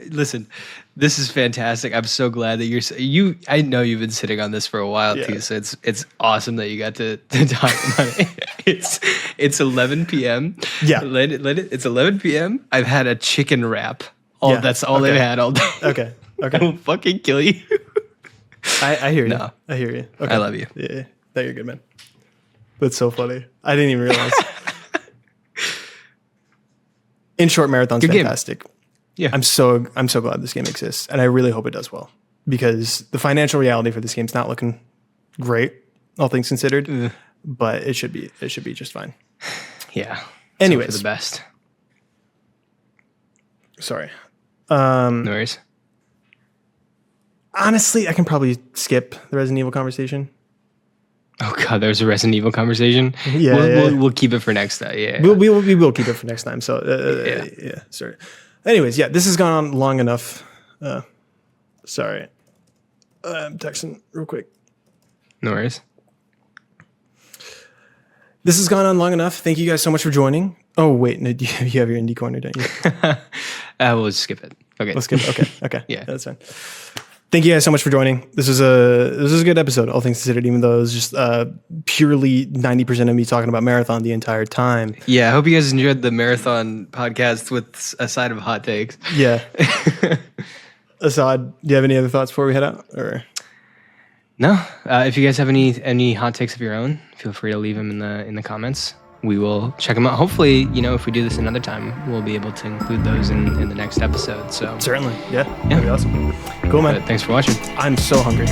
listen. This is fantastic. I'm so glad that you. I know you've been sitting on this for a while too. So it's awesome that you got to talk about it. It's 11 p.m.
Yeah.
Let it. It's 11 p.m. I've had a chicken wrap. That's all they've had all day.
Okay.
I will fucking kill you.
I hear you.
No.
I hear you. Okay.
I love you.
Yeah. No, you're good, man. That's so funny. I didn't even realize. In short, Marathon's
good
fantastic.
Game. Yeah.
I'm so glad this game exists, and I really hope it does well, because the financial reality for this game's not looking great, all things considered. But it should be just fine.
Yeah.
Anyways,
for the best.
Sorry.
No worries.
Honestly, I can probably skip the Resident Evil conversation.
Oh god, there's a Resident Evil conversation.
Yeah,
we'll keep it for next time. Yeah,
we will keep it for next time. So yeah. Sorry. Anyways, this has gone on long enough. Sorry. I'm texting real quick.
No worries.
This has gone on long enough. Thank you guys so much for joining. Oh wait, no, you have your indie corner, don't you?
We'll skip it. Okay.
Let's skip it. Okay.
Yeah,
that's fine. Thank you guys so much for joining. This was a good episode, all things considered, even though it was just purely 90% of me talking about marathon the entire time.
Yeah, I hope you guys enjoyed the marathon podcast with a side of hot takes.
Yeah. Asad, do you have any other thoughts before we head out? Or
no? If you guys have any hot takes of your own, feel free to leave them in the comments. We will check them out. Hopefully, if we do this another time, we'll be able to include those in the next episode. So
certainly, yeah, that'd be awesome. Cool, man.
But thanks for watching.
I'm so hungry.